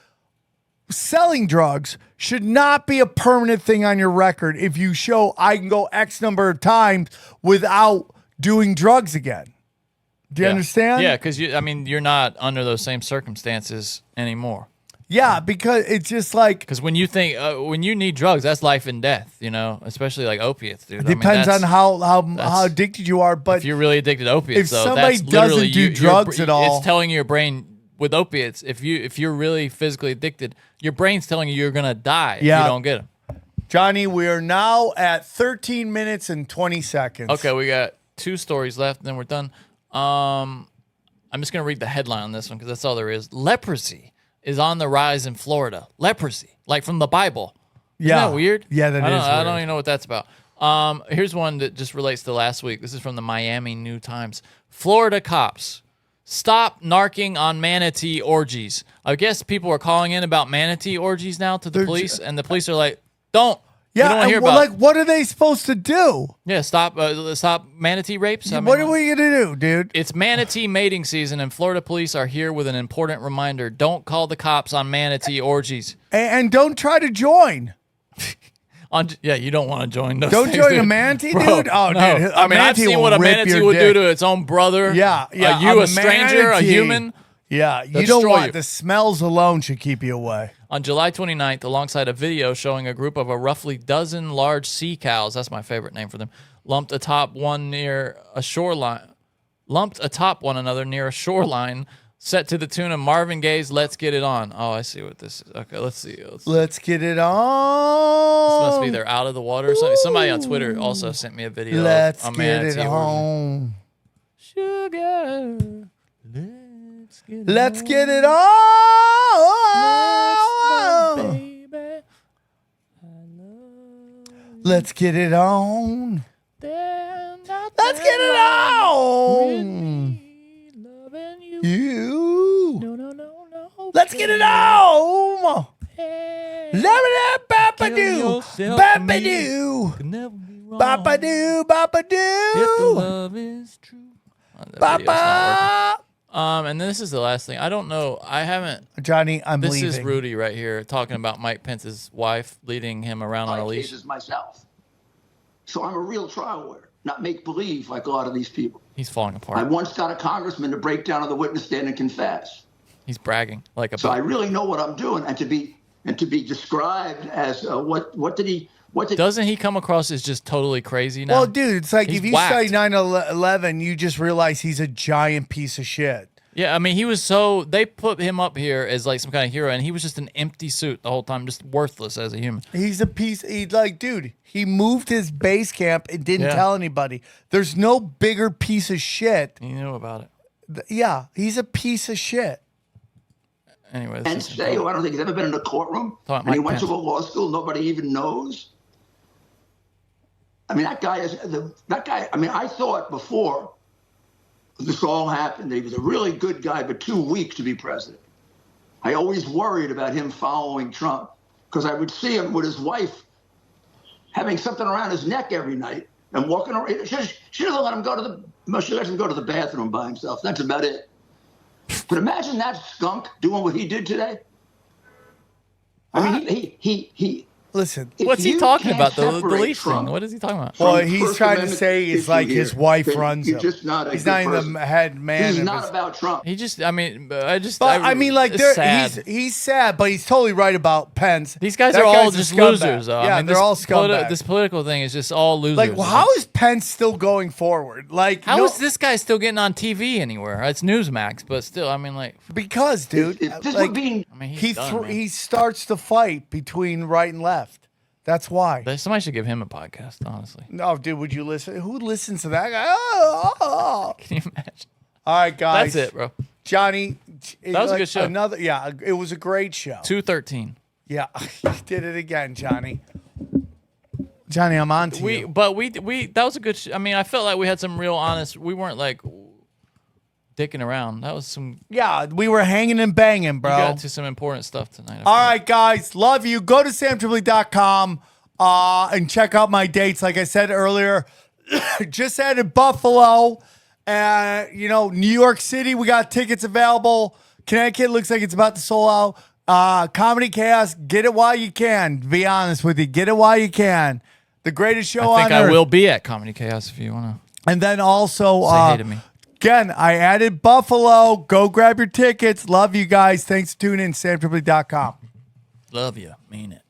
selling drugs should not be a permanent thing on your record if you show I can go X number of times without doing drugs again. Do you understand? Yeah, because you're not under those same circumstances anymore. Yeah, because it's just like... Because when you think, when you need drugs, that's life and death, especially like opiates, dude. It depends on how addicted you are, but... If you're really addicted to opiates, if somebody doesn't do drugs at all... It's telling your brain with opiates, if you're really physically addicted, your brain's telling you you're going to die if you don't get them. Johnny, we are now at 13 minutes and 20 seconds. Okay, we got 2 stories left, and then we're done. I'm just going to read the headline on this one because that's all there is. Leprosy is on the rise in Florida. Leprosy, like from the Bible. Isn't that weird? Yeah, that is weird. I don't even know what that's about. Here's one that just relates to last week. This is from the Miami New Times. Florida cops, stop narking on manatee orgies. I guess people are calling in about manatee orgies now to the police, and the police are like, don't. Yeah, and like, what are they supposed to do? Yeah, stop manatee rapes. What are we gonna do, dude? It's manatee mating season, and Florida police are here with an important reminder: don't call the cops on manatee orgies, and don't try to join. You don't want to join those. Don't things, join dude. a manatee, Bro, dude. Oh, no. dude, I've seen what a manatee would do to its own brother. Yeah. A stranger, a human. Yeah, you don't want the smells alone should keep you away. On July 29th, alongside a video showing a group of a roughly dozen large sea cows, that's my favorite name for them, lumped atop one another near a shoreline, set to the tune of Marvin Gaye's "Let's Get It On." Oh, I see what this is. Okay, let's see. Let's get it on. This must be they're out of the water or something. Somebody on Twitter also sent me a video. Let's of a get manatee it on. Sugar. Let's get it on. Baby. Let's get it on. Let's get it on. You. No. Let's get it on. Bapa-doo, bapa-doo, bapa-doo, bapa-doo. If the love is true. Bapa. And this is the last thing. I don't know. I haven't. Johnny, I'm this leaving. This is Rudy right here talking about Mike Pence's wife leading him around on a leash. Cases myself. So I'm a real trial lawyer, not make-believe like a lot of these people. He's falling apart. I once got a congressman to break down on the witness stand and confess. He's bragging like a. So I really know what I'm doing, and to be described as what did he? Doesn't he come across as just totally crazy now? Well, dude, it's like He's if you whacked. study 9/11, you just realize he's a giant piece of shit. Yeah, I mean, he was so. They put him up here as like some kind of hero, and he was just an empty suit the whole time, just worthless as a human. He's a piece. He's like, dude, he moved his base camp and didn't tell anybody. There's no bigger piece of shit. You knew about it. Yeah, he's a piece of shit. Anyway, And say, I don't think he's ever been in a courtroom, and he went to a law school nobody even knows. I mean, that guy. I mean, I thought before this all happened that he was a really good guy, but too weak to be president. I always worried about him following Trump because I would see him with his wife having something around his neck every night and walking around. She doesn't let him go to the. She lets him go to the bathroom by himself. That's about it. But imagine that skunk doing what he did today. I mean, he Listen, what's he talking about? The leash thing. What is he talking about? Well, he's trying to say it's like his wife runs him. Just not he's not even the head man. He's not about Trump. He just, I mean, I mean, like, he's sad, but he's totally right about Pence. These guys are all just losers, though. Yeah, I mean, they're all scumbags. This political thing is just all losers. Like, well, how is Pence still going forward? Like, how is this guy still getting on TV anywhere? It's Newsmax, but still, I mean, like, because, dude, like, I mean, he starts the fight between right and left. That's why. Somebody should give him a podcast, honestly. No, dude, would you listen? Who listens to that guy? Oh. Can you imagine? All right, guys. That's it, bro. Johnny. That was a good show. It was a great show. 213. Yeah, you did it again, Johnny. Johnny, I'm on to you. But that was a good I mean, I felt like we had some real honest, we weren't like dicking around. That was some. Yeah, we were hanging and banging, bro. We got to some important stuff tonight. All right, guys. Love you. Go to samtripoli.com and check out my dates. Like I said earlier, just added Buffalo. New York City, we got tickets available. Connecticut looks like it's about to sold out. Comedy Chaos, get it while you can. To be honest with you, get it while you can. The greatest show on earth. I will be at Comedy Chaos if you want to. And then also, say hey to me. Again, I added Buffalo. Go grab your tickets. Love you guys. Thanks for tuning in. SamTripoli.com. Love you. Mean it.